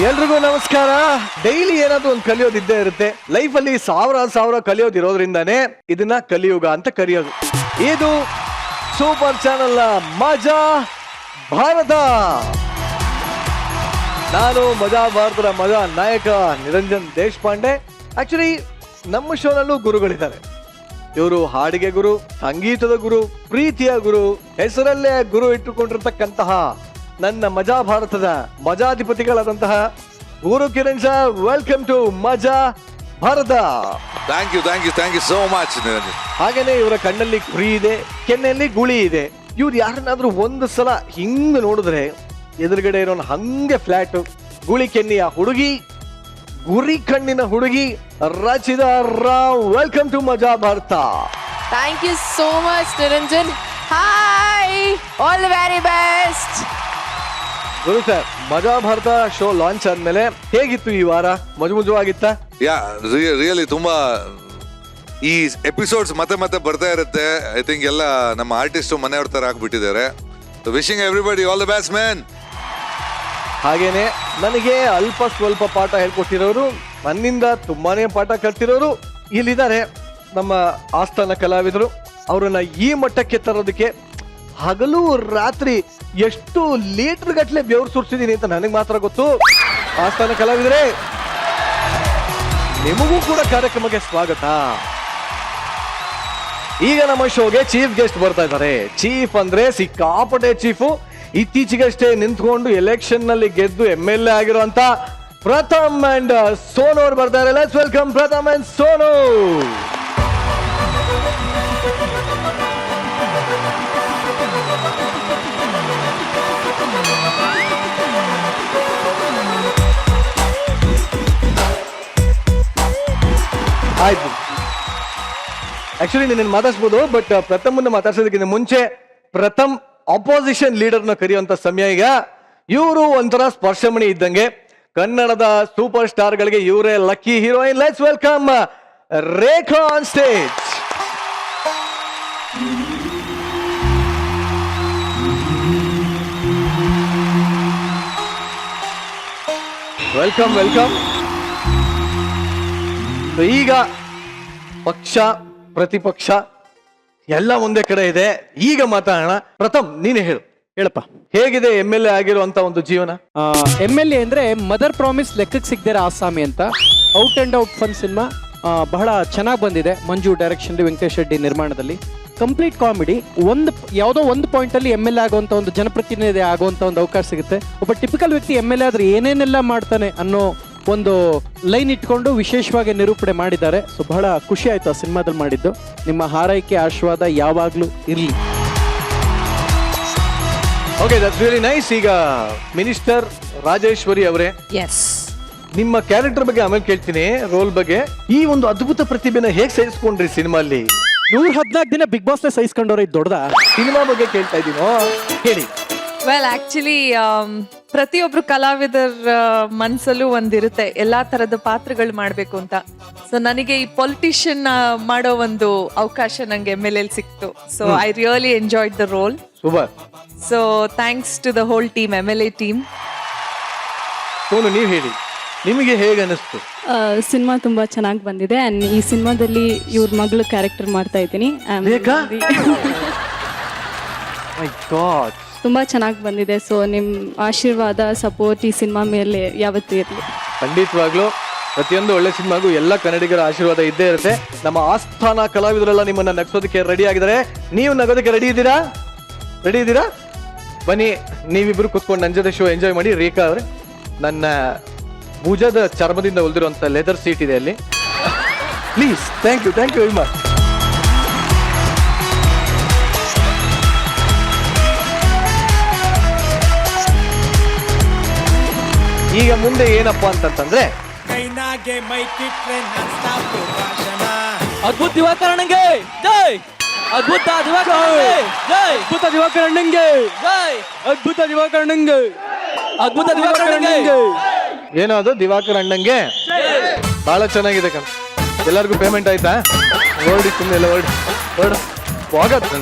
ಎಲ್ರಿಗೂ ನಮಸ್ಕಾರ. ಡೈಲಿ ಏನಾದ್ರು ಒಂದು ಕಲಿಯೋದಿದ್ದೇ ಇರುತ್ತೆ. ಲೈಫ್ ಅಲ್ಲಿ ಸಾವಿರ ಕಲಿಯೋದಿರೋದ್ರಿಂದಾನೇ ಇದನ್ನ ಕಲಿಯುಗ ಅಂತ ಕರೆಯೋದು. ಇದು ಸೂಪರ್ ಚಾನೆಲ್ ಮಜಾ ಭಾರತ. ನಾನು ಮಜಾ ಭಾರತದ ಮಜಾ ನಾಯಕ ನಿರಂಜನ್ ದೇಶಪಾಂಡೆ. ಆಕ್ಚುಲಿ ನಮ್ಮ ಶೋನಲ್ಲೂ ಗುರುಗಳಿದ್ದಾರೆ. ಇವರು ಹಾಡಿಗೆ ಗುರು, ಸಂಗೀತದ ಗುರು, ಪ್ರೀತಿಯ ಗುರು, ಹೆಸರಲ್ಲೇ ಗುರು ಇಟ್ಟುಕೊಂಡಿರ್ತಕ್ಕಂತಹ ನನ್ನ ಮಜಾ ಭಾರತದ ಮಜಾಧಿಪತಿಗಳಾದಂತಹ Guru Kiran sir. Welcome to Maja Bharata. Thank you so much. ಹಾಗೇನೆ ಇವರ ಕಣ್ಣಲ್ಲಿ ಗುರಿ ಇದೆ, ಕೆನ್ನೆಯಲ್ಲಿ ಗುಳಿ ಇದೆ. ಇವ್ರು ಯಾರನ್ನಾದ್ರೂ ಒಂದು ಸಲ ಹಿಂಗ್ ನೋಡಿದ್ರೆ ಎದುರುಗಡೆ ಇರೋನ್ ಹಂಗೆ ಫ್ಲಾಟ್ ಗುಳಿ ಕೆನ್ನೆಯ ಹುಡುಗಿ, ಗುರಿ ಕಣ್ಣಿನ ಹುಡುಗಿ Rachita Rao. Welcome to Maja Bharata. Thank you so much Niranjan. Hi, all the very best. Guru sir, Maja Bharata show launch ಆದ್ಮೇಲೆ ಹೇಗಿತ್ತು ಈ ವಾರ? ಮಜುವಾಗಿತ್ತ? ಯಾ, ರಿಯಲಿ ತುಂಬಾ ಈ ಎಪಿಸೋಡ್ಸ್ ಮತ್ತೆ ಬರ್ತಾ ಇರುತ್ತೆ. ಐ ಥಿಂಕ್ ಎಲ್ಲ ನಮ್ಮ ಆರ್ಟಿಸ್ಟ್ ಮನೆಯವ್ರ ತರ ಆಗ್ಬಿಟ್ಟಿದ್ದಾರೆ. Wishing everybody all the best man. ಹಾಗೇನೆ ನನಗೆ ಅಲ್ಪ ಸ್ವಲ್ಪ ಪಾಠ ಹೇಳ್ಕೊಟ್ಟಿರೋರು, ನನ್ನಿಂದ ತುಂಬಾನೇ ಪಾಠ ಕಲ್ತಿರೋರು ಇಲ್ಲಿದ್ದಾರೆ. ನಮ್ಮ ಆಸ್ಥಾನ ಕಲಾವಿದರು. ಅವರನ್ನ ಈ ಮಟ್ಟಕ್ಕೆ ತರೋದಕ್ಕೆ ಹಗಲು ರಾತ್ರಿ ಎಷ್ಟು ಲೀಟರ್ ಗಟ್ಟಲೆ ಬೆವರು ಸುರಿಸಿದೀನಿ ಅಂತ ನನಗೆ ಮಾತ್ರ ಗೊತ್ತು. ಆಸ್ಥಾನ ಕಲಾವಿದರೇ, ನಿಮಗೂ ಕೂಡ ಕಾರ್ಯಕ್ರಮಕ್ಕೆ ಸ್ವಾಗತ. ಈಗ ನಮ್ಮ ಶೋಗೆ ಚೀಫ್ ಗೆಸ್ಟ್ ಬರ್ತಾ ಇದ್ದಾರೆ. ಚೀಫ್ ಅಂದ್ರೆ ಸಿಕ್ಕಾಪಟ್ಟೆ ಚೀಫು. ಇತ್ತೀಚೆಗಷ್ಟೇ ನಿಂತ್ಕೊಂಡು ಎಲೆಕ್ಷನ್ ನಲ್ಲಿ ಗೆದ್ದು MLA ಆಗಿರುವಂತ ಪ್ರಥಮ್ ಅಂಡ್ ಸೋನು ಅವ್ರು ಬರ್ತಾರೆ. Let's welcome Pratham and Sonu. ಆಯ್ತು, ಆಕ್ಚುಲಿ ನಿನ್ನ ಮಾತಾಡ್ಸ್ಬೋದು, ಬಟ್ ಪ್ರಥಮನ್ನ ಮಾತಾಡ್ಸೋದಕ್ಕಿಂತ ಮುಂಚೆ ಪ್ರಥಮ್ ಅಪೋಸಿಷನ್ ಲೀಡರ್ನ ಕರೆಯುವಂತ ಸಮಯ ಈಗ. ಇವರು ಒಂಥರ ಸ್ಪರ್ಶಮಣಿ ಇದ್ದಂಗೆ. ಕನ್ನಡದ ಸೂಪರ್ ಸ್ಟಾರ್ ಗಳಿಗೆ ಇವರೇ lucky heroine. Let's welcome Rekha on stage. Welcome. ಈಗ ಪಕ್ಷ ಪ್ರತಿಪಕ್ಷ ಎಲ್ಲ ಒಂದೇ ಕಡೆ ಇದೆ. ಈಗ ಮಾತಾಡೋಣ. ಪ್ರಥಮ್, ನೀನೇ ಹೇಳಪ್ಪ, ಹೇಗಿದೆ MLA ಆಗಿರುವಂತ ಒಂದು ಜೀವನ? MLA ಅಂದ್ರೆ ಮದರ್ ಪ್ರಾಮಿಸ್ ಲೆಕ್ಕಕ್ಕೆ ಸಿಗದಿರೋ ಆಸಾಮಿ ಅಂತ out and out fun cinema ಬಹಳ ಚೆನ್ನಾಗಿ ಬಂದಿದೆ. ಮಂಜು ಡೈರೆಕ್ಷನ್, ವೆಂಕಟೇಶ್ ರೆಡ್ಡಿ ನಿರ್ಮಾಣದಲ್ಲಿ ಕಂಪ್ಲೀಟ್ ಕಾಮಿಡಿ. ಯಾವುದೋ ಒಂದು ಪಾಯಿಂಟ್ ಅಲ್ಲಿ MLA ಆಗುವಂತ ಒಂದು ಜನಪ್ರತಿನಿಧಿ ಆಗುವಂತ ಒಂದು ಅವಕಾಶ ಸಿಗುತ್ತೆ. ಒಬ್ಬ ಟಿಪಿಕಲ್ ವ್ಯಕ್ತಿ MLA ಆದ್ರೆ ಏನೇನೆಲ್ಲ ಮಾಡ್ತಾನೆ ಅನ್ನೋ ಒಂದು ಲೈನ್ ಇಟ್ಕೊಂಡು ವಿಶೇಷವಾಗಿ ನಿರೂಪಣೆ ಮಾಡಿದ್ದಾರೆ. ಸೊ ಬಹಳ ಖುಷಿ ಆಯ್ತು ಆ ಸಿನಿಮಾದಲ್ಲಿ ಮಾಡಿದ್ದು. ನಿಮ್ಮ ಹಾರೈಕೆ ಆಶೀರ್ವಾದ ಯಾವಾಗ್ಲೂ ಇರ್ಲಿ. Okay, that's really nice. ಈಗ ಮಿನಿಸ್ಟರ್ ರಾಜೇಶ್ವರಿ ಅವರೇ, ಎಸ್, ನಿಮ್ಮ ಕ್ಯಾರೆಕ್ಟರ್ ಬಗ್ಗೆ ಆಮೇಲೆ ಕೇಳ್ತೀನಿ, ರೋಲ್ ಬಗ್ಗೆ. ಈ ಒಂದು ಅದ್ಭುತ ಪ್ರತಿಭೆನ ಹೇಗ್ ಸಹಿಸ್ಕೊಂಡ್ರಿ ಸಿನಿಮಾಲ್ಲಿ? 114 ದಿನ ಬಿಗ್ ಬಾಸ್ ಸಹಿಸ್ಕೊಂಡವ್ರೆ, ಇದು ದೊಡ್ಡದ? ಸಿನಿಮಾ ಬಗ್ಗೆ ಕೇಳ್ತಾ ಇದ್ದೀನೋ, ಹೇಳಿ. ವೆಲ್ ಆಕ್ಚುಲಿ ಪ್ರತಿಯೊಬ್ರು ಕಲಾವಿದರ ಮನ್ಸಲ್ಲೂ ಒಂದಿರುತ್ತೆ ಎಲ್ಲಾ ತರದ ಪಾತ್ರಗಳು ಮಾಡ್ಬೇಕು ಅಂತ. ಸೊ ನನಗೆ ಈ ಪೊಲಿಟಿಷಿಯನ್ ಮಾಡೋ ಒಂದು ಅವಕಾಶ ನಂಗೆ MLA ಸಿಕ್ತು. So I really enjoyed the role. Super. So thanks to the whole team, MLA team. Sonu, ನೀವು ಹೇಳಿ, ನಿಮಗೆ ಹೇಗೆ ಅನಿಸ್ತು? ಸಿನಿಮಾ ತುಂಬಾ ಚೆನ್ನಾಗಿ ಬಂದಿದೆ. ಅಂಡ್ ಈ ಸಿನಿಮಾದಲ್ಲಿ ಇವ್ರ ಮಗಳು ಕ್ಯಾರೆಕ್ಟರ್ ಮಾಡ್ತಾ ಇದ್ದೀನಿ. ತುಂಬಾ ಚೆನ್ನಾಗಿ ಬಂದಿದೆ. ಸೊ ನಿಮ್ ಆಶೀರ್ವಾದ, ಸಪೋರ್ಟ್ ಈ ಸಿನಿಮಾ ಮೇಲೆ ಯಾವತ್ತೂ ಇರಲಿ. ಖಂಡಿತವಾಗ್ಲೂ ಪ್ರತಿಯೊಂದು ಒಳ್ಳೆ ಸಿನಿಮಾಗೂ ಎಲ್ಲ ಕನ್ನಡಿಗರ ಆಶೀರ್ವಾದ ಇದ್ದೇ ಇರುತ್ತೆ. ನಮ್ಮ ಆಸ್ಥಾನ ಕಲಾವಿದರೆಲ್ಲ ನಿಮ್ಮನ್ನ ನಗಿಸೋದಕ್ಕೆ ರೆಡಿ ಆಗಿದ್ದಾರೆ. ನೀವು ನಗೋದಕ್ಕೆ ರೆಡಿ ಇದ್ದೀರಾ? ಬನ್ನಿ, ನೀವಿಬ್ರು ಕುತ್ಕೊಂಡು ನನ್ನ ಜೊತೆ ಶೋ ಎಂಜಾಯ್ ಮಾಡಿ. ರೇಖಾ ಅವರೇ, ನನ್ನ ಭುಜದ ಚರ್ಮದಿಂದ ಹೊಲ್ದಿರುವಂತ ಲೆದರ್ ಸೀಟ್ ಇದೆ ಅಲ್ಲಿ, please. Thank you very much. ಈಗ ಮುಂದೆ ಏನಪ್ಪಾ ಅಂತಂದ್ರೆ, ಅದ್ಭುತ ದಿವಾಕರಣಂಗೆ ಜೈ, ಅದ್ಭುತ ದಿವಾಕರಣಂಗೆ ಜೈ, ಅದ್ಭುತ ದಿವಾಕರಣಂಗೆ ಜೈ, ಅದ್ಭುತ ದಿವಾಕರಣಂಗೆ, ಅದ್ಭುತ ದಿವಾಕರಣಂಗೆ. ಏನದು ದಿವಾಕರ್ ಅಣ್ಣಂಗೆ? ಬಹಳ ಚೆನ್ನಾಗಿದೆ ಕಣ. ಎಲ್ಲರಿಗೂ ಪೇಮೆಂಟ್ ಆಯ್ತಾ? ಹೊರಡಿ, ಸುಮ್ಮನೆ ಎಲ್ಲ ಹೊರಡು. ಹೋಗತ್ತೆ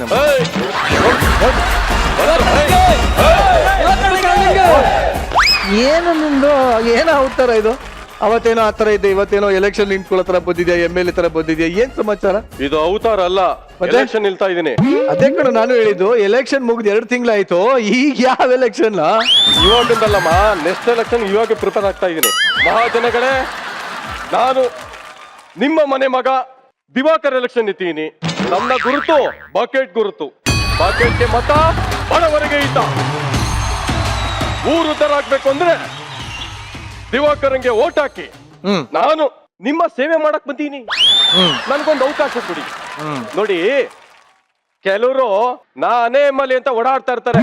ಏನು ನಿಂದು ಏನೋ ಅವತಾರ ಇದು? ಅವತ್ತೇನೋ ಆ ತರ ಇದ್ದೆ, ಇವತ್ತೇನೋ ಎಲೆಕ್ಷನ್ ನಿಂತ್ಕೊಳ್ಳೋ ತರ ಬಂದಿದ್ಯಾ, MLA ತರ ಬಂದಿದ್ಯಾ, ಏನ್ ಸಮಾಚಾರ? ಇದು ಅವತಾರ ಅಲ್ಲ, ಎಲೆಕ್ಷನ್ ನಿಲ್ತಾ ಇದೀನಿ. ಅದೇ ಕಣ ನಾನು ಹೇಳಿದ್ದು, ಎಲೆಕ್ಷನ್ ಮುಗಿದು 2 ತಿಂಗಳಾಯ್ತು, ಈಗ ಯಾವ ಎಲೆಕ್ಷನ್? ಇವಾಗಿಂದಲ್ಲಮ್ಮ, ನೆಕ್ಸ್ಟ್ ಎಲೆಕ್ಷನ್ ಇವಾಗ ಪ್ರಿಪೇರ್ ಆಗ್ತಾ ಇದೀನಿ. ಮಹಾಜನಗಳೇ, ನಾನು ನಿಮ್ಮ ಮನೆ ಮಗ ದಿವಾಕರ್ ಎಲೆಕ್ಷನ್ ನಿಂತೀನಿ. ನನ್ನ ಗುರುತು ಬಕೆಟ್ ಗುರುತು. ಬಕೆಟ್ಗೆ ಮತ ಬಡವರಿಗೆ ಈತ. ಊರು ಉದ್ಧಾರ ಆಗ್ಬೇಕು ಅಂದ್ರೆ ದಿವಾಕರಂಗೆ ಓಟ್ ಹಾಕಿ. ನಾನು ನಿಮ್ಮ ಸೇವೆ ಮಾಡಕ್ ಬಂದೀನಿ. ನನ್ಗೊಂದು ಅವಕಾಶ ಕೊಡಿ. ನೋಡಿ, ಕೆಲವರು ನಾನೇ ಮಲೆ ಅಂತ ಓಡಾಡ್ತಾ ಇರ್ತಾರೆ.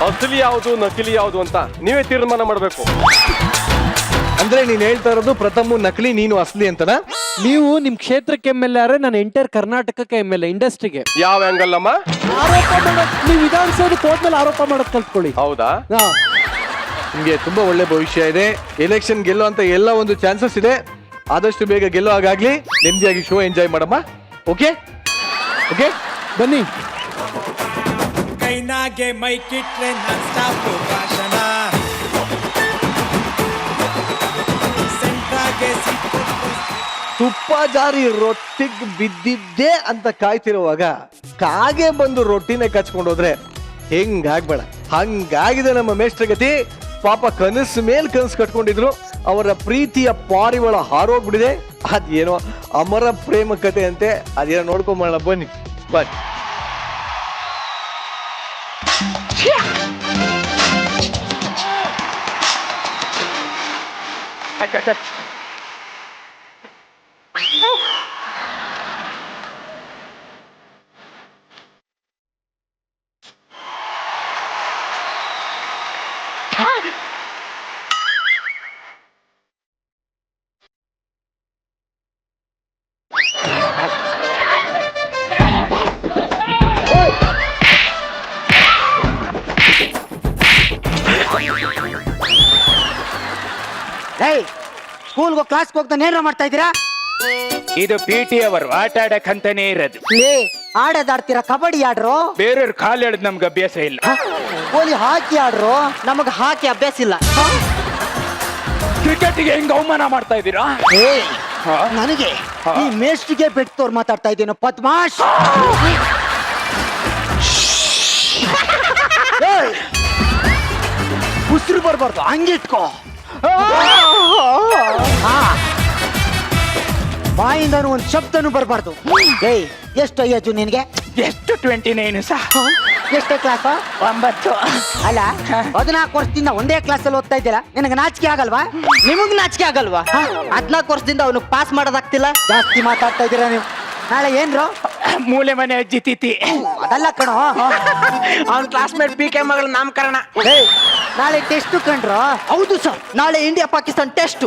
ಅಸಲಿ ಯಾವುದು ನಕಲಿ ಯಾವುದು ಅಂತ ನೀವೇ ತೀರ್ಮಾನ ಮಾಡ್ಬೇಕು. ಅಂದ್ರೆ ನೀನ್ ಹೇಳ್ತಾ ಇರೋದು ಪ್ರಥಮ ನಕಲಿ, ನೀನು ಅಸಲಿ ಅಂತನಾ? ನೀವು ನಿಮ್ ಕ್ಷೇತ್ರಕ್ಕೆ MLA ಆದ್ರೆ ನಾನು ಎಂಟರ್ ಕರ್ನಾಟಕಕ್ಕೆ MLA, ಇಂಡಸ್ಟ್ರಿಗೆ ಯಾವ ಆಂಗಲ್ ಅಮ್ಮ? ಆರೋಪ ಮಾಡೋದು, ನೀವು ವಿಧಾನಸೌಧಕ್ಕೆ ಹೋದ್ಮೇಲೆ ಆರೋಪ ಮಾಡೋದ್ ಕಲ್ತ್ಕೊಳ್ಳಿ. ಹೌದಾ? ಹಾ. ನಿಮ್ಗೆ ತುಂಬಾ ಒಳ್ಳೆ ಭವಿಷ್ಯ ಇದೆ. ಎಲೆಕ್ಷನ್ ಗೆಲ್ಲೋ ಅಂತ ಎಲ್ಲ ಒಂದು ಚಾನ್ಸಸ್ ಇದೆ. ಆದಷ್ಟು ಬೇಗ ಗೆಲ್ಲೋ ಹಾಗಾಗ್ಲಿ. ನೆಮ್ಮದಿಯಾಗಿ ಶೋ ಎಂಜಾಯ್ ಮಾಡಮ್ಮ. ಓಕೆ ಓಕೆ, ಬನ್ನಿ. ಕೈನಾಗೆ ಮೈಕಿಟ್ರೆ ನಾನ್ ಸ್ಟಾಪ್ ಭಾಷಣ, ಸೆಂಟ್ರಾಗೆ ತುಪ್ಪ ಜಾರಿ ರೊಟ್ಟಿಗೆ ಬಿದ್ದಿದ್ದೆ ಅಂತ ಕಾಯ್ತಿರುವಾಗ ಕಾಗೆ ಬಂದು ರೊಟ್ಟಿನೇ ಕಚ್ಕೊಂಡು ಹೋದ್ರೆ ಹೆಂಗಾಗ್ಬೇಡ. ಹಂಗಾಗಿದೆ ನಮ್ಮ ಮೇಷ್ಟ್ರಗತಿ. ಪಾಪ ಕನಸು ಮೇಲ್ ಕನಸು ಕಟ್ಕೊಂಡಿದ್ರು, ಅವರ ಪ್ರೀತಿಯ ಪಾರಿವಾಳ ಹಾರೋಗ್ಬಿಟ್ಟಿದೆ. ಅದೇನೋ ಅಮರ ಪ್ರೇಮ ಕಥೆ ಅಂತೆ, ಅದೇನೋ ನೋಡ್ಕೊಂಬರೋಣ ಬನ್ನಿ ಬನ್ನಿ. ಸ್ಕೂಲ್ಗೋ ಕ್ಲಾಸ್ಗೆ ಹೋಗ್ತಾನೆ ಏನಾರ ಮಾಡ್ತಾ ಇದ್ದೀರಾ? ಇದು PT ಅವರು ಆಟ ಆಡಕ್ ಅಂತಾನೆ ಇರೋದು. ಲೇ, ಆಡೋದಾಡ್ತೀರಾ? ಕಬಡ್ಡಿ ಆಡ್ರೋ? ಬೇರೆಯವ್ರ ಕಾಲು ಎಳೆದ್ ನಮ್ಗೆ ಅಭ್ಯಾಸ ಇಲ್ಲ. ಗೋಲಿ ಹಾಕಿ ಆಡ್ರೋ? ನಮಗ್ ಹಾಕಿ ಅಭ್ಯಾಸ ಇಲ್ಲ. ಕ್ರಿಕೆಟ್ಗೆ ಹೆಂಗ್ ಅವಮಾನ ಮಾಡ್ತಾ ಇದ್ದೀರಾ? ಏ, ನನಗೆ ಈ ಮೇಷ್ಟಿಗೆ ಬೆಟ್ಟೋರ್ ಮಾತಾಡ್ತಾ ಇದ್ದೇನೋ ಪದ್ಮಾಶ್. ಉಸಿರು ಬರ್ಬಾರ್ದು, ಹಂಗಿಟ್ಕೋ. ಬಾಯಿಂದನು ಒಂದ್ ಶಬ್ದನು ಬರ್ಬಾರ್ದು. ಏಯ್, ಎಷ್ಟು ಏಜು ನಿನ್ಗೆ? ಎಷ್ಟು 29 ಸಹ. ಎಷ್ಟೇ ಕ್ಲಾಸ್? 9. ಅಲ್ಲ, 14 ವರ್ಷದಿಂದ ಒಂದೇ ಕ್ಲಾಸ್ ಅಲ್ಲಿ ಓದ್ತಾ ಇದ್ದೀರಾ, ನಿನಗೆ ನಾಚಿಕೆ ಆಗಲ್ವಾ? ನಿಮಗ್ ನಾಚಿಕೆ ಆಗಲ್ವಾ? 14 ವರ್ಷದಿಂದ ಅವನು ಪಾಸ್ ಮಾಡೋದಾಗ್ತಿಲ್ಲ. ಜಾಸ್ತಿ ಮಾತಾಡ್ತಾ ಇದ್ದೀರಾ ನೀವು. ನಾಳೆ ಏನ್ರು? ಮೂಲೆ ಮನೆ ಅಜ್ಜಿ ತಿಥಿ. ಅದಲ್ಲ ಕಣೋ, ಅವ್ನ ಕ್ಲಾಸ್ಮೇಟ್ PK ಮಗಳ ನಾಮಕರಣ. ನಾಳೆ ಟೆಸ್ಟ್ ಕಂಡ್ರು? ಹೌದು ಸರ್, ನಾಳೆ ಇಂಡಿಯಾ ಪಾಕಿಸ್ತಾನ ಟೆಸ್ಟ್.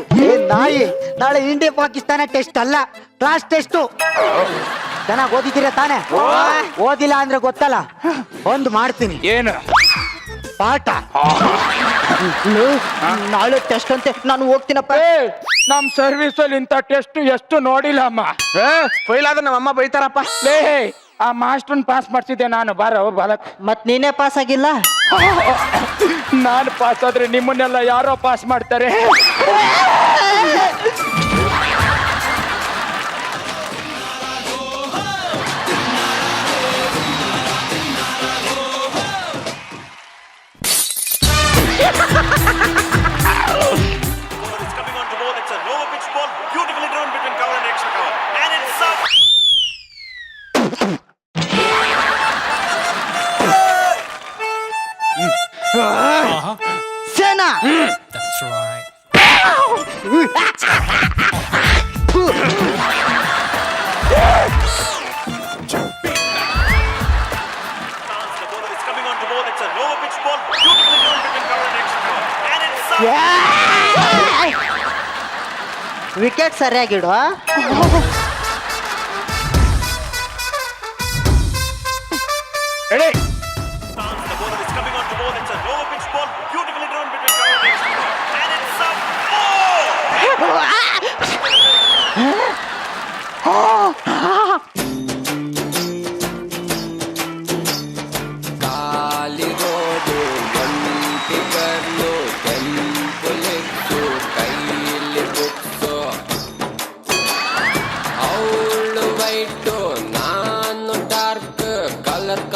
ನಾಯಿ, ನಾಳೆ ಇಂಡಿಯಾ ಪಾಕಿಸ್ತಾನ ಟೆಸ್ಟ್ ಅಲ್ಲ, ಕ್ಲಾಸ್ ಟೆಸ್ಟ್. ಚೆನ್ನಾಗಿ ಓದಿದ್ದೀರಾ ತಾನೆ? ಓದಿಲ್ಲ ಅಂದ್ರೆ ಗೊತ್ತಲ್ಲ, ಒಂದು ಮಾಡ್ತೀನಿ. ಏನು ಪಾಠ? ನಾಳೆ ಟೆಸ್ಟ್ ಅಂತೆ, ನಾನು ಹೋಗ್ತೀನಪ್ಪ. ನಮ್ ಸರ್ವಿಸ್ ಅಲ್ಲಿ ಇಂಥ ಟೆಸ್ಟ್ ಎಷ್ಟು ನೋಡಿಲ್ಲ ಅಮ್ಮ. ಫೈಲ್ ಆದ್ರೆ ನಮ್ಮ ಅಮ್ಮ ಬೈತಾರಪ್ಪ. ಲೇ, ಆ ಮಾಸ್ಟರ್ನ್ ಪಾಸ್ ಮಾಡ್ಸಿದ್ದೆ ನಾನು. ಬಾರೋ ಬಾಲಕ್. ಮತ್ ನೀನೇ ಪಾಸ್ ಆಗಿಲ್ಲ? ನಾನು ಪಾಸ್ ಆದ್ರೆ ನಿಮ್ಮನ್ನೆಲ್ಲ ಯಾರೋ ಪಾಸ್ ಮಾಡ್ತಾರೆ. ಸೇನಾ, ವಿಕೆಟ್ ಸರಿಯಾಗಿಡು. काली रोड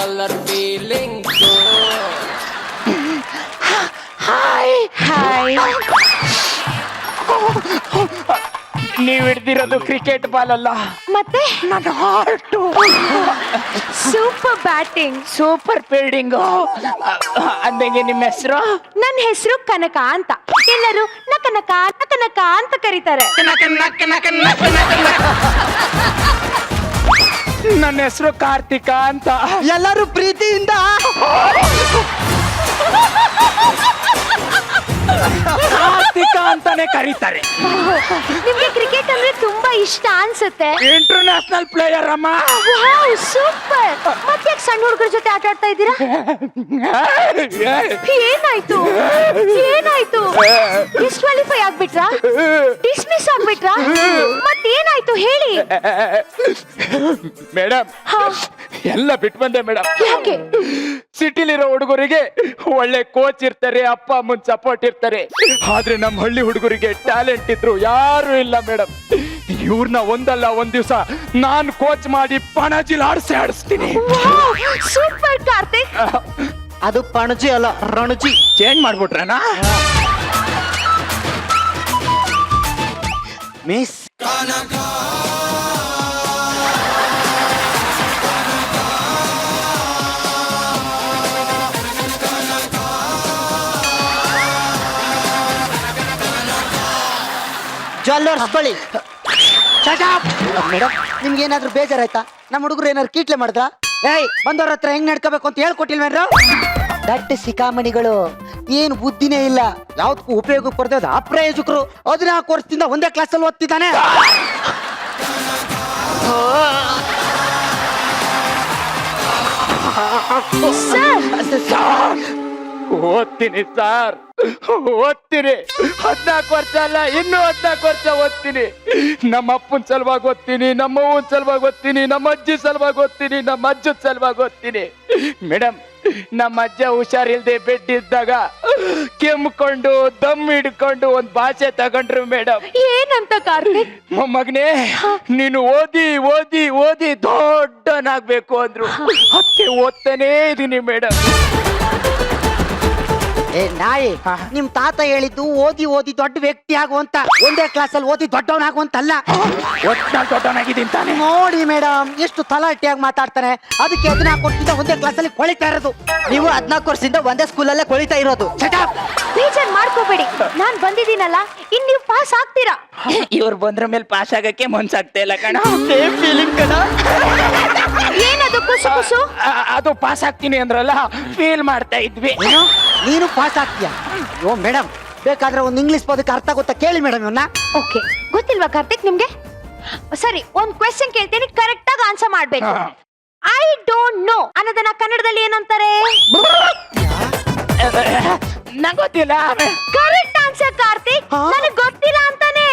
ಕಲರ್ ಫೀಲಿಂಗ್ ನೀವ್ ಹಿಡ್ದಿರೋದು ಕ್ರಿಕೆಟ್ ಬಾಲ್ ಅಲ್ಲ, ಮತ್ತೆ ನನ್ನ heart. Super batting. Super fielding. ಅಂದಂಗೆ ನಿಮ್ಮ ಹೆಸರು? ನನ್ನ ಹೆಸರು ಕನಕ ಅಂತ, ಎಲ್ಲರೂ ನಕನಕ ನಕನಕ ಅಂತ ಕರೀತಾರೆ. ನನ್ನ ಹೆಸರು ಕಾರ್ತಿಕ ಅಂತ. ಎಲ್ಲರೂ ಪ್ರೀತಿಯಿಂದ ಕಾರ್ತಿಕ ಅಂತಾನೆ ಕರೀತಾರೆ. ನಿಮ್ಗೆ ಕ್ರಿಕೆಟ್ ಅಂದ್ರೆ ತುಂಬಾ ಇಷ್ಟ ಅನ್ಸುತ್ತೆ. ಇಂಟರ್ನ್ಯಾಷನಲ್ ಪ್ಲೇಯರ್ ಅಮ್ಮ. ಸೂಪರ್. ಮತ್ತೆ ಯಾಕೆ ಸಣ್ಣ ಹುಡುಗರ ಜೊತೆ ಆಟ ಆಡ್ತಾ ಇದ್ದೀರಾ? ಏನಾಯ್ತು ಏನಾಯ್ತು? ಡಿಸ್ಕ್ವಾಲಿಫೈ ಆಗ್ಬಿಟ್ರಾ? ಡಿಸ್ಮಿಸ್ ಆಗ್ಬಿಟ್ರಾ? ಮತ್ತೇನಾಯ್ತು ಹೇಳಿ. ಮೇಡಮ್ ಎಲ್ಲ ಬಿಟ್ಟು ಬಂದೆ ಮೇಡಮ್. ಯಾಕೆ? ಸಿಟಿಲಿರೋ ಹುಡುಗರಿಗೆ ಒಳ್ಳೆ ಕೋಚ್ ಇರ್ತಾರೆ, ಅಪ್ಪ ಅಮ್ಮನ್ ಸಪೋರ್ಟ್ ಇರ್ತಾರೆ. ಆದ್ರೆ ನಮ್ಮ ಹಳ್ಳಿ ಹುಡುಗರಿಗೆ ಟ್ಯಾಲೆಂಟ್ ಇದ್ರು ಯಾರು ಇಲ್ಲ ಮೇಡಮ್. ಇವ್ರನ್ನ ಒಂದಲ್ಲ ಒಂದ್ ದಿವಸ ನಾನ್ ಕೋಚ್ ಮಾಡಿ ಪಣಜಿಲ್ ಆಡಿಸ್ತೀನಿ. ಸೂಪರ್ ಕಾರ್ತಿಕ್. ಅದು ಪಣಜಿ ಅಲ್ಲ, ರಣಜಿ. ಚೇಂಜ್ ಮಾಡ್ಬಿಟ್ರನಾ? ಮಿಸ್ ಜೊಲ್ಲರ್ಸ್ಕೊಳ್ಳಿ. ಮೇಡಮ್ ನಿಮ್ಗೆ ಏನಾದ್ರು ಬೇಜಾರಾಯ್ತಾ? ನಮ್ಮ ಹುಡುಗರು ಏನಾದ್ರು ಕೀಟ್ಲೆ ಮಾಡಿದ್ರ? ಏಯ್ ಬಂದವ್ರ ಹತ್ರ ಹೆಂಗ್ ನಡ್ಕೋಬೇಕು ಅಂತ ಹೇಳ್ಕೊಟ್ಟಿಲ್ವೇನ್ರ? ದಟ್ಟ ಸಿಕಾಮಣಿಗಳು, ಏನು ಬುದ್ಧಿನೇ ಇಲ್ಲ, ಯಾವ್ದಕ್ಕೂ ಉಪಯೋಗಕ್ಕೆ ಬರ್ತದೆ ಅಪ್ರಯೋಜಕರು. 14 ವರ್ಷದಿಂದ ಒಂದೇ ಕ್ಲಾಸಲ್ಲಿ ಓದ್ತಿದ್ದಾನೆ. ಓದ್ತೀನಿ ಸರ್, ಓದ್ತೀನಿ. 14 ವರ್ಷ ಅಲ್ಲ, ಇನ್ನೂ 14 ವರ್ಷ ಓದ್ತೀನಿ. ನಮ್ಮ ಅಪ್ಪನ ಸಲುವಾಗಿ ಓದ್ತೀನಿ, ನಮ್ಮ ಅವ್ವನ ಸಲುವಾಗಿ ಓದ್ತೀನಿ, ನಮ್ಮ ಅಜ್ಜಿ ಸಲುವಾಗಿ ಓದ್ತೀನಿ, ನಮ್ಮ ಅಜ್ಜನ ಸಲುವಾಗಿ ಓದ್ತೀನಿ. ಮೇಡಮ್ ನಮ್ಮ ಅಜ್ಜ ಹುಷಾರಿಲ್ದೆ ಬೆಡ್ ಇದ್ದಾಗ ಕೆಮ್ಕೊಂಡು ದಮ್ ಹಿಡ್ಕೊಂಡು ಒಂದ್ ಭಾಷೆ ತಗೊಂಡ್ರು ಮೇಡಮ್. ಏನಂತ ಕಾರ್ತಿಕ್? ಮೊಮ್ಮಗನೇ ನೀನು ಓದಿ ಓದಿ ಓದಿ ದೊಡ್ಡನಾಗ್ಬೇಕು ಅಂದ್ರು. ಅದಕ್ಕೆ ಓದ್ತಾನೇ ಇದೀನಿ ಮೇಡಮ್. ಏ ನಾಯಿ, ನಿಮ್ ತಾತ ಹೇಳಿದ್ದು ಓದಿ ಓದಿ ದೊಡ್ಡ ವ್ಯಕ್ತಿ ಆಗುವಂತ, ಒಂದೇ ಕ್ಲಾಸಲ್ಲಿ ಓದಿ ದೊಡ್ಡವನಾಗುವಂತಲ್ಲ. ಒಟ್ನಲ್ಲಿ ದೊಡ್ಡವನಾಗಿದ್ದೀನಿ ತಾನೆ. ನೋಡಿ ಮೇಡಮ್ ಎಷ್ಟು ತಲಾಟೆಯಾಗಿ ಮಾತಾಡ್ತಾನೆ. ಅದಕ್ಕೆ 14 ವರ್ಷದಿಂದ ಒಂದೇ ಕ್ಲಾಸಲ್ಲಿ ಕೊಳಿತಾ ಇರೋದು. ನೀವು 14 ವರ್ಷದಿಂದ ಒಂದೇ ಸ್ಕೂಲಲ್ಲೇ ಕೊಳಿತಾ ಇರೋದು. ಬೇಜಾರ್ ಮಾಡ್ಕೋಬೇಡಿ, ನಾನ್ ಬಂದಿದ್ದೀನಲ್ಲ, ಇನ್ ನೀವು ಪಾಸ್ ಆಗ್ತೀರಾ. ಇವ್ರು ಬಂದ್ರ ಮೇಲೆ ಪಾಸ್ ಆಗಕ್ಕೆ ಮನ್ಸಾಗ್ತಾ ಇಲ್ಲ ಕಣ. ಏನದು ಕುಸು ಕುಸು? ಅದು ಪಾಸ್ ಆಗ್ತೀನಿ ಅಂದ್ರಲ್ಲ, ಫೀಲ್ ಮಾಡ್ತಾ ಇದ್ವಿ. ನೀನು ಪಾಸ್ ಆಗ್ತೀಯ? ಅಯ್ಯೋ ಮೇಡಮ್, ಬೇಕಾದ್ರೆ ಒಂದು ಇಂಗ್ಲಿಷ್ ಪದಕ್ಕೆ ಅರ್ಥ ಗೊತ್ತಾ ಕೇಳಿ ಮೇಡಮ್ ಇವನ್ನ. ಓಕೆ, ಗೊತ್ತಿಲ್ವಾ ಕಾರ್ತಿಕ್ ನಿಮ್ಗೆ? ಸರಿ, ಒಂದ್ ಕ್ವೆಶ್ಚನ್ ಕೇಳ್ತೀನಿ, ಕರೆಕ್ಟ್ ಆಗಿ ಆನ್ಸರ್ ಮಾಡ್ಬೇಕು. ಐ ಡೋಂಟ್ ನೋ ಅನ್ನೋದನ್ನ ಕನ್ನಡದಲ್ಲಿ ಏನಂತಾರೆ? ನಂಗೆ ಗೊತ್ತಿಲ್ಲ. ಕರೆಕ್ಟ್ ಆನ್ಸರ್ ಕಾರ್ತಿಕ್, ನನಗೆ ಗೊತ್ತಿಲ್ಲ ಅಂತಾನೆ.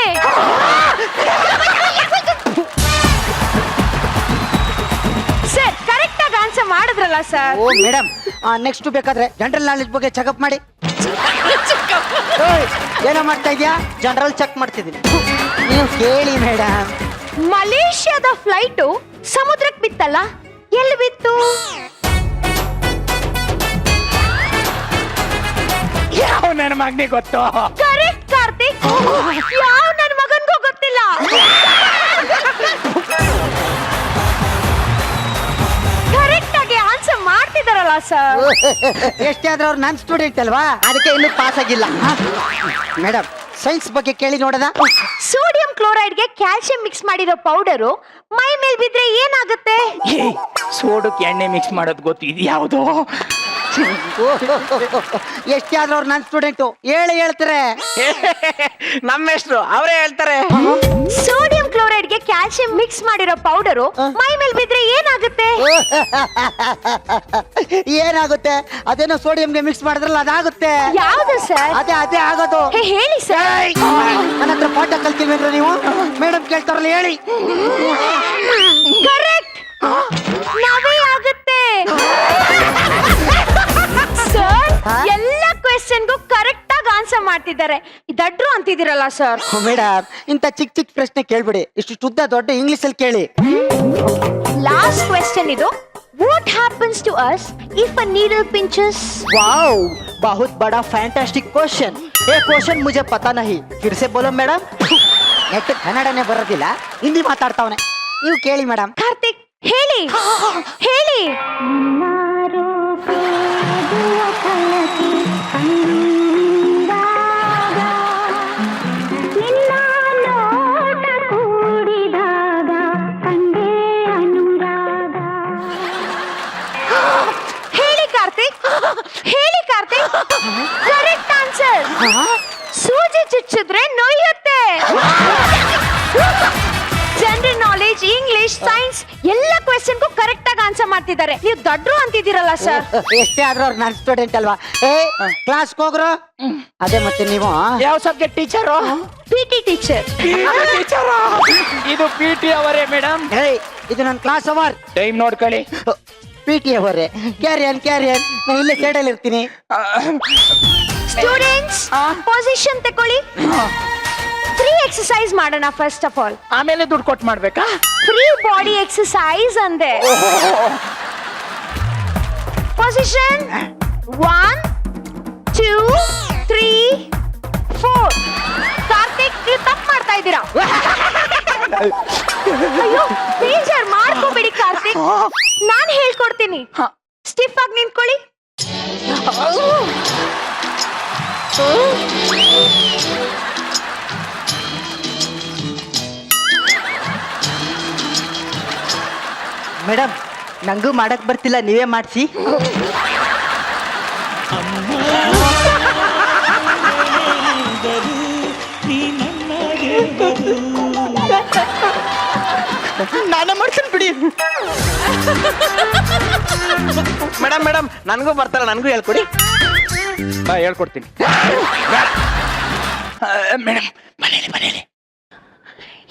ಸರ್ ಕರೆಕ್ಟ್ ಆಗಿ ಆನ್ಸರ್ ಮಾಡಿದ್ರಲ್ಲ ಸರ್. ಓ ಮೇಡಮ್, ನೆಕ್ಸ್ಟ್ ಬೇಕಾದ್ರೆ ಜನರಲ್ ನಾಲೆಜ್ ಬಗ್ಗೆ ಚೆಕಪ್ ಮಾಡಿ. ಏನೋ ಮಾಡ್ತಾ ಇದೀಯಾ? ಜನರಲ್ ಚೆಕ್ ಮಾಡ್ತಿದ್ದೀನಿ. ನೀವು ಕೇಳಿ ಮೇಡಮ್. ಮಲೇಷ್ಯಾದ ಫ್ಲೈಟು ಸಮುದ್ರಕ್ಕೆ ಬಿತ್ತಲ್ಲ, ಎಲ್ಲಿ ಬಿತ್ತು? ಯಾವ ನನ್ನ ಮಗನಿಗೆ ಗೊತ್ತು? ಕರೆಕ್ಟ್ ಕಾರ್ತಿಕ್, ಯಾವ ನನ್ನ ಮಗನ್ಗೂ ಗೊತ್ತಿಲ್ಲ. ಕರೆಕ್ಟ್ ಆಗಿ ಆನ್ಸರ್ ಮಾಡ್ತಿದಾರಲ್ಲ ಸರ್. ಎಷ್ಟೇ ಆದ್ರೂ ಅವ್ರು ನನ್ನ ಸ್ಟೂಡೆಂಟ್ ಅಲ್ವಾ, ಅದಕ್ಕೆ ಇನ್ನೂ ಪಾಸ್ ಆಗಿಲ್ಲ. ಮೇಡಮ್ ಸೈನ್ಸ್ ಬಗ್ಗೆ ಕೇಳಿ ನೋಡದ. ಸೋಡಿಯಂ ಕ್ಲೋರೈಡ್ಗೆ ಕ್ಯಾಲ್ಸಿಯಂ ಮಿಕ್ಸ್ ಮಾಡಿರೋ ಪೌಡರು ಮೈ ಮೇಲ್ ಬಿದ್ರೆ ಏನಾಗುತ್ತೆ? ಸೋಡಕ್ಕೆ ಎಣ್ಣೆ ಮಿಕ್ಸ್ ಮಾಡೋದು ಗೊತ್ತು, ಇದು ಯಾವುದು? ಎಷ್ಟೇ ಆದ್ರೂ ಅವ್ರು ನನ್ನ ಸ್ಟೂಡೆಂಟು, ಹೇಳ್ತಾರೆ. ನಮ್ಮ ಹೆಸರು ಅವರೇ ಹೇಳ್ತಾರೆ. ಸೋಡಿಯಂ ಕ್ಲೋರೈಡ್ಗೆ ಕ್ಯಾಲ್ಸಿಯಂ ಮಿಕ್ಸ್ ಮಾಡಿರೋ ಪೌಡರು ಮೈ ಮೇಲ್ ಬಿದ್ರೆ ಏನಾಗುತ್ತೆ? ಏನಾಗುತ್ತೆ? ಅದೇನೋ ಸೋಡಿಯಂಗೆ ಮಿಕ್ಸ್ ಮಾಡಿದ್ರಲ್ಲ, ಅದಾಗುತ್ತೆ. ಯಾವುದು ಸರ್? ಅದೇ ಆಗೋದು. ಹೇಳಿ ಸರ್. ನನ್ನ ಹತ್ರ ಪಾಠ ಕಲ್ತಿಲ್ವೇನ್ರ ನೀವು? ಮೇಡಮ್ ಕೇಳ್ತಾರಲ್ಲ, ಹೇಳಿ. ಕರೆಕ್ಟ್, ನಾವೇ ಆಗುತ್ತೆ ಸರ್. ಎಲ್ಲ ಕ್ವೆಶ್ಚನ್ಗೂ ಕರೆಕ್ಟ್ ಆಗಿ ಆನ್ಸರ್ ಮಾಡ್ತಿದ್ದಾರೆ. ದಡ್ರು ಅಂತಿದ್ದೀರಲ್ಲ ಸರ್. ಮೇಡಮ್ ಇಂಥ ಚಿಕ್ಕ ಚಿಕ್ಕ ಪ್ರಶ್ನೆ ಕೇಳ್ಬಿಡಿ, ಇಷ್ಟು ಉದ್ದ ದೊಡ್ಡ ಇಂಗ್ಲಿಷ್ ಅಲ್ಲಿ ಕೇಳಿ. ಲಾಸ್ಟ್ ಕ್ವೆಶ್ಚನ್ ಇದು. What happens to us if a needle pinches? Wow, बहुत बड़ा फैंटास्टिक क्वेश्चन. ये क्वेश्चन मुझे पता नहीं. फिर से बोलो मैडम. ನೆಟ್ ಕನ್ನಡನೇ ಬರೋದಿಲ್ಲ, ಹಿಂದಿ ಮಾತಾಡ್ತಾವನೆ. ನೀವು ಕೇಳಿ ಮೇಡಮ್. ಕಾರ್ತಿಕ್ ಹೇಳಿ ಹೇಳಿ. ಹೇಳಿ ಕಾರ್ತಿಕ್, ಹೇಳಿ ಕಾರ್ತಿಕ್. Correct answer. ಸೂಜಿ ಚುಚ್ಚಿದ್ರೆ ನೋಯುತ್ತೆ. ಜನರಲ್ ನಾಲೆಜ್, ಇಂಗ್ಲಿಷ್, ಸೈನ್ಸ್ ಎಲ್ಲ ಕ್ವೆಶ್ಚನ್ಗೂ ಕರೆಕ್ಟ್ ಆಗಿ ಆನ್ಸರ್ ಮಾಡ್ತಿದ್ದಾರೆ. ನೀವು ದೊಡ್ಡರು ಅಂತಿದ್ದೀರಲ್ಲ ಸರ್. ಎಷ್ಟೇ ಆದ್ರೂ ಅವ್ರು ನನ್ನ ಸ್ಟೂಡೆಂಟ್ ಅಲ್ವಾ? ಏ ಕ್ಲಾಸ್ ಹೋಗ್ರು. ಅದೇ ಮತ್ತೆ ನೀವು ಯಾವ ಸಬ್ಜೆಕ್ಟ್ ಟೀಚರು? PT teacher. ಇದು ಪಿಟಿ ಅವರೇ ಮೇಡಮ್. ಏಯ್, ಇದು ನನ್ನ ಕ್ಲಾಸ್ ಅವರ್. ಟೈಮ್ ನೋಡ್ಕೊಳ್ಳಿ. ಪಿಟಿ ಅವರೇ. ಕ್ಯಾರಿಯನ್ ಕ್ಯಾರಿಯನ್, ನಾನು ಇಲ್ಲೇ ಸೈಡಲ್ಲಿ ಇರ್ತೀನಿ. ಸ್ಟೂಡೆಂಟ್ಸ್ ಪೊಸಿಷನ್ ತಕೊಳ್ಳಿ. ಫ್ರೀ ಎಕ್ಸರ್ಸೈಸ್ ಮಾಡೋಣ ಫಸ್ಟ್ ಆಫ್ ಆಲ್. ಆಮೇಲೆ ದುಡ್ಡು ಕೊಟ್ಟು ಮಾಡ್ಬೇಕಾ? ಫ್ರೀ ಬಾಡಿ ಎಕ್ಸರ್ಸೈಸ್ ಅಂದೆ. ಪೊಸಿಷನ್ 1 2 3 4. ಕಾರ್ತಿಕ್, ನೀವು ತಪ್ಪು ಮಾಡ್ತಾ ಇದ್ದೀರಾ. ಅಯ್ಯೋ, ಬೇಜಾರ್ ಮಾಡ್ಕೋಬೇಡಿ ಕಾರ್ತಿಕ್, ನಾನು ಹೇಳ್ಕೊಡ್ತೀನಿ. ಸ್ಟಿಫ್ ಆಗಿ ನಿಂತ್ಕೊಳ್ಳಿ. ಮೇಡಮ್, ನಂಗೂ ಮಾಡಕ್ ಬರ್ತಿಲ್ಲ, ನೀವೇ ಮಾಡಿಸಿ. ನಾನೇ ಮಾಡ್ತೀನಿ ಬಿಡಿ. ಮೇಡಮ್ ಮೇಡಮ್, ನನಗೂ ಬರ್ತಾರ, ನನಗೂ ಹೇಳ್ಕೊಡಿ. ಬಾ ಹೇಳ್ಕೊಡ್ತೀನಿ. ಮೇಡಮ್ ಮನೇಲಿ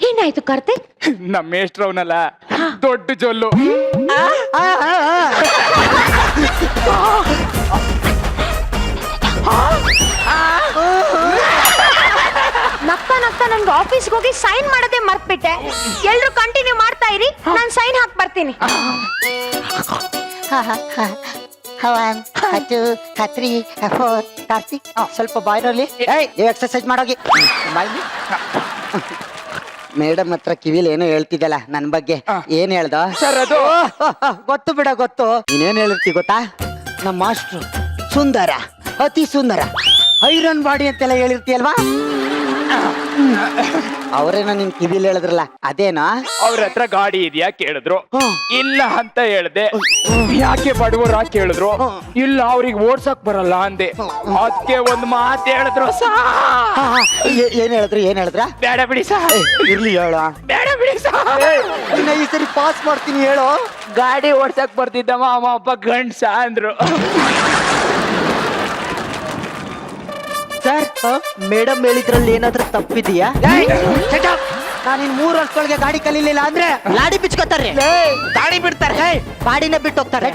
ಏನಾಯ್ತು ಕಾರ್ತಿಕ್? ನಮ್ಮ ಮೇಷ್ಟ್ರವನಲ್ಲ, ದೊಡ್ಡ ಜೊಲ್ಲು. ನಗ್ತಾ ನಗ್ತಾ ನನ್ಗೆ ಆಫೀಸ್ಗೆ ಹೋಗಿ ಸೈನ್ ಮಾಡೋದೇ ಮರ್ತ್ಬಿಟ್ಟೆ. ಎಲ್ರು ಕಂಟಿನ್ಯೂ ಮಾಡ್ತಾ ಇರಿ, ನಾನು ಸೈನ್ ಹಾಕಿ ಬರ್ತೀನಿ. 1 2 3 4. ಕಾರ್ತಿಕ್, ಸ್ವಲ್ಪ ಬಾಯ್ರಲ್ಲಿ ನೀವು ಎಕ್ಸರ್ಸೈಸ್ ಮಾಡೋಗಿ. ಮೇಡಮ್ ಹತ್ರ ಕಿವಿಲಿ ಏನೋ ಹೇಳ್ತಿದ್ದಲ್ಲ ನನ್ನ ಬಗ್ಗೆ. ಏನ್ ಹೇಳ್ದ ಸರ್? ಅದು ಗೊತ್ತು ಬಿಡ, ಗೊತ್ತು. ನೀನೇನ್ ಹೇಳಿರ್ತಿ ಗೊತ್ತಾ? ನಮ್ಮ ಮಾಸ್ಟ್ರು ಸುಂದರ, ಅತಿ ಸುಂದರ, ಐರನ್ ಬಾಡಿ ಅಂತೆಲ್ಲ ಹೇಳಿರ್ತೀಯಲ್ವಾ? ಅವರೇನೋ ನಿನ್ ಕಿವಿಲಿ ಹೇಳಿದ್ರಲ್ಲ, ಅದೇನಾ? ಅವ್ರ ಹತ್ರ ಗಾಡಿ ಇದೆಯಾ ಕೇಳಿದ್ರು, ಇಲ್ಲ ಅಂತ ಹೇಳ್ದೆ. ಯಾಕೆ ಬಡವರ ಕೇಳಿದ್ರು, ಇಲ್ಲ ಅವ್ರಿಗೆ ಓಡ್ಸಕ್ ಬರಲ್ಲ ಅಂದೆ. ಅದಕ್ಕೆ ಒಂದ್ ಮಾತು ಹೇಳಿದ್ರು. ಏನ್ ಹೇಳಿದ್ರ? ಬೇಡ ಬಿಡಿ ಸಾ, ಇರ್ಲಿ ಹೇಳ. ಬೇಡ ಬಿಡಿ ಸಾ, ಈ ಸರಿ ಪಾಸ್ ಮಾಡ್ತೀನಿ ಹೇಳು. ಗಾಡಿ ಓಡ್ಸಕ್ ಬರ್ತಿದ್ದಮ್ಮ ಅವ ಒಬ್ಬ ಗಂಡ್ಸ ಅಂದ್ರು. ಸರ್, ಮೇಡಮ್ ಹೇಳಿದ್ರಲ್ಲಿ ಏನಾದ್ರೂ ತಪ್ಪಿದೆಯಾ? ನಾನು 3 ವರ್ಷದೊಳಗೆ ಗಾಡಿ ಕಲೀಲಿಲ್ಲ ಅಂದ್ರೆ ಲಾಡಿ ಬಿಚ್ಕೋತಾರೆ, ಗಾಡಿ ಬಿಡ್ತಾರೆ, ಗಾಡಿನ ಬಿಟ್ಟು ಹೋಗ್ತಾರೆ.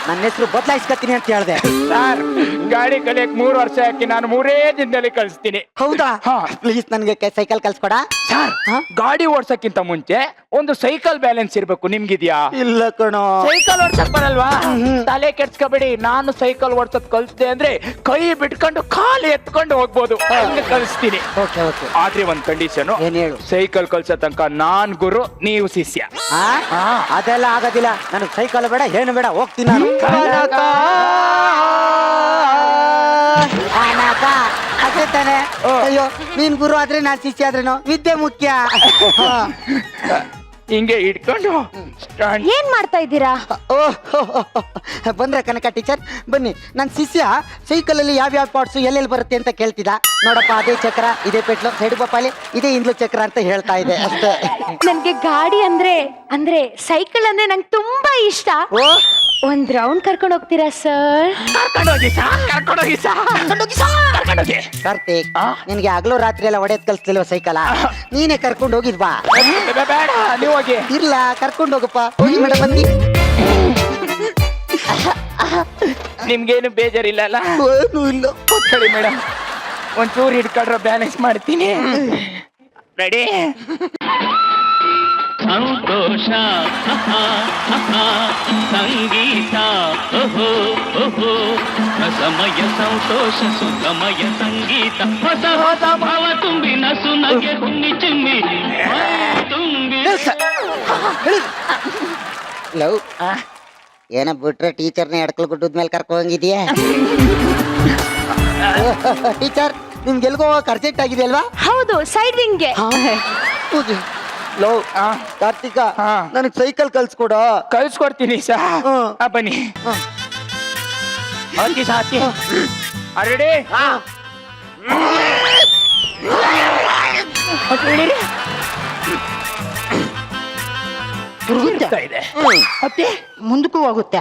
ನನ್ನ ಹೆಸರು ಬದಲಾಯಿಸ್ಕೊತೀನಿ ಅಂತ ಹೇಳ್ದೆ. ಸರ್, ಗಾಡಿ ಕಲಿಯಕ್ 3 ವರ್ಷ ಹಾಕಿ ನಾನು 3 ದಿನದಲ್ಲಿ ಕಳಿಸ್ತೀನಿ. ಹೌದಾ? ಪ್ಲೀಸ್ ನನ್ಗೆ ಸೈಕಲ್ ಕಲ್ಸ್ಕೊಡ. ಸರ್, ಗಾಡಿ ಓಡ್ಸಕ್ಕಿಂತ ಮುಂಚೆ ಒಂದು ಸೈಕಲ್ ಬ್ಯಾಲೆನ್ಸ್ ಇರ್ಬೇಕು. ನಿಮ್ಗಿದ್ಯಾ? ಇಲ್ಲ ಕಣೋ. ಸೈಕಲ್ ಓಡ್ಸಕ್ ಬರಲ್ವಾ? ತಲೆ ಕೆಡ್ಸ್ಕೊಬೇಡಿ. ನಾನು ಸೈಕಲ್ ಓಡ್ಸಕ್ ಕಲ್ಸ್ದೆ ಅಂದ್ರೆ ಕೈ ಬಿಟ್ಕೊಂಡು ಕಾಲು ಎತ್ಕೊಂಡು ಹೋಗ್ಬೋದು. ಕಲಿಸ್ತೀನಿ. ಆದ್ರೆ ಒಂದ್ ಕಂಡೀಷನ್. ಏನ್ ಹೇಳು? ಸೈಕಲ್ ಕಲ್ಸೋ ತನಕ ನಾನ್ ಗುರು, ನೀವು ಶಿಷ್ಯ. ಅದೆಲ್ಲ ಆಗೋದಿಲ್ಲ. ನನಗೆ ಸೈಕಲ್ ಬೇಡ, ಏನು ಬೇಡ, ಹೋಗ್ತೀನಿ ನಾನು. ಅದೇ ತಾನೆ. ಅಯ್ಯೋ, ನೀನ್ ಗುರು ಆದ್ರೆ ನಾನ್ ಶಿಷ್ಯ ಆದ್ರೇನು? ವಿದ್ಯೆ ಮುಖ್ಯ. ಹಿಂಗೆ ಇಟ್ಕೊಂಡು ಏನ್ ಮಾಡ್ತಾ ಇದ್ದೀರಾ? ಬಂದ್ರೆ ಕನಕ ಟೀಚರ್, ಬನ್ನಿ. ನನ್ನ ಶಿಷ್ಯ ಸೈಕಲ್ ಅಲ್ಲಿ ಯಾವ್ಯಾವ ಪಾರ್ಟ್ಸ್ ಎಲ್ಲೆಲ್ಲಿ ಬರುತ್ತೆ ಅಂತ ಕೇಳ್ತಿದ್ದ. ನೋಡಪ್ಪ, ಅದೇ ಚಕ್ರ, ಇದೇ ಪೆಟ್ಲು, ಸೈಡ್ ಬಪ್ಪಾಲಿ, ಇದೇ ಇಂದ್ಲು ಚಕ್ರ ಅಂತ ಹೇಳ್ತಾ ಇದೆ ಅಷ್ಟೇ. ನನ್ಗೆ ಗಾಡಿ ಅಂದ್ರೆ ಸೈಕಲ್ ಅಂದ್ರೆ ನಂಗೆ ತುಂಬಾ ಇಷ್ಟ. ಒಂದ್ ರೌಂಡ್ ಕರ್ಕೊಂಡು ಹೋಗ್ತೀರಾ ಸರ್? ಕಾರ್ತಿಕ್, ನಿನ್ಗೆ ಹಗಲು ರಾತ್ರಿ ಎಲ್ಲ ಒಡೆದ್ ಕಲ್ಸ್ತಿಲ್ವ ಸೈಕಲ್? ನೀನೇ ಕರ್ಕೊಂಡು ಹೋಗಿದ್ವಾ? ಬೇಡ, ನೀವು ಹೋಗಿ. ಇಲ್ಲ, ಕರ್ಕೊಂಡು ಹೋಗಪ್ಪ. ಹೋಗಿ ಮೇಡಮ್, ಬನ್ನಿ. ನಿಮ್ಗೇನು ಬೇಜಾರಿಲ್ಲ ಅಲ್ಲ? ಇಲ್ಲ. ಕೂತ್ಕೊಳ್ಳಿ ಮೇಡಮ್, ಒಂಚೂರು ಹಿಡ್ಕೊಂಡ್ರೆ ಬ್ಯಾಲೆನ್ಸ್ ಮಾಡ್ತೀನಿ. ರೆಡಿ? ಸಂತೋಷ ಸಂಗೀತ ಓಹೋ ಓಹೋ ರಸಮಯ ಸಂತೋಷ ಸುಖಮಯ ಸಂಗೀತ ಹೊಸ ಹೊಸ ಭಾವ ತುಂಬಿ ನಸು ನಗೆ ಹುಣ್ಣಿ ಚಿಮ್ಮಿ ತುಂಬಿ ಲವ್ ಏನ ಬಿಟ್ರೆ ಟೀಚರ್ನ ಎಡ್ಕಲ್ ಗುಡ್ಡದ ಮೇಲೆ ಕರ್ಕೊ ಹೋಗಿದ್ಯಾ ಟೀಚರ್ ನಿಮ್ಗೆಲ್ಗೋ ಅರ್ಜೆಂಟ್ ಆಗಿದೆ ಅಲ್ವಾ? ಹೌದು, ಸೈಡ್ ವಿಂಗ್ಗೆ. ಲವ್ ಕಾರ್ತಿಕ ನನಗ್ ಸೈಕಲ್ ಕಲ್ಸ್ಕೊಡ. ಕಳ್ಸ್ಕೊಡ್ತೀನಿ ಸಾ ಬನ್ನಿ ಹತ್ತಿ ಸಾತಿ ರೆಡಿ ಇದೆ ಮತ್ತೆ ಮುಂದಕ್ಕೂ ಹೋಗುತ್ತೆ.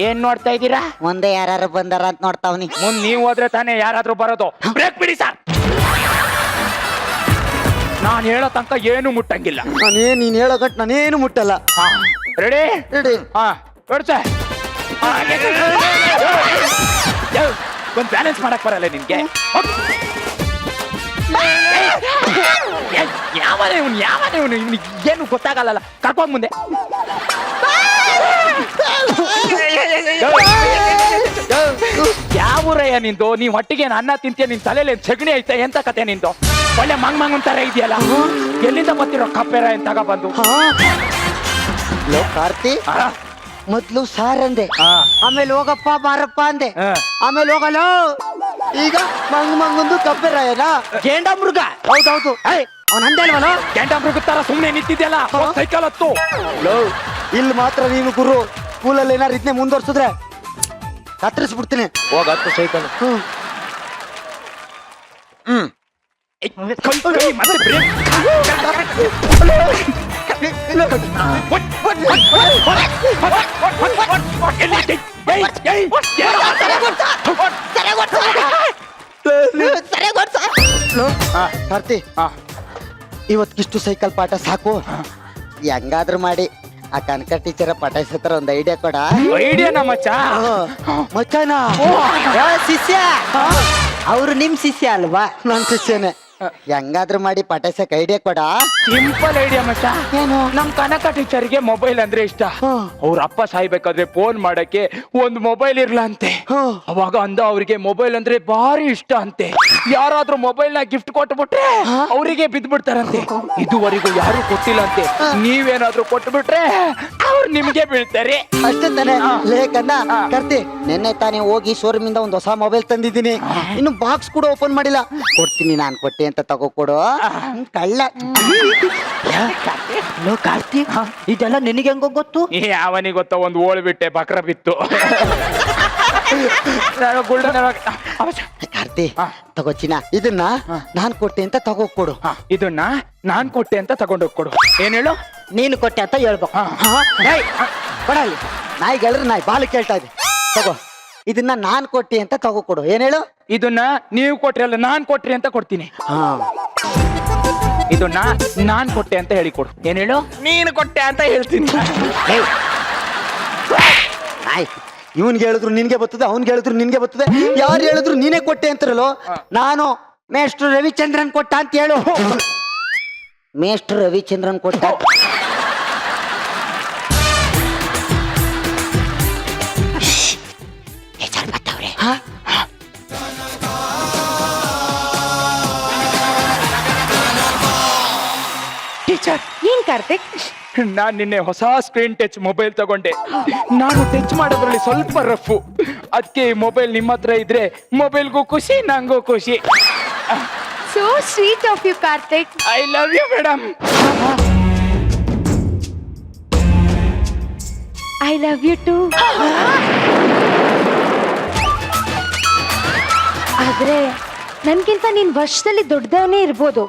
ಏನ್ ನೋಡ್ತಾ ಇದ್ದೀರಾ? ಮುಂದೆ ಯಾರು ಬಂದಾರ ಅಂತ ನೋಡ್ತಾವ್ನಿ. ಮುಂದ್ ನೀವು ಹೋದ್ರೆ ತಾನೇ ಯಾರಾದ್ರೂ ಬರೋದು. ಬ್ರೇಕ್ ಬಿಡಿ ಸರ್, ನಾನ್ ಹೇಳೋ ತನಕ ಏನು ಮುಟ್ಟಂಗಿಲ್ಲ. ನೀನ್ ಹೇಳೋ ಗಂಟ್ ನಾನೇನು ಮುಟ್ಟಲ್ಲ. Ready ready. ಹಾ ಕೊಡ್ಸ. ಒಂದ್ ಬ್ಯಾಲೆನ್ಸ್ ಮಾಡಕ್ ಬರಲ್ಲ ನಿನ್ಗೆ. ಯಾವನೇ ಇವನು ಇವನಿಗೆ ಏನು ಗೊತ್ತಾಗಲ್ಲ. ಕರ್ಕೊಂಡ್ ಮುಂದೆ ಯಾವ ಊರಯ್ಯ ನಿಂದು? ನೀವ್ ಹೊಟ್ಟಿಗೆ ಅನ್ನ ತಿಂತೀಯ, ನಿನ್ ತಲೆಯಲ್ಲಿ ಸಗಣಿ ಐತೆ, ಎಂತ ಕತೆ ನಿಂದು? ಒಳ್ಳೆ ಮಂಗ್ ತರ ಇದೆಯಲ್ಲ, ಎಲ್ಲಿಂದ ಬರ್ತಿರೋ ಕಪ್ಪೆರ ಎಂತಾಗ ಬಂದು? ಕಾರ್ತಿ ಮೊದ್ಲು ಸಾರ್ ಅಂದೆ, ಆಮೇಲೆ ಹೋಗಪ್ಪ ಬಾರಪ್ಪ ಅಂದೆ, ಆಮೇಲೆ ಹೋಗಲ್ಲ. ಈಗ ಮಂಗಂದು ಕಪ್ಪೆರಾಯನ ಗೇಂಡ ಮೃಗ. ಹೌದೌದು, ಅವನ್ ಅಂದೆ ಅಲ್ವಲ್ಲ? ಗೇಂಡ ಮೃಗ ತರ ಸುಮ್ನೆ ನಿಂತಿದ್ಯಲ್ಲ, ಸೈಕಲ್ ಹತ್ತು. ಇಲ್ಲಿ ಮಾತ್ರ ನೀನು ಗುರು. ಸ್ಕೂಲಲ್ಲಿ ಏನಾರು ಇದನ್ನೇ ಮುಂದುವರ್ಸಿದ್ರೆ ಕತ್ತರಿಸ್ಬಿಡ್ತೀನಿ. ಹೋಗತ್ತು ಸೈಕಲ್. ಮತ್ತೆ ಬ್ರೇಕ್. ಕಾರ್ತಿ, ಇವತ್ತಿಷ್ಟು ಸೈಕಲ್ ಪಾಠ ಸಾಕು. ಹೆಂಗಾದ್ರೂ ಮಾಡಿ ಆ ಕನಕ ಟೀಚರ್ ಪಟಾಯಿಸ್ತಾರ ಒಂದ್ ಐಡಿಯಾ ಕೊಡ. ಐಡಿಯಾನ ಮಚ್ಚ? ಮಚ್ಚನಾ ಶಿಷ್ಯ? ಅವ್ರು ನಿಮ್ ಶಿಷ್ಯ ಅಲ್ವಾ? ನನ್ ಶಿಷ್ಯನೇ. ಹೆಂಗಾದ್ರೂ ಮಾಡಿ ಪಟಾಯಿಸಕ್ ಐಡಿಯಾ ಕೊಡ. ಸಿಂಪಲ್ ಐಡಿಯಾ ಮಚ್ಚ. ಏನು? ನಮ್ ಕನಕ ಟೀಚರ್ಗೆ ಮೊಬೈಲ್ ಅಂದ್ರೆ ಇಷ್ಟ. ಅವ್ರ ಅಪ್ಪ ಸಾಯ್ಬೇಕಾದ್ರೆ ಫೋನ್ ಮಾಡಕ್ಕೆ ಒಂದ್ ಮೊಬೈಲ್ ಇರ್ಲ ಅಂತೆ. ಅವಾಗ ಅಂದ ಅವ್ರಿಗೆ ಮೊಬೈಲ್ ಅಂದ್ರೆ ಭಾರಿ ಇಷ್ಟ ಅಂತೆ. ಯಾರಾದ್ರೂ ಮೊಬೈಲ್ ನ ಗಿಫ್ಟ್ ಕೊಟ್ಬಿಟ್ರೆ ಅವರಿಗೆ ಬಿದ್ದ್ಬಿಡ್ತಾರಂತೆ. ಇದುವರೆಗೂ ಯಾರು ಕೊಟ್ಟಿಲ್ಲ ಅಂತೆ. ನೀವೇನಾದ್ರೂ ಕೊಟ್ಬಿಟ್ರೆ ಅವ್ರು ನಿಮ್ಗೆ ಬೀಳ್ತಾರೆ. ಅಷ್ಟೇ ತಾನೆ ಲೇಕನ್ನ. ಕರ್ತಿ, ನೆನ್ನೆ ತಾನೇ ಹೋಗಿ ಶೋರೂಮ್ ಇಂದ ಒಂದ್ ಹೊಸ ಮೊಬೈಲ್ ತಂದಿದ್ದೀನಿ. ಇನ್ನು ಬಾಕ್ಸ್ ಕೂಡ ಓಪನ್ ಮಾಡಿಲ್ಲ. ಕೊಡ್ತೀನಿ ನಾನ್ ಕೊಟ್ಟೆ ಅಂತ ತಗೋ ಕೊಡು. ಕಳ್ಳ. ಕಾರ್ತಿ, ಇದೆಲ್ಲ ನಿನಗೆ ಹೆಂಗೋ ಗೊತ್ತು? ಅವನಿಗೆ ಗೊತ್ತ, ಒಂದು ಓಳ್ ಬಿಟ್ಟೆ ಬಕ್ರ ಬಿತ್ತು. ಕಾರ್ತಿ ತಗೋ ಚಿನ್ನ, ಇದನ್ನ ನಾನ್ ಕೊಟ್ಟೆ ಅಂತ ತಗೋ ಕೊಡು. ಇದನ್ನ ನಾನ್ ಕೊಟ್ಟೆ ಅಂತ ತಗೊಂಡೋಗ್ ಕೊಡು. ಏನ್ ಹೇಳು? ನೀನು ಕೊಟ್ಟೆ ಅಂತ ಹೇಳ್ಬೇಕು. ಕೊಡಲಿ, ನಾಯಿ ಗೆಳರು ನಾಯಿ ಬಾಲು ಕೇಳ್ತಾ ಇದೆ. ತಗೋ, ಇದನ್ನ ನಾನ್ ಕೊಟ್ಟೆ ಅಂತ ತಗೋ ಕೊಡು. ಏನ್ ಹೇಳು? ಇದನ್ನ ನೀವು ಕೊಟ್ರಿ ಅಲ್ಲ, ನಾನ್ ಕೊಟ್ರಿ ಅಂತ ಕೊಡ್ತೀನಿ. ಇದನ್ನ ನಾನ್ ಕೊಟ್ಟೆ ಅಂತ ಹೇಳಿ ಕೊಡು. ಏನ್ ಹೇಳು? ನೀನು ಕೊಟ್ಟೆ ಅಂತ ಹೇಳ್ತೀನಿ. ನಾಯಿ, ಇವನ್ಗೆ ಹೇಳಿದ್ರು ನಿನ್ಗೆ ಬರ್ತದೆ, ಅವ್ನ್ಗೆ ಹೇಳಿದ್ರು ನಿನ್ಗೆ ಬರ್ತದೆ. ಯಾರು ಹೇಳಿದ್ರು ನೀನೇ ಕೊಟ್ಟೆ ಅಂತಾರಲ್ಲೋ. ನಾನು ಮೇಷ್ಟ್ರು ರವಿಚಂದ್ರನ್ ಕೊಟ್ಟ ಅಂತ ಹೇಳು. ಮೇಷ್ಟ್ರು ರವಿಚಂದ್ರನ್ ಕೊಟ್ಟ. ಟೀಚರ್, ಏನ್ ಕಾರ್ತಿಕ್? ನಾನ್ ನಿನ್ನೆ ಹೊಸ ಸ್ಕ್ರೀನ್ ಟಚ್ ಮೊಬೈಲ್ ತಗೊಂಡೆ. ನಾನು ಟಚ್ ಮಾಡೋದ್ರಲ್ಲಿ ಸ್ವಲ್ಪ ರಫು. ಅದಕ್ಕೆ ಈ ಮೊಬೈಲ್ ನಿಮ್ಮ ಹತ್ರ ಇದ್ರೆ ಮೊಬೈಲ್ಗೂ ಖುಷಿ, ನಂಗೂ ಖುಷಿ. So sweet of you Karthik. I love you madam. I love you too. ಆದ್ರೆ ನನ್ಗಿಂತ ನೀನ್ ವರ್ಷದಲ್ಲಿ ದೊಡ್ಡದವನೇ ಇರ್ಬೋದು,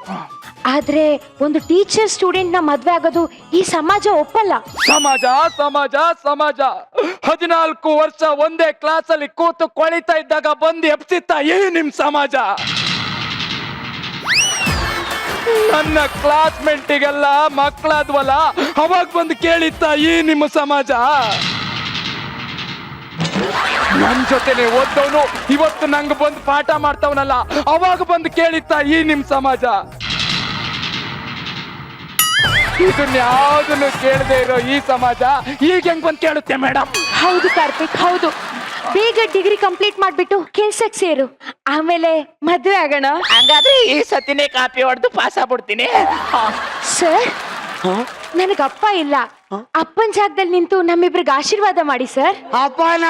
ಆದ್ರೆ ಒಂದು ಟೀಚರ್ ಸ್ಟೂಡೆಂಟ್ ನ ಮದ್ವೆ ಆಗೋದು ಈ ಸಮಾಜ ಒಪ್ಪಲ್ಲ. ಸಮಾಜ ಸಮಾಜ ಸಮಾಜ 14 ವರ್ಷ ಒಂದೇ ಕ್ಲಾಸ್ ಅಲ್ಲಿ ಕೂತು ಕೊಳಿತಾ ಇದ್ದಾಗ ಬಂದು ಎಪ್ಸಿತ್ತ ಈ ನಿಮ್ ಸಮಾಜ. ನನ್ನ ಕ್ಲಾಸ್ಮೇಟಿಗೆಲ್ಲ ಮಕ್ಕಳಾದ್ವಲ್ಲ, ಅವಾಗ ಬಂದು ಕೇಳಿತ್ತ ಈ ನಿಮ್ಮ ಸಮಾಜ. ನನ್ ಜೊತೆನೆ ಓದ್ದವನು ಇವತ್ತು ನಂಗೆ ಬಂದು ಪಾಠ ಮಾಡ್ತಾವನಲ್ಲ, ಅವಾಗ ಬಂದು ಕೇಳಿತ್ತ ಈ ನಿಮ್ ಸಮಾಜ. ಇದನ್ಯಾವುದನ್ನು ಕೇಳದೆ ಇರೋ ಈ ಸಮಾಜ ಈಗ ಹೆಂಗ್ ಬಂದು ಕೇಳುತ್ತೆ ಮೇಡಮ್? ಹೌದು ಕಾರ್ತಿಕ್, ಹೌದು. ಬೇಗ ಡಿಗ್ರಿ ಕಂಪ್ಲೀಟ್ ಮಾಡ್ಬಿಟ್ಟು ಕೆಲ್ಸಕ್ಕೆ ಸೇರು, ಆಮೇಲೆ ಮದ್ವೆ ಆಗೋಣ. ಹಂಗಾದ್ರೆ ಈ ಸತಿನೇ ಕಾಪಿ ಹೊಡೆದು ಪಾಸ್ ಆಗ್ಬಿಡ್ತೀನಿ. ಸರ್, ನನಗಪ್ಪ ಇಲ್ಲ. ಅಪ್ಪನ ಜಾಗದಲ್ಲಿ ನಿಂತು ನಮ್ಮಿಬ್ರಿಗೆ ಆಶೀರ್ವಾದ ಮಾಡಿ ಸರ್. ಅಪ್ಪನ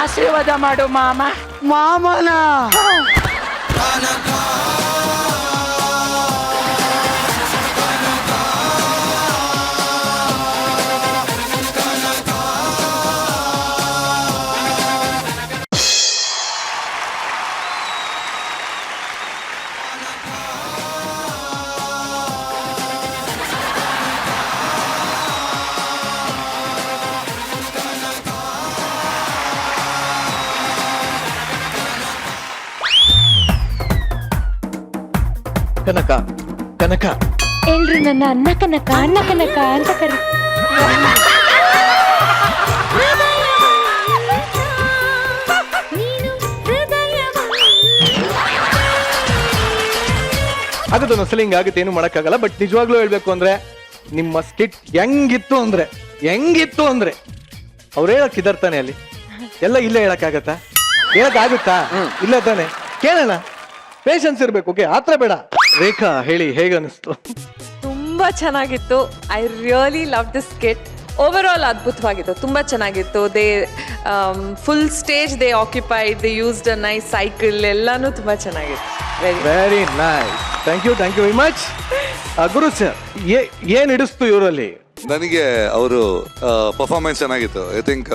ಆಶೀರ್ವಾದ ಮಾಡು ಮಾಮ. ಮಾಮನ ಕನಕ ಕನಕ ಎಲ್ರು ನನ್ನ ಅನ್ನ ಕನಕ ಅನ್ನ ಕನಕ ಅಂತ ಕರಿ. ಆಗದು ಒಂದ್ಸಲ ಹಿಂಗಾಗುತ್ತೆ, ಏನು ಮಾಡಕ್ಕಾಗಲ್ಲ. ಬಟ್ ನಿಜವಾಗ್ಲೂ ಹೇಳ್ಬೇಕು ಅಂದ್ರೆ ನಿಮ್ಮ ಸ್ಕಿಟ್ ಹೆಂಗಿತ್ತು ಅಂದ್ರೆ ಅವ್ರು ಹೇಳಕ್ ಇದರ್ತಾನೆ ಅಲ್ಲಿ ಎಲ್ಲ ಇಲ್ಲೇ ಹೇಳಕ್ಕಾಗತ್ತಾ? ಹೇಳಕ್ಕಾಗುತ್ತಾ? ಇಲ್ಲ ತಾನೆ? ಕೇಳೋಣ, ಪೇಷನ್ಸ್ ಇರ್ಬೇಕು. ಓಕೆ, ಆತ್ರ ಬೇಡ. ರೇಖಾ ಹೇಳಿ, ಹೇಗೆ ಅನಿಸ್ತು? ತುಂಬಾ ಚೆನ್ನಾಗಿತ್ತು. I really love this skit. Overall ಅದ್ಭುತವಾಗಿತ್ತು, ತುಂಬಾ ಚೆನ್ನಾಗಿತ್ತು. They full stage they occupied, they used a nice cycle, ಎಲ್ಲಾನು ತುಂಬಾ ಚೆನ್ನಾಗಿತ್ತು. Very nice, thank you very much. Guru sir, ಏನ್ ಹಿಡಿಸ್ತು ಇವರಲ್ಲಿ? ನನಗೆ ಅವರು ಪರ್ಫಾರ್ಮೆನ್ಸ್ ಚೆನ್ನಾಗಿತ್ತು. ಐ ಥಿಂಕ್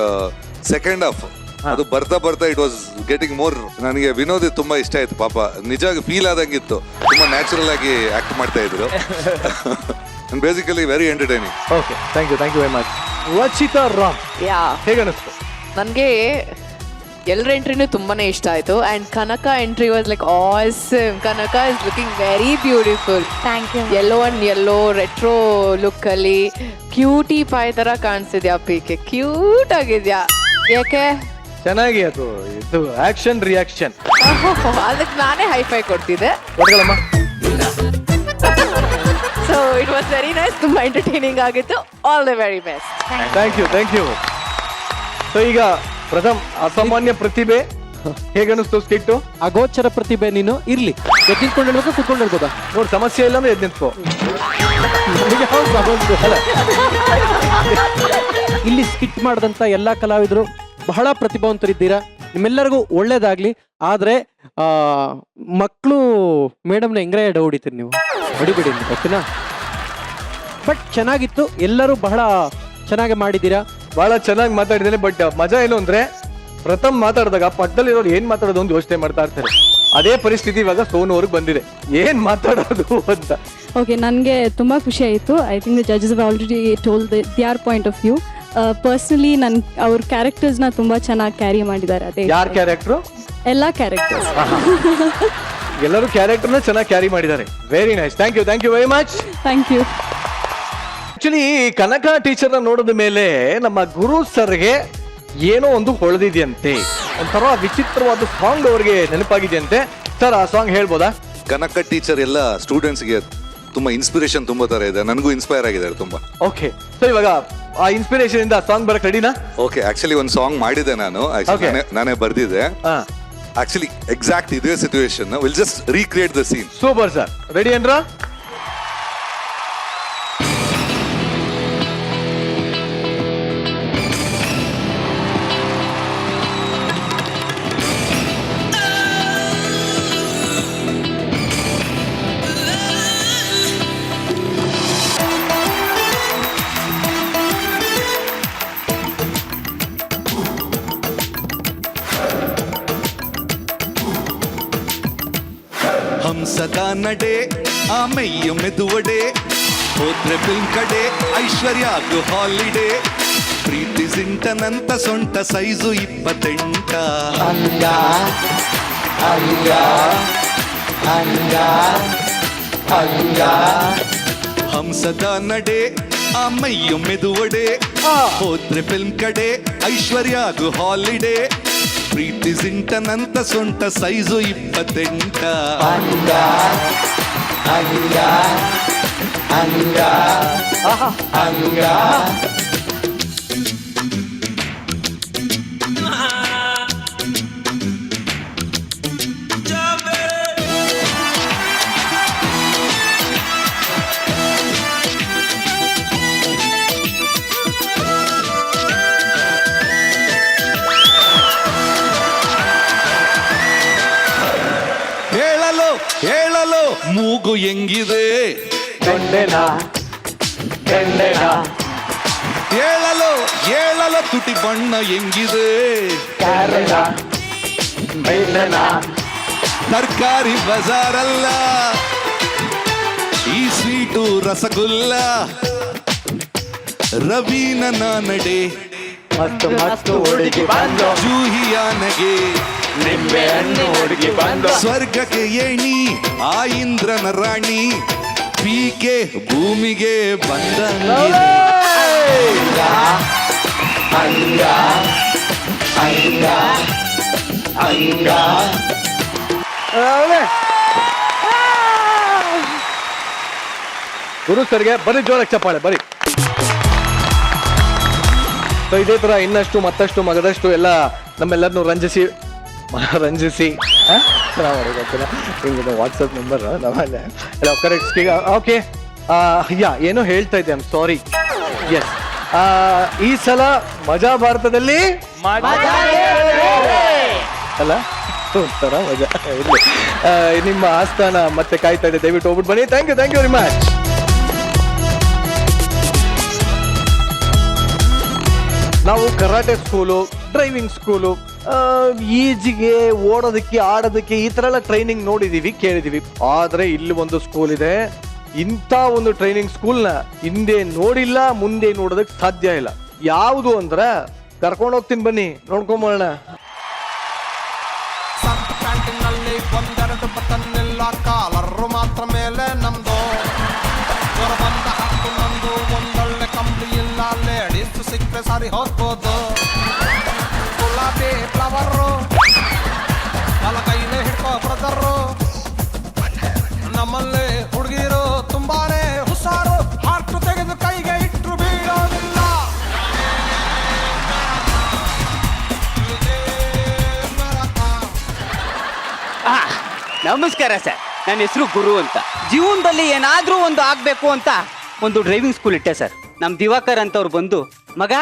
ಸೆಕೆಂಡ್ ಹಾಫ್ ಅದು ಬರ್ತಾ ಇಟ್ ವಾಸ್ ಗೆಟಿಂಗ್ ಮೋರ್. ನನಗೆ ವಿನೋದ್ ತುಂಬಾ ಇಷ್ಟ ಆಯ್ತು. ಪಾಪ ನಿಜವಾಗಿ ಫೀಲ್ ಆದಂಗಿತ್ತು. ತುಂಬಾ ನ್ಯಾಚುರಲ್ ಆಗಿ ಆಕ್ಟ್ ಮಾಡ್ತಾ ಇದ್ರು. Basically very entertaining. Okay, thank you very much. Rachita Ram, ಹೇಗೆ ಅನಿಸ್ತು? ನನಗೆ ಎಲ್ಲರ ಎಂಟ್ರಿನೂ ತುಂಬಾನೇ ಇಷ್ಟ ಆಯ್ತು. And Kanaka entry was like awesome. Kanaka is looking very beautiful. Thank you. ಎಲ್ಲೋ ರೆಟ್ರೋ ಲುಕ್ ಅಲ್ಲಿ ಕ್ಯೂಟಿ ಪಾಯ್ ತರ ಕಾಣಿಸಿದ್ಯಾ. ಪಿಕೆ ಕ್ಯೂಟ್ ಆಗಿದ್ಯಾ. ಯಾಕೆ? ಚೆನ್ನಾಗಿ ಅದು ಇದು ಆಕ್ಷನ್ ರಿಯಾಕ್ಷನ್. ಅದಕ್ಕೆ ನಾನೇ ಹೈಫೈ ಕೊಡ್ತಿದ್ದೆ. ಕೊಡ್ಗಳಮ್ಮ. So it was very nice. ತುಂಬಾ ಎಂಟರ್ಟೈನಿಂಗ್ ಆಗಿತ್ತು. All the very best. Thank you. So ಈಗ ಪ್ರಥಮ್, ಅಸಾಮಾನ್ಯ ಪ್ರತಿಭೆ, ಹೇಗೆ ಅನಿಸ್ತು ಸ್ಕಿಟ್ಟು? ಅಗೋಚರ ಪ್ರತಿಭೆ ನೀನು. ಇರ್ಲಿ, ಎದ್ದು ನಿಂತ್ಕೊಂಡು ಹೇಳ್ಬೇಕಾ ಕೂತ್ಕೊಂಡು ಹೇಳ್ಬೋದಾ? ನೋಡಿ, ಸಮಸ್ಯೆ ಇಲ್ಲ ಅಂದ್ರೆ ಎದ್ದು ನಿಂತ್ಕೋ. ಇಲ್ಲಿ ಸ್ಕಿಟ್ ಮಾಡಿದಂಥ ಎಲ್ಲ ಕಲಾವಿದರು ಬಹಳ ಪ್ರತಿಭಾವಂತರಿದ್ದೀರಾ. ನಿಮ್ಮೆಲ್ಲರಿಗೂ ಒಳ್ಳೇದಾಗ್ಲಿ. ಆದ್ರೆ ಮಕ್ಕಳು ಮೇಡಮ್ನ ಹೆಂಗ್ರೆ ಹೊಡಿತೀರಿ ನೀವು, ಹೊಡಿಬೇಡಿ, ಓಕೆನಾ? ಬಟ್ ಚೆನ್ನಾಗಿತ್ತು, ಎಲ್ಲರೂ ಬಹಳ ಚೆನ್ನಾಗಿ ಮಾಡಿದ್ದೀರಾ. ಬಹಳ ಚೆನ್ನಾಗಿ ಮಾತಾಡಿದ್ದೇನೆ. ಬಟ್ ಮಜಾ ಏನು ಅಂದ್ರೆ, ಪ್ರಥಮ್ ಮಾತಾಡಿದಾಗ ಪಕ್ಕದಲ್ಲಿರೋರು ಏನ್ ಮಾತಾಡೋದು ಅಂತ ಯೋಚನೆ ಮಾಡ್ತಾ ಇರ್ತಾರೆ. ಅದೇ ಪರಿಸ್ಥಿತಿ ಇವಾಗ ಸೋನು ಅವ್ರಿಗೆ ಬಂದಿದೆ, ಏನ್ ಮಾತಾಡೋದು ಅಂತ. ಓಕೆ, ನನಗೆ ತುಂಬ ಖುಷಿ ಆಯಿತು. I think the judges have already told their point of view. Personally ಅವ್ರ ಕ್ಯಾರೆಕ್ಟರ್ಸ್ನ ತುಂಬ ಚೆನ್ನಾಗಿ ಕ್ಯಾರಿ ಮಾಡಿದ್ದಾರೆ. ಅದೇ ಯಾರ ಕ್ಯಾರೆಕ್ಟ್ರು? ಎಲ್ಲ ಕ್ಯಾರೆಕ್ಟರ್ಸ್, ಎಲ್ಲರೂ ಕ್ಯಾರೆಕ್ಟರ್ನ ಚೆನ್ನಾಗಿ ಕ್ಯಾರಿ ಮಾಡಿದ್ದಾರೆ. Very nice, thank you very much. Thank you. Actually Kanaka ಟೀಚರ್ನ ನೋಡಿದ ಮೇಲೆ ನಮ್ಮ ಗುರು ಸರ್ಗೆ ಏನೋ ಒಂದು ಹೊಳೆದಿದೆಯಂತೆ, ಒಂಥರ ವಿಚಿತ್ರವಾದ ಸಾಂಗ್ ಅವರಿಗೆ ನೆನಪಾಗಿದೆಯಂತೆ. ಸರ್, ಆ ಸಾಂಗ್ ಹೇಳ್ಬೋದಾ? ಕನಕ ಟೀಚರ್ ಎಲ್ಲ ಸ್ಟೂಡೆಂಟ್ಸ್ಗೆ ತುಂಬಾ ಇನ್ಸ್ಪಿರೇಷನ್ ತುಂಬಾ ತರ ಇದೆ. ನನಗೂ ಇನ್ಸ್ಪೈರ್ ಆಗಿದ್ದಾರೆ ತುಂಬಾ. ಓಕೆ, ಸೊ ಇವಾಗ ಆ ಇನ್ಸ್ಪಿರೇಷನ್ ಇಂದ ಸಾಂಗ್ ಬರಕ್ ರೆಡಿನಾ? ಓಕೆ, ಆಕ್ಚುಲಿ ಒಂದು ಸಾಂಗ್ ಮಾಡಿದೆ ನಾನು. ನಾನೇ ಬರ್ದಿದ್ದೆ. ಆಕ್ಚುಲಿ ಎಕ್ಸಾಕ್ಟ್ ಇದೇ situation. Will just recreate the scene. Super sir, ready ಏನ್ರಾ? ಹಂಸದ ನಡೆ ಆಮೆಯ್ಯ ಮೆದುವಡೆ ಹೋದ್ರೆ ಫಿಲ್ಮ್ ಕಡೆ ಐಶ್ವರ್ಯಾಗು ಹಾಲಿಡೇ ಪ್ರೀತಿ ಸಿಂಟನಂತ ಸೊಂಟ ಸೈಜು 28 ಅಂಗ ಅಂಗ ಅಂಗ ಅಂಗ ಹಂಸದ ನಡೆ ಆ ಮೈಯು ಮೆದುವಡೆ ಹೋದ್ರೆ ಫಿಲ್ಮ್ ಕಡೆ ಐಶ್ವರ್ಯಾಗು ಹಾಲಿಡೇ ಪ್ರೀತಿ ಸಿಂಟನಂತ ಸೊಂಟ ಸೈಜು 28 ಹೇಳಲು ಹೇಳಲು ಮೂಗು ಹೆಂಗಿದೆ ಹೇಳಲು ಹೇಳಲು ತುಟಿ ಬಣ್ಣ ಹೆಂಗಿದೆ ತರಕಾರಿ ಬಜಾರಲ್ಲ ಈ ಸ್ವೀಟು ರಸಗುಲ್ಲ ರವೀನ ನಡೆ ಜೂಹಿಯ ನಗೆ ನಿಂಬೆ ಹಣ್ಣು ಹುಡುಗಿ ಬಂದು ಸ್ವರ್ಗಕ್ಕೆ ಏಣಿ ಆ ಇಂದ್ರನ ರಾಣಿ ಪೀಕೆ ಭೂಮಿಗೆ ಬಂದ ಗುರು ಸರ್ಗೆ ಬರೀ ಜೋರಾಗಿ ಚಪ್ಪಾಳೆ ಬರೀ. ಸೊ ಇದೇ ತರ ಇನ್ನಷ್ಟು ಮತ್ತಷ್ಟು ಮಗದಷ್ಟು ಎಲ್ಲ ನಮ್ಮೆಲ್ಲರನ್ನು ರಂಜಿಸಿ ವಾಟ್ಸಪ್ ನಂಬರ್ ಎಲ್ಲ ಕರೆಕ್ಟ್. ಓಕೆ ಯಾ ಏನೋ ಹೇಳ್ತಾ ಇದ್ದೆ, ಐ ಆಮ್ ಸಾರಿ. ಎಸ್, ಈ ಸಲ ಮಜಾ ಭಾರತದಲ್ಲಿ ಅಲ್ಲ ಒಂಥರ ಮಜಾ ಇರ್ಲಿ. ನಿಮ್ಮ ಆಸ್ಥಾನ ಮತ್ತೆ ಕಾಯ್ತಾ ಇದೆ, ದಯವಿಟ್ಟು ಹೋಗ್ಬಿಟ್ಟು ಬನ್ನಿ. Thank you very much. ನಾವು ಕರಾಟೆ ಸ್ಕೂಲು, ಡ್ರೈವಿಂಗ್ ಸ್ಕೂಲು, ಈಜಿಗೆ, ಓಡೋದಕ್ಕೆ, ಆಡೋದಕ್ಕೆ ಈ ತರ ಎಲ್ಲ ಟ್ರೈನಿಂಗ್ ನೋಡಿದೀವಿ, ಕೇಳಿದೀವಿ. ಆದ್ರೆ ಇಲ್ಲಿ ಒಂದು ಸ್ಕೂಲ್ ಇದೆ, ಇಂಥ ಒಂದು ಟ್ರೈನಿಂಗ್ ಸ್ಕೂಲ್ನ ಹಿಂದೆ ನೋಡಿಲ್ಲ, ಮುಂದೆ ನೋಡೋದಕ್ಕೆ ಸಾಧ್ಯ ಇಲ್ಲ. ಯಾವುದು ಅಂದ್ರೆ ಕರ್ಕೊಂಡು ಹೋಗ್ತೀನಿ ಬನ್ನಿ, ನೋಡ್ಕೊಂಬೋಣ. ಕ್ಯಾಂಟೀನ್ನಲ್ಲಿ ಒಂದೆರಡು ಬಟನ್ ಇಲ್ಲ, ಕಾಲರು ಮಾತ್ರ ಮೇಲೆ ನಮ್ದು ಜ್ವರ ಬಂದ ಹಕ್ಕು ನಂದು, ಒಂದೊಳ್ಳೆ ಕಂಪ್ನಿ ಇಲ್ಲ, ಲೇಡೀಸ್ ಸಿಕ್ಕರೆ ಸರಿ ಹೋಗ್ಬೋದು. ಗುಲಾಬಿ ಫ್ಲವರು ಬಲ ಕೈಲೇ ಹಿಡ್ಕೋ ಬ್ರದರು, ನಮ್ಮಲ್ಲಿ ಹುಡುಗಿರು ತುಂಬಾನೇ ಹುಷಾರು, ಹಾರ್ಟ್ ತೆಗೆದು ಕೈಗೆ ಇಟ್ಟರು ಬೀಳೋದಿಲ್ಲ. ನಮಸ್ಕಾರ ಸರ್, ನನ್ನ ಹೆಸರು ಗುರು ಅಂತ. ಜೀವನದಲ್ಲಿ ಏನಾದ್ರೂ ಒಂದು ಆಗ್ಬೇಕು ಅಂತ ಒಂದು ಡ್ರೈವಿಂಗ್ ಸ್ಕೂಲ್ ಇಟ್ಟೆ ಸರ್. ನಮ್ ದಿವಾಕರ್ ಅಂತವ್ರು ಬಂದು, ಮಗ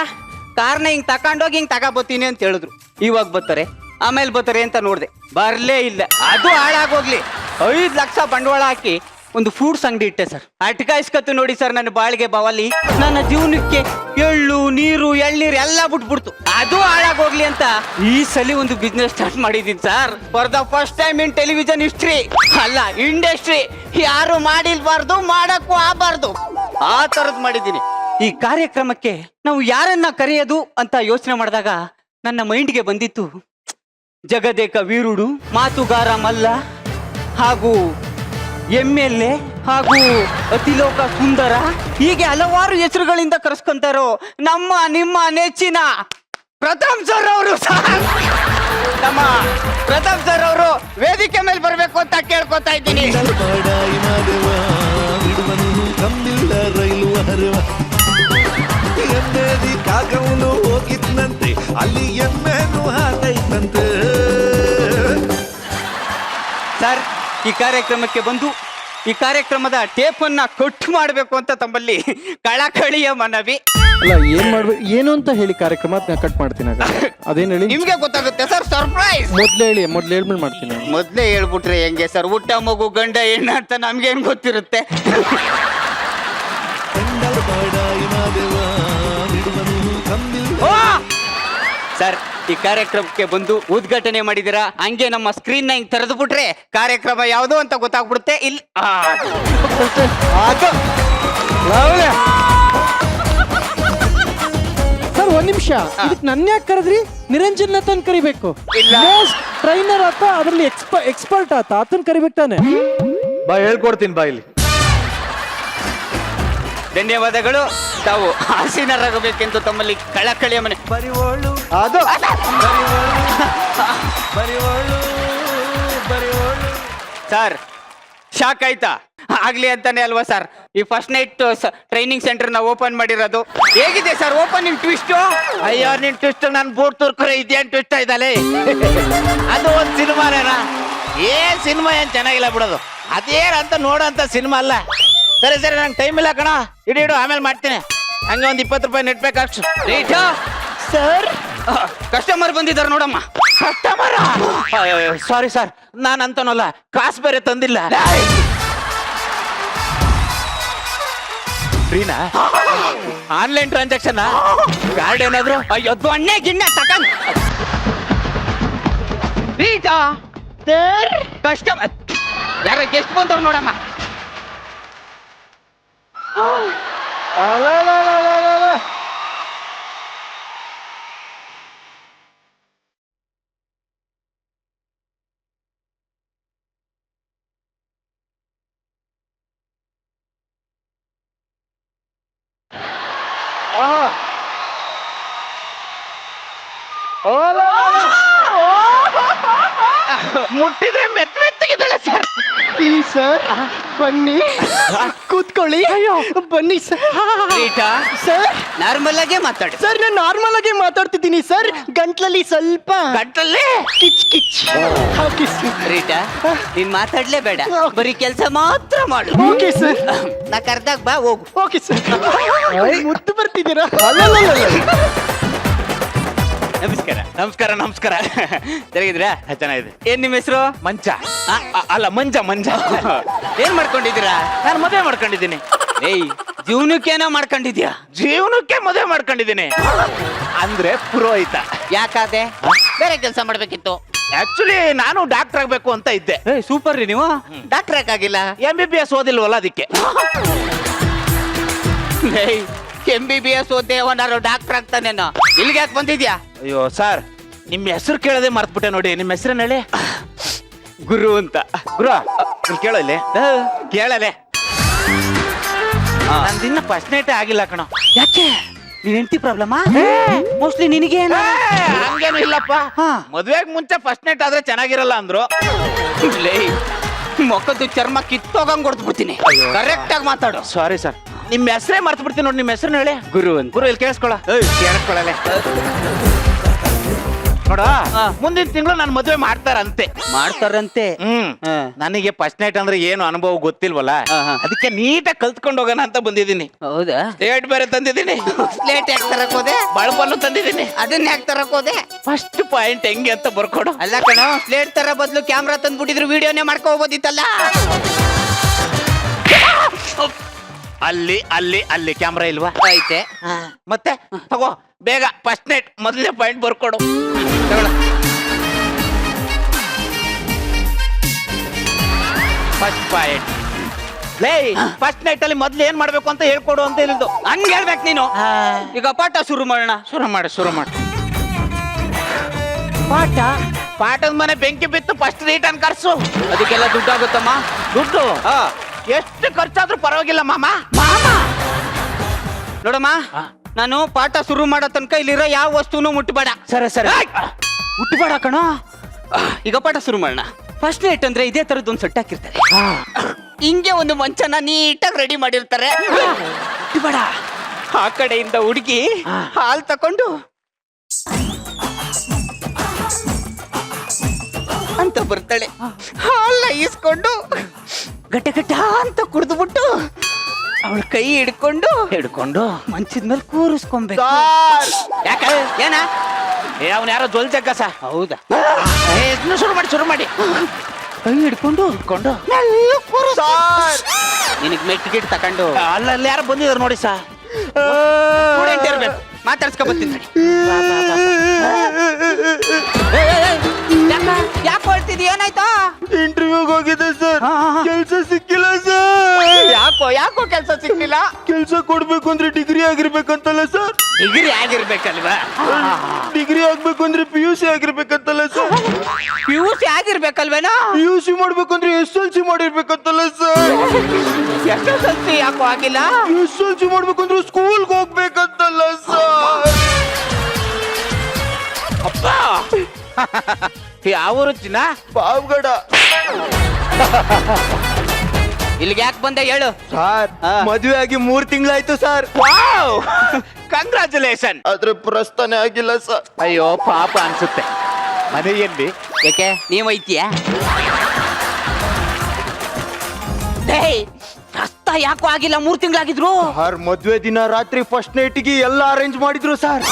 ಕಾರ್ನ ಹಿಂಗ್ ತಕೊಂಡೋಗಿ ಹಿಂಗ್ ತಗೋಬತ್ತೀನಿ ಅಂತ ಹೇಳಿದ್ರು. ಇವಾಗ ಬರ್ತಾರೆ, ಆಮೇಲೆ ಬರ್ತಾರೆ ಅಂತ ನೋಡ್ದೆ, ಬರ್ಲೇ ಇಲ್ಲ. ಅದು ಹಾಳಾಗೋಗ್ಲಿ 5 ಲಕ್ಷ ಬಂಡವಾಳ ಹಾಕಿ ಒಂದು ಫ್ರೂಟ್ಸ್ ಅಂಗಡಿ ಇಟ್ಟೆ ಸರ್. ಅಟ್ಕಾಯಿಸ್ಕತ್ತು ನೋಡಿ ಸರ್, ನನ್ನ ಬಾಳಿಗೆ ಬಾವಲ್ಲಿ ನನ್ನ ಜೀವನಕ್ಕೆ ಎಳ್ಳು ನೀರು ಎಳ್ನೀರು ಎಲ್ಲ ಬಿಟ್ಬಿಡ್ತು. ಅದು ಹಾಳಾಗೋಗ್ಲಿ ಅಂತ ಈ ಸಲ ಒಂದು ಬಿಸ್ನೆಸ್ ಸ್ಟಾರ್ಟ್ ಮಾಡಿದೀನಿ sir. For the first time in television history, ಅಲ್ಲ ಇಂಡಸ್ಟ್ರಿ. ಯಾರು ಮಾಡಿಲ್ಬಾರ್ದು, ಮಾಡಕ್ಕೂ ಆಗಬಾರ್ದು, ಆ ತರದ್ ಮಾಡಿದ್ದೀನಿ. ಈ ಕಾರ್ಯಕ್ರಮಕ್ಕೆ ನಾವು ಯಾರನ್ನ ಕರೆಯೋದು ಅಂತ ಯೋಚನೆ ಮಾಡಿದಾಗ ನನ್ನ ಮೈಂಡ್ಗೆ ಬಂದಿತ್ತು ಜಗದೇಕ ವೀರುಡು, ಮಾತುಗಾರ ಮಲ್ಲ, ಹಾಗೂ MLA, ಹಾಗೂ ಅತಿಲೋಕ ಸುಂದರ, ಹೀಗೆ ಹಲವಾರು ಹೆಸರುಗಳಿಂದ ಕರೆಸ್ಕೊಂತಾರೋ ನಮ್ಮ ನಿಮ್ಮ ನೆಚ್ಚಿನ ಪ್ರತಾಪ್ ಸರ್ ಅವರು. ನಮ್ಮ ಪ್ರತಾಪ್ ಸರ್ ಅವರು ವೇದಿಕೆ ಮೇಲೆ ಬರ್ಬೇಕು ಅಂತ ಕೇಳ್ಕೊತಾ ಇದ್ದೀನಿ. ಕಾಕವನು ಹೋಗಿದ್ನಂತೆ, ಅಲ್ಲಿ ಎಮ್ಮೆನು ಹಾಕೈತಂತೆ. ಸರ್, ಈ ಕಾರ್ಯಕ್ರಮಕ್ಕೆ ಬಂದು ಈ ಕಾರ್ಯಕ್ರಮದ ಟೇಪ್ ಅನ್ನ ಕೊಟ್ಟು ಮಾಡ್ಬೇಕು ಅಂತ ತಮ್ಮಲ್ಲಿ ಕಳಕಳಿಯ ಮನವಿ. ಅಲ್ಲ, ಏನ್ ಮಾಡ್ಬೇಕು ಏನು ಅಂತ ಹೇಳಿ ಕಾರ್ಯಕ್ರಮ ಕಟ್ ಮಾಡ್ತೀನಿ. ಅದೇನ್ ಹೇಳಿ ನಿಮ್ಗೆ ಗೊತ್ತಾಗುತ್ತೆ ಸರ್, ಸರ್ಪ್ರೈಸ್. ಮೊದ್ಲೇ ಹೇಳ್ಬಿಟ್ಟು ಮಾಡ್ತೀನಿ. ಮೊದ್ಲೇ ಹೇಳ್ಬಿಟ್ರೆ ಹೆಂಗೆ ಸರ್? ಹುಟ್ಟ ಮಗು ಗಂಡ ಹೆಣ್ಣ ಅಂತ ನಮ್ಗೇನ್ ಗೊತ್ತಿರುತ್ತೆ? ಸರ್, ಈ ಕಾರ್ಯಕ್ರಮಕ್ಕೆ ಬಂದು ಉದ್ಘಾಟನೆ ಮಾಡಿದಿರಾ, ಹಂಗೆ ನಮ್ಮ ಸ್ಕ್ರೀನ್ ಹಿಂಗ್ ತೆರೆದು ಬಿಟ್ರೆ ಕಾರ್ಯಕ್ರಮ ಯಾವುದು ಅಂತ ಗೊತ್ತಾಗ್ಬಿಡುತ್ತೆ. ಇಲ್ಲಿ ಸರ್, ಒಂದ್ ನಿಮಿಷ, ಇದಕ್ಕೆ ನನ್ನ ಯಾಕೆ ಕರೆದ್ರಿ? ನಿರಂಜನ್ ಆತನ್ ಕರಿಬೇಕು. ಟ್ರೈನರ್ ಆತ, ಅದ್ರಲ್ಲಿ ಎಕ್ಸ್ಪರ್ಟ್ ಆತ, ಆತನ್ ಕರಿಬೇಕು ತಾನೆ. ಬಾ ಹೇಳ್ಕೊಡ್ತೀನಿ, ಬಾ ಇಲ್ಲಿ. ಧನ್ಯವಾದಗಳು. ತಾವು ಆಸೀನರಾಗಬೇಕೆಂದು ತಮ್ಮಲ್ಲಿ ಕಳಕಳಿಯ ಮನೆ. ಅದು ಸರ್ ಶಾಕ್ ಆಯ್ತಾ? ಆಗ್ಲಿ ಅಂತಾನೆ ಅಲ್ವಾ ಸರ್ ಈ ಫಸ್ಟ್ ನೈಟ್ ಟ್ರೈನಿಂಗ್ ಸೆಂಟರ್ ನ ಓಪನ್ ಮಾಡಿರೋದು. ಹೇಗಿದೆ ಸರ್ ಓಪನಿಂಗ್ ಟ್ವಿಸ್ಟ್? ಅಯ್ಯೋ ನಿನ್ ಟ್ವಿಸ್ಟ್ ನನ್ ಬೋರ್ಡ್ ತೋರ್ಕರೆ ಇದೇನ್ ಟ್ವಿಸ್ಟ್ ಇದ್ದಲೆ ಅದು ಒಂದ್ ಸಿನಿಮಾನೇನಾ? ಏನ್ ಸಿನಿಮಾ ಏನ್ ಚೆನ್ನಾಗಿಲ್ಲ ಬಿಡೋದು. ಅದೇನಂತ ನೋಡೋಂತ ಸಿನಿಮಾ ಅಲ್ಲ. ಸರಿ ಸರಿ ನಂಗೆ ಟೈಮ್ ಇಲ್ಲ ಕಣ, ಇಡು ಆಮೇಲೆ ಮಾಡ್ತೀನಿ. ಹಂಗೆ ಒಂದ್ 20 ರೂಪಾಯಿ ನೆಟ್ ಬೇಕಾಗ್ಸು. ರೀಟಾ ಸರ್ ಕಸ್ಟಮರ್ ಬಂದಿದ್ದಾರೆ ನೋಡಮ್ಮ. ಕಸ್ಟಮರ್ ಸಾರಿ ಸರ್, ನಾನು ಅಂತನಲ್ಲ, ಕಾಸು ಬೇರೆ ತಂದಿಲ್ಲ. ಫ್ರೀನಾ? ಆನ್ಲೈನ್ ಟ್ರಾನ್ಸಾಕ್ಷನ್ ಕಾರ್ಡ್ ಏನಾದ್ರು? ಅಯ್ಯೋ ದೊಣ್ಣೆ ಗಿಣ್ಣೆ ತಕಂಡ್ ರೀಟಾ ಕಸ್ಟಮರ್ ಯಾರ ಗೆಸ್ಟ್ ಬಂದವ್ರು ನೋಡಮ್ಮ. ಮುಟ್ಟಿದ್ರೆ ಮೆತ್ತಗಿದ್ದಾಳೆ ಸರ್. ಸರ್ ಬನ್ನಿ ಕೂತ್ಕೊಳ್ಳಿ. ಅಯ್ಯೋ ಬನ್ನಿ ಸರ್. ರೀಟಾ ಸರ್ ನಾರ್ಮಲ್ ಆಗೇ ಮಾತಾಡು. ಸರ್ ನಾನು ನಾರ್ಮಲ್ ಆಗಿ ಮಾತಾಡ್ತಿದ್ದೀನಿ ಸರ್. ಗಂಟ್ಲಲ್ಲಿ ಸ್ವಲ್ಪ ಗಂಟಲ್ಲಿ ಕಿಚ್ ಕಿಚ್. ರೀಟಾ ನೀನ್ ಮಾತಾಡ್ಲೇ ಬೇಡ, ಬರೀ ಕೆಲಸ ಮಾತ್ರ ಮಾಡು. Okay sir. ನಾ ಕರ್ದಾಗ ಬಾ ಹೋಗು. Okay sir. ಮುದ್ದು ಬರ್ತಿದ್ದೀರಾ? ನಮಸ್ಕಾರ. ನಮಸ್ಕಾರ ನಮಸ್ಕಾರ. ಚೆನ್ನಾಗಿದ್ದೀರಾ? ಚೆನ್ನಾಗಿದೆ. ಏನ್ ನಿಮ್ಮ ಹೆಸರು? ಮಂಚ ಅಲ್ಲ ಮಂಜ ಮಂಜ. ಏನ್ ಮಾಡ್ಕೊಂಡಿದ್ದೀರಾ? ನಾನು ಮದುವೆ ಮಾಡ್ಕೊಂಡಿದ್ದೀನಿ. ಏಯ್ ಜೀವನಕ್ಕೇನೋ ಮಾಡ್ಕೊಂಡಿದ್ಯಾ? ಜೀವನಕ್ಕೆ ಮದುವೆ ಮಾಡ್ಕೊಂಡಿದ್ದೀನಿ. ಅಂದ್ರೆ ಪುರೋಹಿತ. ಯಾಕಾದೆ? ಬೇರೆ ಕೆಲಸ ಮಾಡ್ಬೇಕಿತ್ತು. ಆಕ್ಚುಲಿ ನಾನು ಡಾಕ್ಟರ್ ಆಗ್ಬೇಕು ಅಂತ ಇದ್ದೆ. ಸೂಪರ್ ರೀ ನೀವು. ಡಾಕ್ಟರ್ ಯಾಕಾಗಿಲ್ಲ? MBBS ಓದಿಲ್ವಲ್ಲ ಅದಕ್ಕೆ. MBBS ಓದ್ದೆ ಅವನಾರು ಡಾಕ್ಟರ್ ಆಗ್ತಾನೇನೋ. ಇಲ್ಲಿಗೆ ಯಾಕೆ ಬಂದಿದ್ಯಾ? ಅಯ್ಯೋ ಸರ್, ನಿಮ್ಮ ಹೆಸರು ಕೇಳದೆ ಮರ್ತ್ಬಿಟ್ಟೆ ನೋಡಿ. ನಿಮ್ಮ ಹೆಸರೇನು ಹೇಳಿ? ಗುರು ಅಂತ. ಗುರು ಇಲ್ಲಿ ಕೇಳೋ ಇಲ್ಲಿ ಕೇಳಲೆ. ನಂದಿನ್ನ ಫಸ್ಟ್ ನೈಟೇ ಆಗಿಲ್ಲ ಕಣ. ಯಾಕೆ? ನೀನ್ ಹೆಂಡತಿ ಪ್ರಾಬ್ಲಮಾ? ಮೋಸ್ಟ್ಲಿ ನಿನಗೆ ಹಂಗೇನು ಇಲ್ಲಪ್ಪ. ಮದ್ವೆಗ್ ಮುಂಚೆ ಫಸ್ಟ್ ನೈಟ್ ಆದ್ರೆ ಚೆನ್ನಾಗಿರಲ್ಲ ಅಂದ್ರು. ಮೊಕ್ಕದ್ದು ಚರ್ಮ ಕಿತ್ತೋಗಂಗ್ ಹೊಡ್ದು ಬಿಡ್ತೀನಿ. ಕರೆಕ್ಟ್ ಆಗಿ ಮಾತಾಡು. ಸಾರಿ ಸರ್, ನಿಮ್ಮ ಹೆಸರೇ ಮರ್ತು ಬಿಡ್ತೀನಿ ನೋಡಿ. ನಿಮ್ಮ ಹೆಸರು ಹೇಳಿ. ಗುರು ಅಂತ. ಗುರು ಇಲ್ಲಿ ಕೇಳಿಸ್ಕೊಳ್ಳಲೆ ನೋಡ, ಮುಂದಿನ ತಿಂಗಳು ನಾನು ಮದುವೆ ಮಾಡ್ತಾರಂತೆ. ಮಾಡ್ತಾರಂತೆ. ನನಗೆ ಫಸ್ಟ್ ನೈಟ್ ಅಂದ್ರೆ ಏನು ಅನುಭವ ಗೊತ್ತಿಲ್ವಲ್ಲ, ಅದಕ್ಕೆ ನೀಟಾಗಿ ಕಲ್ತ್ಕೊಂಡು ಹೋಗೋಣ ಅಂತ ಬಂದಿದ್ದೀನಿ. ಹೌದಾ? ಸ್ಲೇಟ್ ಬೇರೆ ತಂದಿದ್ದೀನಿ. ಪ್ಲೇಟ್ ಯಾಕೆ ತರಕ್ ಹೋದೆ? ಬಳಪನ್ನು ತಂದಿದ್ದೀನಿ. ಅದನ್ನ ಯಾಕೆ ತರಕ್ ಹೋದೆ? ಫಸ್ಟ್ ಪಾಯಿಂಟ್ ಹೆಂಗೆ ಅಂತ ಬರ್ಕೊಡು. ಅಲ್ಲ ಕಣ, ಪ್ಲೇಟ್ ತರ ಬದಲು ಕ್ಯಾಮ್ರಾ ತಂದ್ಬಿಟ್ಟಿದ್ರು ವಿಡಿಯೋನೇ ಮಾಡ್ಕೊ ಹೋಗೋದಿತ್ತಲ್ಲ. ಅಲ್ಲಿ ಅಲ್ಲಿ ಅಲ್ಲಿ ಕ್ಯಾಮ್ರಾ ಇಲ್ವಾ? ಐತೆ. ಮತ್ತೆ ತಗೋ ಬೇಗ ಫಸ್ಟ್ ನೈಟ್ ಮೊದಲನೇ ಪಾಯಿಂಟ್ ಬರ್ಕೊಡು. First point. ಲೇ ಫಸ್ಟ್ ನೈಟ್ ಅಲ್ಲಿ ಮೊದ್ಲು ಏನ್ ಮಾಡ್ಬೇಕು ಅಂತ ಹೇಳ್ಕೊಡು ಅಂತ ಹೇಳಿದ್ದು. ಹಂಗ ಹೇಳ್ಬೇಕು ನೀನು. ಈಗ ಪಾಠ ಶುರು ಮಾಡೋಣ. ಶುರು ಮಾಡು. ಪಾಠದ ಮನೆ ಬೆಂಕಿ ಬಿತ್ತು, ಫಸ್ಟ್ ನೈಟ್ ಅನ್ ಕರ್ಸು. ಅದಕ್ಕೆಲ್ಲ ದುಡ್ಡಾಗುತ್ತಮ್ಮ. ದುಡ್ಡು ಎಷ್ಟು ಖರ್ಚಾದ್ರೂ ಪರವಾಗಿಲ್ಲ ಮಾಮ. ನೋಡಮ್ಮ, ನಾನು ಪಾಠ ಶುರು ಮಾಡೋ ತನಕ ಇಲ್ಲಿರೋ ಯಾವ ವಸ್ತುನು ಮುಟ್ಟಬೇಡ. ಸರಿ ಮುಟ್ಟಬೇಡ ಕಣ. ಈಗ ಪಾಠ ಶುರು ಮಾಡೋಣ. ಫಸ್ಟ್ ನೈಟ್ ಅಂದ್ರೆ ಇದೇ ತರದ್ದು ಒಂದು ಸೆಟ್ ಹಾಕಿರ್ತಾರೆ. ಹಿಂಗೆ ಒಂದು ಮಂಚನ ನೀಟಾಗಿ ರೆಡಿ ಮಾಡಿರ್ತಾರೆ. ಮುಟ್ಟಬೇಡ. ಆ ಕಡೆಯಿಂದ ಹುಡುಗಿ ಹಾಲ್ ತಕೊಂಡು ಅಂತ ಬರ್ತಾಳೆ. ಹಾಲ ಈಸ್ಕೊಂಡು ಗಟ್ಟ ಅಂತ ಕುಡಿದ್ಬಿಟ್ಟು ಅವಳ ಕೈ ಹಿಡ್ಕೊಂಡು ಮಂಚದ ಮೇಲೆ ಕೂರಿಸ್ಕೊಬೇಕು. ಯಾಕ ಏನ? ಅವನ್ ಯಾರೋ ಜೊಲ್ ಜಗ್ಗ ಸ. ಹೌದಾ? ಶುರು ಮಾಡಿ ಕೈ ಹಿಡ್ಕೊಂಡು ನಿನಗ್ ಮೆಟ್ ಗಿಟ್ ತಕೊಂಡು ಅಲ್ಲಲ್ಲಿ ಯಾರು ಬಂದಿದ್ರು ನೋಡಿ ಸಾ. ಸ್ಟೂಡೆಂಟ್ ಇರ್ಬೇಕು. ಮಾತಾಡ್ಸ್ಕೊ ಬರ್ತೀನಿ. ಯಾಕೆ ಹೊಳ್ತಿದ್ದಿ? ಏನಾಯ್ತಾ? ಇಂಟರ್ವ್ಯೂಗೆ ಹೋಗಿದ್ದೆ ಸರ್, ಕೆಲಸ ಸಿಕ್ಕಿಲ್ಲ ಸರ್. ಯಾಕೆ ಯಾಕೋ ಕೆಲಸ ಸಿಗ್ಲಿಲ್ಲ? ಕೆಲಸ ಕೊಡ್ಬೇಕು ಅಂದ್ರೆ ಡಿಗ್ರಿ ಆಗಿರ್ಬೇಕಂತಲ್ಲ ಸರ್? ಡಿಗ್ರಿ ಆಗಿರ್ಬೇಕಲ್ವಾ? ಡಿಗ್ರಿ ಆಗ್ಬೇಕು ಅಂದ್ರೆ PUC ಆಗಿರ್ಬೇಕಂತಲ್ಲ ಸರ್? PUC ಆಗಿರ್ಬೇಕಲ್ವೇನಾ? PUC ಮಾಡ್ಬೇಕಂದ್ರೆ SLC ಮಾಡಿರ್ಬೇಕಂತಲ್ಲ ಸರ್? SSLC ಯಾಕೋ ಆಗಿಲ್ಲ? SLC ಮಾಡ್ಬೇಕಂದ್ರೆ ಸ್ಕೂಲ್ಗೆ ಹೋಗ್ಬೇಕಂತಲ್ಲ ಸರ್? ಅಪ್ಪ ಯಾವ ಊರು ಚಿನ್ನ? ಪಾವಗಡ. ಇಲ್ಲಿಗೆ ಯಾಕೆ ಬಂದೆ ಹೇಳು? ಸರ್ ಮದುವೆ ಆಗಿ 3 ತಿಂಗಳಾಯ್ತು ಸರ್. Wow, congratulation. ಆದ್ರೆ ಪ್ರಸ್ಥಾನ ಆಗಿಲ್ಲ ಸರ್. ಅಯ್ಯೋ ಪಾಪ ಅನ್ಸುತ್ತೆ. ಮನೆಯಲ್ಲಿ ಯಾಕೆ ನೀವ್ ಐತಿಯಾ? ರಸ್ತ ಯಾಕೋ ಆಗಿಲ್ಲ? 3 ತಿಂಗಳಾಗಿದ್ರು. ಸರ್ ಮದುವೆ ದಿನ ರಾತ್ರಿ ಫಸ್ಟ್ ನೈಟ್ಗೆ ಎಲ್ಲ ಅರೇಂಜ್ ಮಾಡಿದ್ರು ಸರ್.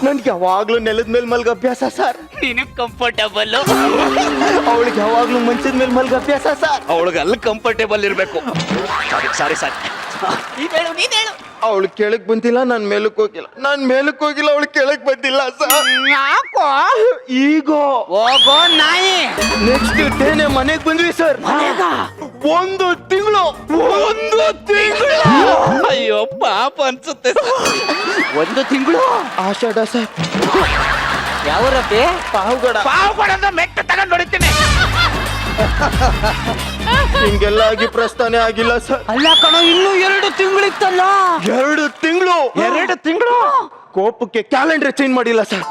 ನನ್ಗೆ ಯಾವಾಗ್ಲೂ ನೆಲದ ಮೇಲೆ ಮಲ್ಗ ಅಭ್ಯಾಸ ಸರ್. ನಿನಗ್ ಕಂಫರ್ಟಬಲ್. ಅವಳಿಗೆ ಯಾವಾಗ್ಲೂ ಮಂಚದ ಮೇಲೆ ಮಲ್ಗ ಅಭ್ಯಾಸ ಸರ್. ಅವಳಿಗೆ ಅಲ್ಲಿ ಕಂಫರ್ಟೇಬಲ್ ಇರ್ಬೇಕು. ಸಾರಿ ನೀನ್ ಹೇಳು. ಅವಳು ಕೆಳಕ್ ಬಂದಿಲ್ಲ, ನಾನ್ ಮೇಲಕ್ ಹೋಗಿಲ್ಲ. ನಾನ್ ಮೇಲಕ್ ಹೋಗಿಲ್ಲ, ಅವಳು ಕೆಳಕ್ ಬಂದಿಲ್ಲ ಸರ್. ಯಾಕೋ? ಈಗ ಹೋಗೋ ನಾಯಿ. ನೆಕ್ಸ್ಟ್ ಡೇನೆ ಮನೆಗ್ ಬಂದ್ವಿ ಸರ್. ಒಂದು ತಿಂಗಳು. ಅಯ್ಯೋ ಪಾಪ ಅನ್ಸುತ್ತೆ. 1 ತಿಂಗಳು ಆಷಾಢ ಸರ್. ಯಾವರಪ್ಪಿ? ಪಾವಗಡ ಮೆಟ್ಟ ತಗೊಂಡ್ ಹೊಡಿತೀನಿ. ಹಿಂಗೆಲ್ಲ ಆಗಿ ಪ್ರಸ್ಥಾನ ಆಗಿಲ್ಲ ಸರ್. ಅಲ್ಲ ಕಣೋ, ಇನ್ನೂ 2 ತಿಂಗಳಿತ್ತಲ್ಲ. 2 ತಿಂಗಳು ಕೋಪಕ್ಕೆ ಕ್ಯಾಲೆಂಡರ್ ಚೇಂಜ್ ಮಾಡಿಲ್ಲ ಸರ್.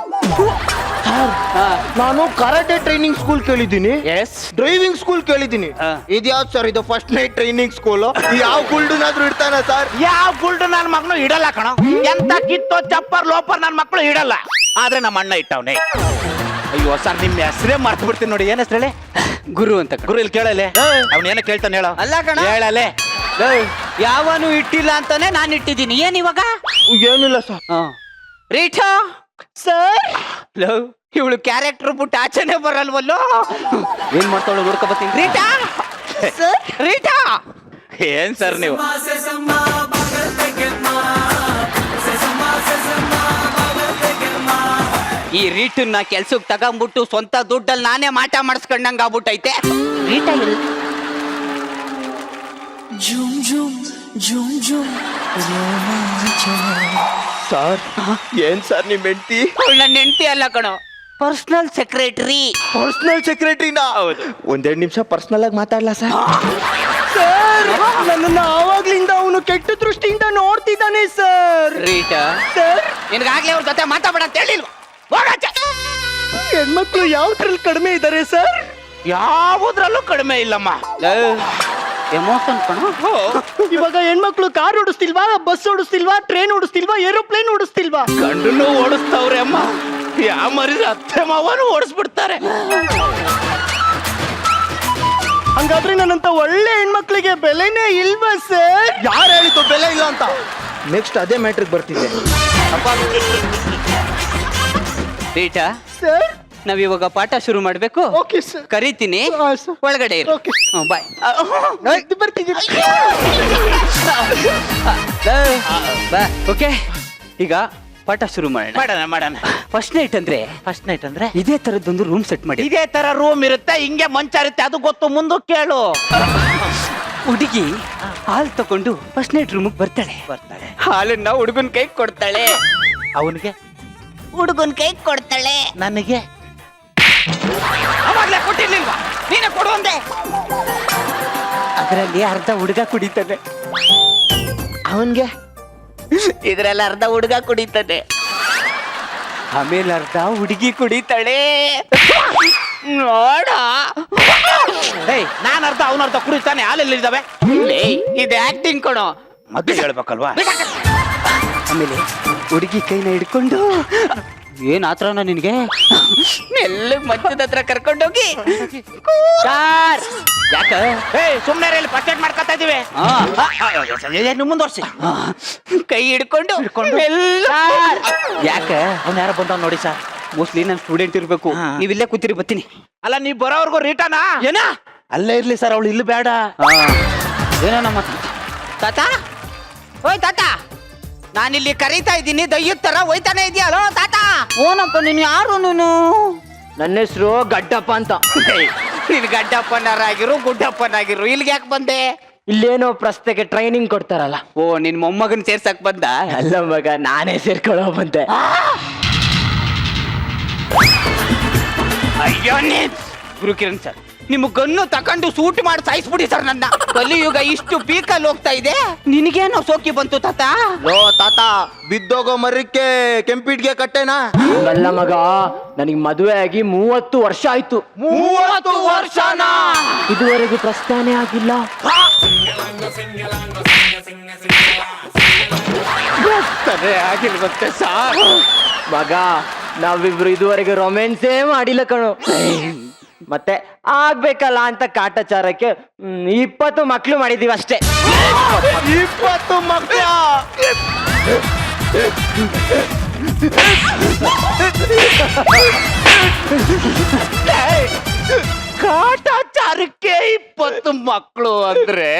ನಾನು ಕರಾಟೆ ಟ್ರೈನಿಂಗ್ ಸ್ಕೂಲ್ ಕೇಳಿದ್ದೀನಿ, ಡ್ರೈವಿಂಗ್ ಸ್ಕೂಲ್ ಕೇಳಿದ್ದೀನಿ. ಇದ್ಯಾವ್ದು ಸರ್ ಇದು ಫಸ್ಟ್ ನೈಟ್ ಟ್ರೈನಿಂಗ್ ಸ್ಕೂಲ್? ಯಾವ ಗುಲ್ಡನಾದ್ರೂ ಇಡ್ತಾನ ಸರ್? ಯಾವ ಗುಲ್ಡು ನನ್ನ ಮಕ್ಕಳು ಇಡಲ್ಲ ಕಣೋ. ಎಂತ ಕಿತ್ತೋ ಚಪ್ಪರ್ ಲೋಪರ್ ನನ್ನ ಮಕ್ಕಳು ಇಡಲ್ಲ. ಆದ್ರೆ ನಮ್ಮ ಅಣ್ಣ ಇಟ್ಟವನೇ. ಅಯ್ಯೋ ಸರ್, ನಿಮ್ಮ ಹೆಸರೇ ಮರ್ತು ಬಿಡ್ತೀನಿ ನೋಡಿ. ಏನ್ ಹೆಸರು ಹೇಳಿ? ಗುರು ಅಂತ. ಗುರು ಇಲ್ಲಿ ಕೇಳಲೆ, ಅವ್ನ ಏನ ಕೇಳ್ತಾನೆ ಹೇಳ. ಅಲ್ಲ ಕಣ, ಹೇಳಲೆ. ಯಾವನು ಇಟ್ಟಿಲ್ಲ ಅಂತಾನೆ ನಾನು ಇಟ್ಟಿದ್ದೀನಿ. ಏನ್ ಇವಾಗ? ಏನಿಲ್ಲ ಸರ್. ರೀಠಾ ಸರ್, ಇವಳು ಕ್ಯಾರೆಕ್ಟರ್ ಬಿಟ್ಟು ಆಚೆನೆ ಬರಲ್ವಲ್ಲೋ. ಏನ್ ಮಾಡ್ತಾವಳು ನೋಡ್ಕೊ ಬರ್ತೀನಿ. Rita sir, Rita. ಏನ್ ಸರ್ ನೀವು? ಈ ರೀಟನ್ನ ಕೆಲ್ಸಕ್ಕೆ ತಗೊಂಡ್ಬಿಟ್ಟು ಸ್ವಂತ ದುಡ್ಡಲ್ಲಿ ನಾನೇ ಮಾಟ ಮಾಡಿಸ್ಕೊಂಡಂಗ ಆಗ್ಬಿಟ್ಟೈತೆ. ರೀಟಾ ಇಲ್ಲ. ಸರ್ ಏನ್ ಸರ್ ನಿಮ್ ಹೆಂಡತಿ? ನನ್ನ ಹೆಂಡತಿ ಅಲ್ಲ ಕಣೋ, ಪರ್ಸನಲ್ ಸೆಕ್ರೆಟರಿ. ಪರ್ಸನಲ್ ಸೆಕ್ರೆಟರಿನಾ? ಹೌದು. 1-2 ನಿಮಿಷ ಪರ್ಸನಲ್ ಆಗಿ ಮಾತಾಡ್ಲಾ ಸರ್? ಸರ್ ನನ್ನನ್ನ ಆವಾಗ್ಲಿಂದ ಅವನು ಕೆಟ್ಟ ದೃಷ್ಟಿಯಿಂದ ನೋಡ್ತಿದ್ದಾನೆ ಸರ್. ರೀಟಾ ಸರ್, ನಿನ್ಗಾಗ್ಲೇ ಅವ್ರ ಜೊತೆ ಮಾತಾಡ ಅಂತ ಹೇಳಿಲ್ವಾ? ಹೋಗಾಚೆ. ಹೆಣ್ಮಕ್ಳು ಯಾವ್ದ್ರಲ್ಲಿ ಕಡಿಮೆ ಇದಾರೆ ಸರ್? ಯಾವುದ್ರಲ್ಲೂ ಕಡಿಮೆ ಇಲ್ಲಮ್ಮ. ಎಮೋಷನ್ ಕಣೋ. ಇವಾಗ ಹೆಣ್ಮಕ್ಳು ಕಾರ್ ಓಡಿಸ್ತಿಲ್ವಾ, ಬಸ್ ಓಡಿಸ್ತಿಲ್ವಾ, ಟ್ರೈನ್ ಓಡಿಸ್ತಿಲ್ವಾ, ಏರೋಪ್ಲೇನ್ ಓಡಿಸ್ತಿಲ್ವಾ? ಗಂಡನ್ನು ಓಡಿಸ್ತಾವ್ರೆ ಅಮ್ಮ. ಯಾವ ಮರಿದ ಅತ್ತೆ ಮಾವನು ಓಡಿಸ್ಬಿಡ್ತಾರೆ. ಹಂಗಾದ್ರೆ ನನ್ನಂತ ಒಳ್ಳೆ ಹೆಣ್ಮಕ್ಳಿಗೆ ಬೆಲೆನೇ ಇಲ್ವಾ ಸರ್? ಯಾರು ಹೇಳಿತು ಬೆಲೆ ಇಲ್ಲ ಅಂತ? ನೆಕ್ಸ್ಟ್ ಅದೇ ಮ್ಯಾಟ್ರಿಗೆ ಬರ್ತಿದ್ದೆ. ರೀಟಾ ಸರ್, ನಾವಿವಾಗ ಪಾಠ ಶುರು ಮಾಡ್ಬೇಕು. Okay sir. ಕರಿತೀನಿ, ಒಳಗಡೆ ಇರು. Okay bye. ಬರ್ತೀನಿ. ಓಕೆ, ಈಗ ಪಾಠ ಶುರು ಮಾಡೋಣ. ಫಸ್ಟ್ ನೈಟ್ ಅಂದ್ರೆ ಇದೇ ತರದೊಂದು ರೂಮ್ ಸೆಟ್ ಮಾಡಿ. ಇದೇ ತರ ರೂಮ್ ಇರುತ್ತೆ, ಹಿಂಗೆ ಮಂಚ ಇರುತ್ತೆ, ಅದು ಗೊತ್ತು. ಮುಂದೆ ಕೇಳು. ಹುಡುಗಿ ಹಾಲ್ ತಗೊಂಡು ಫಸ್ಟ್ ನೈಟ್ ರೂಮ್ ಬರ್ತಾಳೆ. ಹಾಲನ್ನ ಹುಡುಗನ್ ಕೈ ಕೊಡ್ತಾಳೆ. ಅವನಿಗೆ ಹುಡುಗನ್ ಕೈ ಕೊಡ್ತಾಳೆ. ನನಗೆ ಅವಾಗ್ಲೇ ಕೊಟ್ಟಿರ್ಲಿಲ್ವಾ? ನೀನೆ ಕೊಡುವಂದೆ. ಅದರಲ್ಲಿ ಅರ್ಧ ಹುಡುಗ ಕುಡಿತಾನೆ, ಅವನ್ಗೆ ಇದ್ರಲ್ಲಿ ಅರ್ಧ ಹುಡುಗ ಕುಡಿತಾನೆ, ಆಮೇಲೆ ಅರ್ಧ ಹುಡುಗಿ ಕುಡಿತಾಳೆ. ನೋಡ, ನಾನು ಅರ್ಧ ಅವನರ್ಧ ಕುಡಿತಾನೆ. ಹಾಲೆಲ್ಲಿದ್ದಾವೆ? ಇದು ಆಕ್ಟಿಂಗ್ ಕಣೋ, ಮತ್ತೆ ಹೇಳ್ಬೇಕಲ್ವಾ? ಆಮೇಲೆ ಹುಡುಗಿ ಕೈನ ಹಿಡ್ಕೊಂಡು, ಏನ್ ಆತ್ರನ ನಿನ್ಗೆ, ಮೆಲ್ಲಗ್ ಮಧ್ಯದ ಹತ್ರ ಕರ್ಕೊಂಡೋಗಿ, ಯಾಕ ಸುಮ್ನೆ ಪರ್ಚೇಟ್ ಮಾಡ್ಕೊತಾ ಇದೀವಿ, ಮುಂದುವರ್ಸಿ. ಕೈ ಹಿಡ್ಕೊಂಡು ಯಾಕೆ ಅವ್ನ ಯಾರ ಬಂದವ್ ನೋಡಿ ಸರ್. ಮೋಸ್ಟ್ಲಿ ನನ್ ಸ್ಟೂಡೆಂಟ್ ಇರ್ಬೇಕು. ನೀವಿಲ್ಲೇ ಕೂತಿರಿ, ಬರ್ತೀನಿ. ಅಲ್ಲ ನೀವ್ ಬರೋವರ್ಗು ರೀಟಾನಾ? ಏನ ಅಲ್ಲೇ ಇರ್ಲಿ ಸರ್, ಅವಳು ಇಲ್ಲಿ ಬೇಡ. ಏನೋ ನಮ್ಮ ತಾತ, ಓಯ್ ತಾತ, ನಾನಿಲ್ಲಿ ಕರೀತಾ ಇದ್ದೀನಿ, ದಯ್ಯದ ತರ ಹೋಯ್ತಾನೆ ಇದೆಯಲ್ಲೋ ತಾತ. ಓನಪ್ಪ, ನೀನು ಯಾರು? ನೀನು? ನನ್ನ ಹೆಸರು ಗಡ್ಡಪ್ಪ ಅಂತ. ನೀನು ಗಡ್ಡಪ್ಪನಾರಾಗಿರು ಗುಡ್ಡಪ್ಪನಾಗಿರು, ಇಲ್ಲಿಗೆ ಯಾಕೆ ಬಂದೆ? ಇಲ್ಲೇನೋ ಪ್ರಶ್ನೆಗೆ ಟ್ರೈನಿಂಗ್ ಕೊಡ್ತಾರಲ್ಲ. ಓ ನಿನ್ ಮೊಮ್ಮಗನ್ ಸೇರ್ಸಕ್ ಬಂದ? ಅಲ್ಲ ಮಗ, ನಾನೇ ಸೇರ್ಕೊಳ್ಳೋ ಬಂದೆ. ಅಯ್ಯೋ ಗುರುಕಿರಣ್ ಸರ್, ನಿಮ್ಮ ಗನ್ನು ತಕೊಂಡು ಸೂಟ್ ಮಾಡಿ ಸಾಯಿಸ್ಬಿಡಿ ಸರ್ ನನ್ನ. ಕಲಿಯುಗ ಇಷ್ಟು ಪೀಕಲ್ಲಿ ಹೋಗ್ತಾ ಇದೆ, ನಿನಗೇನೋ ಸೋಕಿ ಬಂತು ತಾತ? ಲೋ ತಾತ, ಬಿದ್ದೋಗೋ ಮರಕ್ಕೆ ಕೆಂಪಿಟ್ಗೆ ಕಟ್ಟೆನಾ? ಅಲ್ಲ ಮಗ, ನನಗೆ ಮದುವೆ ಆಗಿ 30 ವರ್ಷ ಆಯ್ತು. 30 ವರ್ಷನಾ? ಇದುವರೆಗೂ ಪ್ರಸ್ಥಾನೇ ಆಗಿಲ್ಲ. ಆಗಿಲ್ವಂತೆ ಸಾರ್. ಮಗ, ನಾವಿಬ್ರು ಇದುವರೆಗೆ ರೊಮ್ಯಾನ್ಸೇ ಮಾಡಿಲ್ಲ ಕಣೋ. ಮತ್ತೆ ಆಗ್ಬೇಕಲ್ಲ ಅಂತ ಕಾಟಾಚಾರಕ್ಕೆ 20 ಮಕ್ಳು ಮಾಡಿದೀವಿ ಅಷ್ಟೇ. 20 ಮಕ್ಕಳ? ಕಾಟಾಚಾರಕ್ಕೆ 20 ಮಕ್ಕಳು ಅಂದ್ರೆ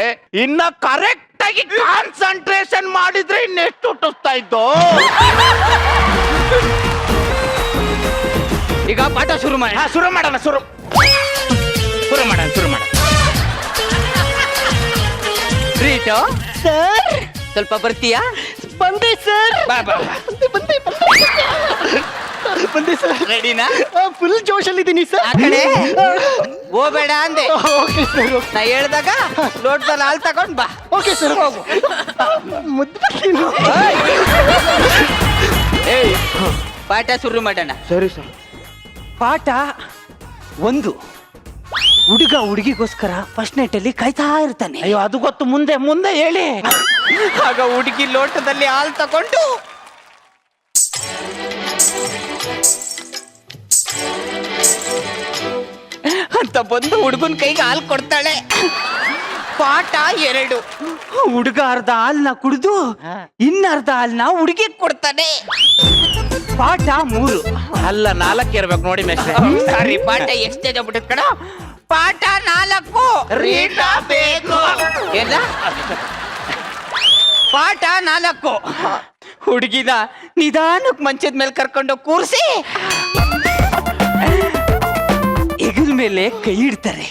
ಇನ್ನ ಕರೆಕ್ಟ್ ಆಗಿ ಕಾನ್ಸಂಟ್ರೇಷನ್ ಮಾಡಿದ್ರೆ ಇನ್ನೆಷ್ಟು ಹುಟ್ಟಿಸ್ತಾ ಇದ್ದೋ. ಈಗ ಪಾಠ ಶುರು ಮಾಡಿ. ಶುರು ಮಾಡೋಣ. ರೀಟು ಸರ್, ಸ್ವಲ್ಪ ಬರ್ತೀಯಾ? ಬಂದೆ ಸರ್. ಬಂದೆ ಸರ್. ರೆಡಿನಾ? ಫುಲ್ ಜೋಶಲ್ಲಿದ್ದೀನಿ ಸರ್. ಆ ಕಡೆ ಹೋಗ್ಬೇಡ ಅಂದೆ. Okay sir. ನಾ ಹೇಳ್ದಾಗ ಲೋಟದಲ್ಲಿ ಹಾಲು ತಗೊಂಡ್ ಬಾ. ಓಕೆ ಸರ್, ಹೋಗು. ಮುದ್ದು ಬರ್ತೀನಿ. ಏಯ್, ಪಾಠ ಶುರು ಮಾಡೋಣ. ಸರಿ ಸರ್. ಪಾಠ 1. ಹುಡುಗ ಹುಡುಗಿಗೋಸ್ಕರ ಫಸ್ಟ್ ನೈಟ್ ಅಲ್ಲಿ ಕಾಯ್ತಾ ಇರ್ತಾನೆ. ಅಯ್ಯೋ, ಅದು ಗೊತ್ತು. ಮುಂದೆ ಹೇಳಿ. ಆಗ ಹುಡುಗಿ ಲೋಟದಲ್ಲಿ ಹಾಲು ತಗೊಂಡು ಅಂತ ಬಂದು ಹುಡುಗನ ಕೈಗೆ ಹಾಲು ಕೊಡ್ತಾಳೆ. ಪಾಠ 2. ಹುಡುಗ ಅರ್ಧ ಹಾಲ್ನ ಕುಡಿದು ಇನ್ನರ್ಧ ಹಾಲ್ನ ಹುಡುಗಿ ಕೊಡ್ತಾನೆ. ಪಾಠ 3. ಅಲ್ಲ, 4 ಇರ್ಬೇಕು ನೋಡಿ ಮೆಸ್ಟ್ರೆ. ಸಾರಿ, ಪಾಠ ಎಷ್ಟೇ ಬಿಟ್ಟಿದ್ ಕಣ. ಪಾಠ 4. ರೀಟಾ ಬೇಕು. ಎಲ್ಲ ಪಾಠ 4. ಹುಡುಗಿನ ನಿಧಾನಕ್ಕೆ ಮಂಚದ ಮೇಲೆ ಕರ್ಕೊಂಡು ಕೂರಿಸಿ ಹೆಗಲ ಮೇಲೆ ಕೈ ಇಡ್ತಾರೆ.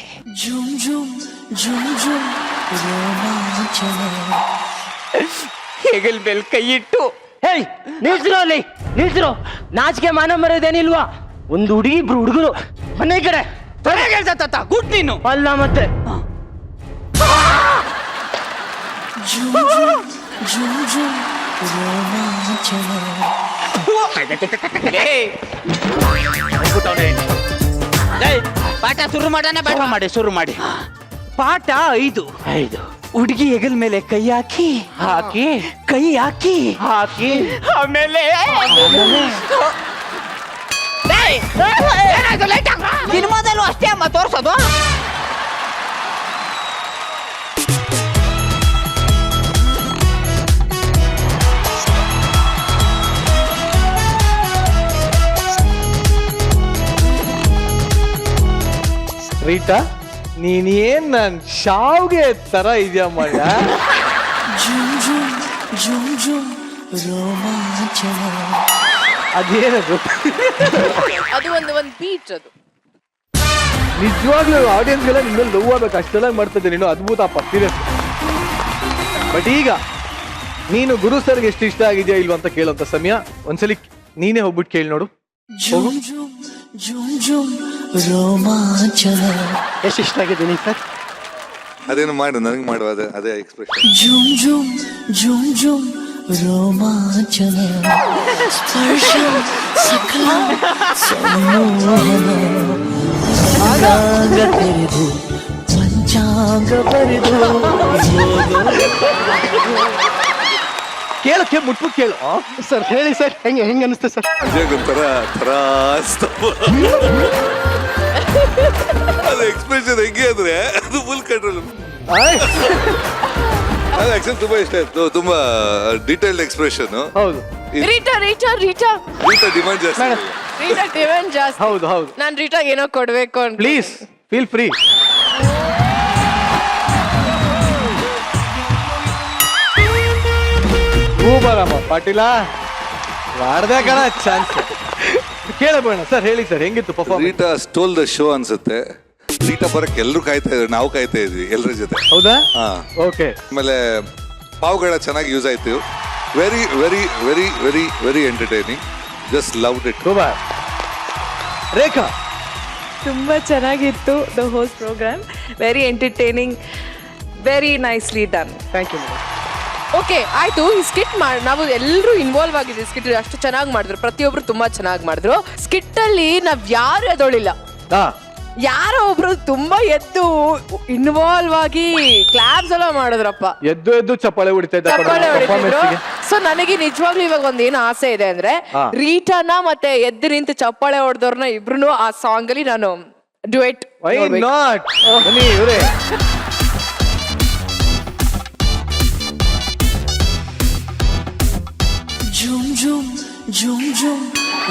ಹೆಗಲ ಮೇಲೆ ಕೈ ಇಟ್ಟು, ಹೇಯ್, ನಿಲ್ಸಿರೋ ಅಲ್ಲಿ, ನಿಲ್ಸಿರೋ. ನಾಚಿಕೆ ಮಾನ ಮರ್ಯಾದೇನಿಲ್ವಾ? ಒಂದು ಹುಡುಗಿ, 2 ಹುಡುಗರು. ಮನೆ ಕಡೆ ತಾತ ಗುಡ್ ನೀನು. ಅಲ್ಲ ಮತ್ತೆ. ಪಾಠ ಶುರು ಮಾಡೋಣ. ಶುರು ಮಾಡಿ. ಪಾಠ 5. ಹುಡುಗಿ ಹೆಗಲ್ ಮೇಲೆ ಕೈ ಹಾಕಿ ಕೈ ಹಾಕಿ ಆಮೇಲೆ ಸಿನಿಮಾದಲ್ಲೂ ಅಷ್ಟೇ ಅಮ್ಮ ತೋರ್ಸೋದು. ರೀಟಾ, ನೀನೇನ್ ನನ್ ಶಾವ್ಗೆ ತರ ಇದೆಯಾ ಮಗ? ಅದೇನದು? ಅದು ಒಂದು ಬೀಚ್. ಅದು ನಿಜವಾಗ್ಲೂ ಆಡಿಯನ್ಸ್ಗೆಲ್ಲ ನಿನ್ನ ಲವ್ ಆಗ್ಬೇಕು, ಅಷ್ಟೆಲ್ಲ ಮಾಡ್ತಿದ್ದೆ ನೀನು. ಅದ್ಭುತಪ್ಪ, ಸೀರಿಯಸ್. ಬಟ್ ಈಗ ನೀನು ಗುರು ಸರ್ಗೆ ಎಷ್ಟು ಇಷ್ಟ ಆಗಿದೆಯಾ ಇಲ್ವಾ ಅಂತ ಕೇಳುವಂತ ಸಮಯ. ಒಂದ್ಸಲಿ ನೀನೇ ಹೋಗ್ಬಿಟ್ಟು ಕೇಳಿ ನೋಡು. ಎಷ್ಟು ಇಷ್ಟ ಆಗಿದ್ದೀನಿ ಸರ್? ಅದೇನು ಮಾಡು, ನನಗೆ ಮಾಡುವ ಅದೇ ಎಕ್ಸ್ಪ್ರೆಷನ್. ರೋಮಾಂಚನ ಸ್ಪರ್ಶ ಸಕಲ ಪಂಚಾಂಗ ತೆರೆದು ಪಂಚಾಂಗ ಬರೆದು ಕೇಳಕ್ಕೆ ಮುಟ್ಬಿಟ್ಟು ಕೇಳು ಸರ್. ಹೇಳಿ ಸರ್, ಹೆಂಗೆ ಅನಿಸ್ತೆ ಸರ್? ಒಂಥರ ಅದು ಎಕ್ಸ್ಪ್ರೆಷನ್ ಹೆಂಗೆ ಅಂದ್ರೆ ಅದು ಫುಲ್ ಕಂಟ್ರೋಲ್. ಅದು ಆಕ್ಚುಲಿ ತುಂಬಾ ಇಷ್ಟ ಆಯ್ತು. ತುಂಬಾ ಡೀಟೇಲ್ಡ್ ಎಕ್ಸ್ಪ್ರೆಷನ್. ಹೌದು. ರೀಟಾ ಡಿಮಾಂಡ್ ಜಾಸ್ತಿ. ರೀಟಾ ಡಿಮ್ಯಾಂಡ್ ಜಾಸ್ತಿ. ಹೌದು. ನಾನ್ ರೀಟಾಗ್ ಏನೋ ಕೊಡ್ಬೇಕು ಅಂತ. Please feel free. ಬರಮ್ಮ ಪಾಟೀಲ, ಮಾಡ್ದೆ ಕಣ ಚಾನ್ಸ್. ಕೇಳಬೇಡ ಸರ್, ಹೇಳಿ ಸರ್, ಹೆಂಗಿತ್ತು performance? Rita stole the show ಅನ್ಸುತ್ತೆ. ರೀಟಾ ಬರಕ್ಕೆ ಎಲ್ಲರೂ ಕಾಯ್ತಾ ಇದ್ರು, ನಾವು ಕಾಯ್ತಾ ಇದ್ವಿ ಎಲ್ಲರ ಜೊತೆ. ಹೌದಾ? ಹಾ. ಓಕೆ. ಆಮೇಲೆ ಪಾವುಗಳ ಚೆನ್ನಾಗಿ ಯೂಸ್ ಆಯ್ತು. Very very very very very entertaining. Just loved it. Super. Rekha? ತುಂಬಾ ಚೆನ್ನಾಗಿತ್ತು the host program. Very entertaining, very nicely done. Thank you. Okay ಆಯ್ತು. ಈ ಸ್ಕಿಟ್ ನಾವು ಎಲ್ಲರೂ ಇನ್ವಾಲ್ವ್ ಆಗಿದ್ವಿ ಸ್ಕಿಟ್. ಅಷ್ಟು ಚೆನ್ನಾಗಿ ಮಾಡಿದ್ರು, ಪ್ರತಿಯೊಬ್ರು ತುಂಬಾ ಚೆನ್ನಾಗಿ ಮಾಡಿದ್ರು. ಸ್ಕಿಟ್ ಅಲ್ಲಿ ನಾವ್ ಯಾರು ಎದೊಳಿಲ್ಲ, ಯಾರೋ ಒಬ್ರು ತುಂಬಾ ಎದ್ದು ಇನ್ವಾಲ್ವ್ ಆಗಿ ಕ್ಲಾಪ್ಸ್ ಎಲ್ಲ ಮಾಡಿದ್ರಪ್ಪ. ಎದ್ದು ಚಪ್ಪಾಳೆ ಹೊಡಿತಿದ್ರು. ಸೊ ನನಗೆ ನಿಜವಾಗ್ಲೂ ಇವಾಗ ಒಂದ್ ಏನು ಆಸೆ ಇದೆ ಅಂದ್ರೆ, ರೀಟಾನ ಮತ್ತೆ ಎದ್ದು ನಿಂತು ಚಪ್ಪಾಳೆ ಹೊಡೆದವ್ರನ್ನ ಇಬ್ರು ಆ ಸಾಂಗ್ ಅಲ್ಲಿ ನಾನು ಡುಯೆಟ್. Why not? ಬನ್ನಿ ಇವರೇ. झुम झुम झुम झुम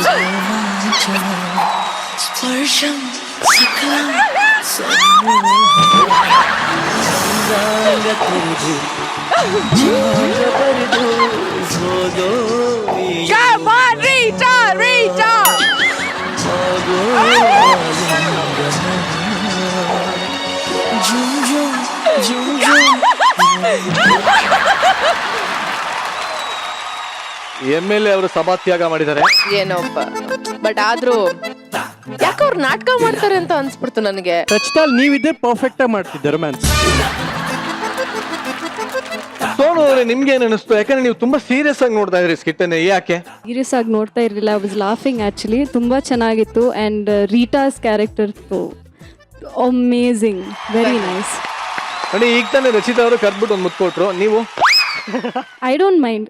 रोमांचन स्पर्शं सकलं संगतरदु जागबरदु जोदो Come on, Rita, Rita. झुम झुम झुम झुम MLA ಅವರು ಸಭಾತ್ಯಾಗ ಮಾಡಿದ್ದಾರೆ. ಏನೋಪ್ಪ, ಬಟ್ ಆದ್ರೂ ಯಾಕೆ ಅವ್ರು ನಾಟಕ ಮಾಡ್ತಾರೆ ಅಂತ ಅನ್ಸ್ಬಿಡ್ತು ನನಗೆ. ರಚಿತಾಲ್ ನೀವಿದ್ರೆ ಪರ್ಫೆಕ್ಟ್ ಆಗಿ ಮಾಡ್ತಿದ್ದೆ ರೊಮ್ಯಾನ್ಸ್. ಸೋನು ಅವರೇ, ನಿಮ್ಗೆ ಏನ್ ಅನಿಸ್ತು? ಯಾಕಂದ್ರೆ ನೀವು ತುಂಬಾ ಸೀರಿಯಸ್ ಆಗಿ ನೋಡ್ತಾ ಇದ್ರಿ ಸ್ಕಿಟ್ ಅನ್ನ, ಯಾಕೆ? ಸೀರಿಯಸ್ ಆಗಿ ನೋಡ್ತಾ ಇರಲಿಲ್ಲ, ಐ ವಾಸ್ ಲಾಫಿಂಗ್ ಆಕ್ಚುಲಿ. ತುಂಬಾ ಚೆನ್ನಾಗಿತ್ತು. And Rita's character amazing, very nice. ನೋಡಿ, ಈಗ ತಾನೇ ರಚಿತಾ ಅವರು ಕರ್ಬಿಟ್ಟು ಒಂದು ಮುತ್ಕೊಟ್ರು, ನೀವು ಐ ಡೋಂಟ್ ಮೈಂಡ್.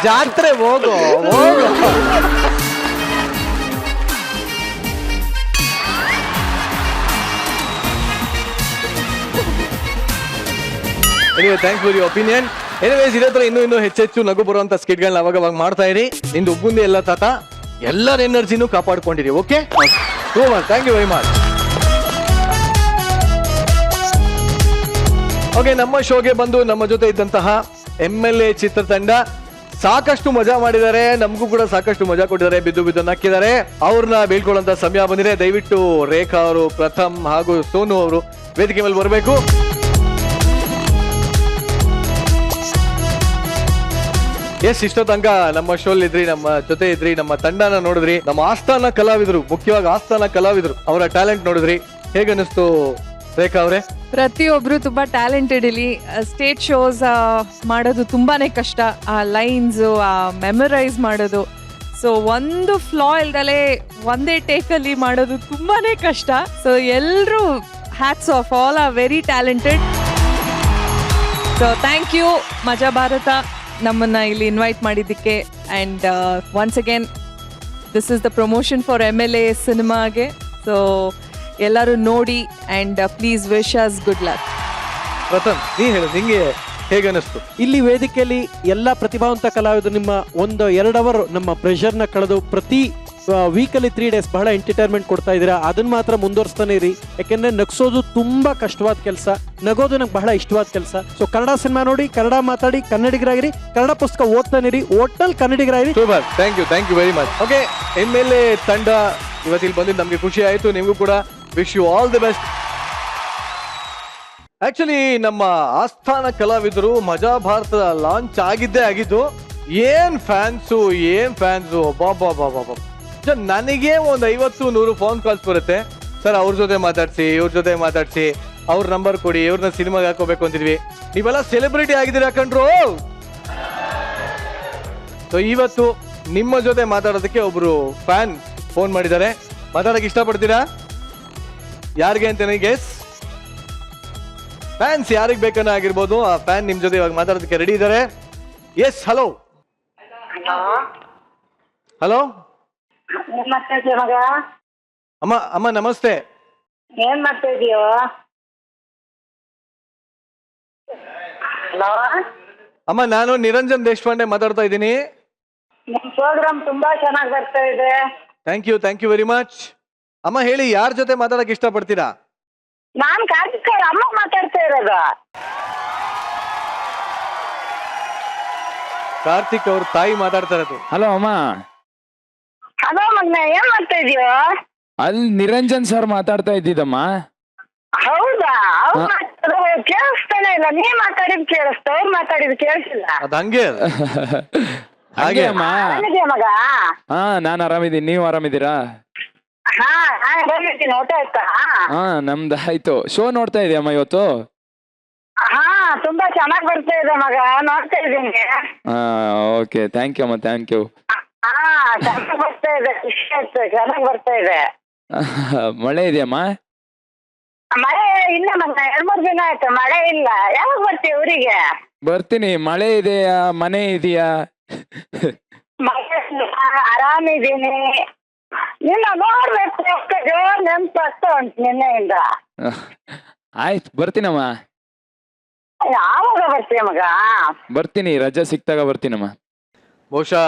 ಜಾತ್ರೆ ಹೋಗೋ. Anyway, thanks for your opinion. Anyways, ಇದೇ ತರ ಇನ್ನೂ ಹೆಚ್ಚೆಚ್ಚು ನಗು ಬರುವಂತ ಸ್ಕಿಟ್ಗಳನ್ನ ಅವಾಗ ಮಾಡ್ತಾ ಇರಿ. ನಿಂದು ಒಬ್ಬಂದೇ ಎಲ್ಲ ತಾತ, ಎಲ್ಲರ ಎನರ್ಜಿನೂ ಕಾಪಾಡ್ಕೊಂಡಿರಿ. Okay, super, thank you very much. Okay, ನಮ್ಮ ಶೋಗೆ ಬಂದು ನಮ್ಮ ಜೊತೆ ಇದ್ದಂತಹ MLA ಚಿತ್ರತಂಡ ಸಾಕಷ್ಟು ಮಜಾ ಮಾಡಿದ್ದಾರೆ, ನಮಗೂ ಕೂಡ ಸಾಕಷ್ಟು ಮಜಾ ಕೊಟ್ಟಿದ್ದಾರೆ, ಬಿದ್ದು ಬಿದ್ದು ನಕ್ಕಿದ್ದಾರೆ. ಅವ್ರನ್ನ ಬೀಳ್ಕೊಳ್ಳುವಂತ ಸಮಯ ಬಂದಿದೆ. ದಯವಿಟ್ಟು ರೇಖಾ ಅವರು, ಪ್ರಥಮ್ ಹಾಗೂ ಸೋನು ಅವರು ವೇದಿಕೆ ಮೇಲೆ ಬರಬೇಕು. ಎಸ್, ಇಷ್ಟೋ ತನಕ ನಮ್ಮ ಶೋಲ್ ಇದ್ರಿ, ನಮ್ಮ ಜೊತೆ ಇದ್ರಿ, ನಮ್ಮ ತಂಡನ ನೋಡಿದ್ರಿ, ನಮ್ಮ ಆಸ್ಥಾನ ಕಲಾವಿದರು, ಮುಖ್ಯವಾಗಿ ಆಸ್ಥಾನ ಕಲಾವಿದರು ಅವರ ಟ್ಯಾಲೆಂಟ್ ನೋಡಿದ್ರಿ. ಹೇಗನ್ನಿಸ್ತು ರೇಖಾ ಅವರೇ? ಪ್ರತಿಯೊಬ್ರು ತುಂಬಾ ಟ್ಯಾಲೆಂಟೆಡ್. ಇಲ್ಲಿ ಸ್ಟೇಜ್ ಶೋಸ್ ಮಾಡೋದು ತುಂಬಾನೇ ಕಷ್ಟ. ಆ ಲೈನ್ಸ್ ಮೆಮರೈಸ್ ಮಾಡೋದು, ಸೊ ಒಂದು ಫ್ಲಾ ಇಲ್ದಲೆ ಒಂದೇ ಟೇಕಲ್ಲಿ ಮಾಡೋದು ತುಂಬಾನೇ ಕಷ್ಟ. ಸೊ ಎಲ್ರು hats off, all are very talented. So thank you Majaa Bharatha ನಮ್ಮನ್ನ ಇಲ್ಲಿ ಇನ್ವೈಟ್ ಮಾಡಿದ್ದಕ್ಕೆ. And once again this is the promotion for MLA ಸಿನಿಮಾಗೆ. ಸೊ ಎಲ್ಲರೂ ನೋಡಿ and please wish us good luck. Pratham, ನೀ ಹೇಳು, ನಿಂಗೆ ಹೇಗನ್ನಿಸ್ತು? ಇಲ್ಲಿ ವೇದಿಕೆಯಲ್ಲಿ ಎಲ್ಲ ಪ್ರತಿಭಾವಂತ ಕಲಾವಿದರು ನಿಮ್ಮ 1-2 ಅವರ್ ನಮ್ಮ ಪ್ರೆಷರ್ನ ಕಳೆದು ಪ್ರತಿ ವೀಕಲ್ಲಿ 3 days ಬಹಳ ಎಂಟರ್ಟೈನ್ಮೆಂಟ್ ಕೊಡ್ತಾ ಇದ್ದೀರಾ. ಅದನ್ನ ಮಾತ್ರ ಮುಂದುವರಿಸ್ತಾನೆ ಇರಿ. ಯಾಕೆಂದ್ರೆ ನಗ್ಸೋದು ತುಂಬಾ ಕಷ್ಟವಾದ ಕೆಲಸ, ನಗೋದು ನಂಗೆ ಬಹಳ ಇಷ್ಟವಾದ ಕೆಲಸ. ಸೊ ಕನ್ನಡ ಸಿನಿಮಾ ನೋಡಿ, ಕನ್ನಡ ಮಾತಾಡಿ, ಕನ್ನಡಿಗರಾಗಿರಿ, ಕನ್ನಡ ಪುಸ್ತಕ ಓದ್ತಾನಿರಿ, ಒಟ್ಟಲ್ಲಿ ಕನ್ನಡಿಗರಾಗಿರಿ. Super, thank you very much. Okay, MLA ತಂಡ ಇವತ್ತಿಲ್ಲಿ ಬಂದಿದ್ದು ನಮಗೆ ಖುಷಿ ಆಯಿತು. ನಿಮಗೂ ಕೂಡ wish you all the best. Actually ನಮ್ಮ ಆಸ್ಥಾನ ಕಲಾವಿದರು ಮಜಾ ಭಾರತದ ಲಾಂಚ್ ಆಗಿದ್ದು. ಏನ್ ಫ್ಯಾನ್ಸು ಬಾಬಾ. ನನಗೆ ಒಂದು 50-100 ಫೋನ್ ಕಾಲ್ಸ್ ಬರುತ್ತೆ. ಸರ್, ಅವ್ರ ಜೊತೆ ಮಾತಾಡ್ಸಿ, ಇವ್ರ ಜೊತೆ ಮಾತಾಡ್ಸಿ, ಅವ್ರ ನಂಬರ್ ಕೊಡಿ, ಇವ್ರನ್ನ ಸಿನಿಮಾಗೆ ಹಾಕೋಬೇಕು ಅಂತಿದ್ವಿ. ನೀವೆಲ್ಲ ಸೆಲೆಬ್ರಿಟಿ ಆಗಿದ್ದೀರಾ ಕಣ್ರು. ಸೊ ಇವತ್ತು ನಿಮ್ಮ ಜೊತೆ ಮಾತಾಡೋದಕ್ಕೆ ಒಬ್ರು ಫ್ಯಾನ್ ಫೋನ್ ಮಾಡಿದ್ದಾರೆ. ಮಾತಾಡಕ್ಕೆ ಇಷ್ಟಪಡ್ತೀರಾ? ಯಾರಿಗೆ ಅಂತ ಗೆಸ್? ಫ್ಯಾನ್ಸ್ ಯಾರಿಗೆ ಬೇಕನ್ನ ಆಗಿರ್ಬೋದು. ಆ ಫ್ಯಾನ್ ನಿಮ್ ಜೊತೆ ಇವಾಗ ಮಾತಾಡೋದಕ್ಕೆ ರೆಡಿ ಇದ್ದಾರೆ. Yes, hello. ಅಮ್ಮ ನಮಸ್ತೆ. ಏನ್ ಮಾಡ್ತಾ ಇದೀಯೋ? ಅಮ್ಮ, ನಾನು ನಿರಂಜನ್ ದೇಶಪಾಂಡೆ ಮಾತಾಡ್ತಾ ಇದ್ದೀನಿ. ನಿಮ್ ಪ್ರೋಗ್ರಾಮ್ ತುಂಬಾ ಚೆನ್ನಾಗಿ ಬರ್ತಾ ಇದೆ. Thank you very much. ಅಮ್ಮ ಹೇಳಿ, ಯಾರ ಜೊತೆ ಮಾತಾಡಕ್ ಇಷ್ಟಪಡ್ತೀರಾ? ನಾನ್ ಕಾರ್ತಿಕ್ ಅವ್ರ ಅಮ್ಮ ಮಾತಾಡ್ತಾ ಇರೋದು. ಕಾರ್ತಿಕ್ ಅವ್ರ ತಾಯಿ ಮಾತಾಡ್ತಾ ಇರೋದು. ಹಲೋ ಅಮ್ಮ. ಹಲೋ ಮಗ್ನ, ಏನ್ ಮಾಡ್ತಾ ಇದೀಯೋ? ಅಲ್ಲಿ ನಿರಂಜನ್ ಸರ್ ಮಾತಾಡ್ತಾ ಇದ್ದಿದ್ದಮ್ಮ. ಹೌದಾ? ಅವ್ರು ಮಾತಾಡೋದು ಕೇಳಿಸ್ತಾನೆ ಇಲ್ಲ. ನೀವ್ ಮಾತಾಡಿದ್ ಕೇಳಿಸ್ತಾ, ಅವ್ರು ಮಾತಾಡಿದ್ ಕೇಳಿಸಿಲ್ಲ. ಅದ್ ಹಂಗೆ ಅದು. ಹಾಗೆ ಅಮ್ಮ. ಆರಾಮಿದ್ಯಾ ಮಗ? ಹಾ ನಾನ್ ಆರಾಮಿದ್ದೀನಿ, ನೀವು ಆರಾಮಿದ್ದೀರಾ? ಹಾ ನಾನು ಬಂದಿದ್ದೀನಿ. ಊಟ ಆಯ್ತಾ? ಹಾ ನಮ್ದು ಆಯ್ತು. ಶೋ ನೋಡ್ತಾ ಇದೆಯಮ್ಮ ಇವತ್ತು? ಹಾ ತುಂಬಾ ಚೆನ್ನಾಗ್ ಬರ್ತಾ ಇದೆ ಮಗ, ನೋಡ್ತಾ ಇದ್ದೀನಿ. ಹಾ ಓಕೆ, ಥ್ಯಾಂಕ್ ಯು ಅಮ್ಮ, ಥ್ಯಾಂಕ್ ಯು. ಹಾ ಚೆನ್ನಾಗ್ ಬರ್ತಾ ಇದೆ, ಖುಷಿ ಆಯ್ತು, ಚೆನ್ನಾಗ್ ಬರ್ತಾ ಇದೆ. ಮಳೆ ಇದೆಯಮ್ಮ? ಮಳೆ ಇಲ್ಲ ಮಗ, 2-3 ದಿನ ಆಯ್ತು ಮಳೆ ಇಲ್ಲ. ಯಾವಾಗ ಬರ್ತೀವಿ ಊರಿಗೆ? ಬರ್ತೀನಿ. ಮಳೆ ಇದೆಯಾ, ಮನೆ ಇದೆಯಾ? ಮಳೆ ಇಲ್ಲ, ಆರಾಮಿದ್ದೀನಿ. ನಿನ್ನ ನೋಡ್ಬೇಕು, ಜೋರ್ ನೆನ್ಪಾಗ್ತಾ ಉಂಟು ನಿನ್ನೆಯಿಂದ. ಆಯ್ತು ಬರ್ತೀನಮ್ಮ. ಯಾವಾಗ ಬರ್ತೀಯ ಮಗ? ಬರ್ತೀನಿ, ರಜೆ ಸಿಕ್ತಾಗ ಬರ್ತೀನಮ್ಮ. ಬಹುಶಃ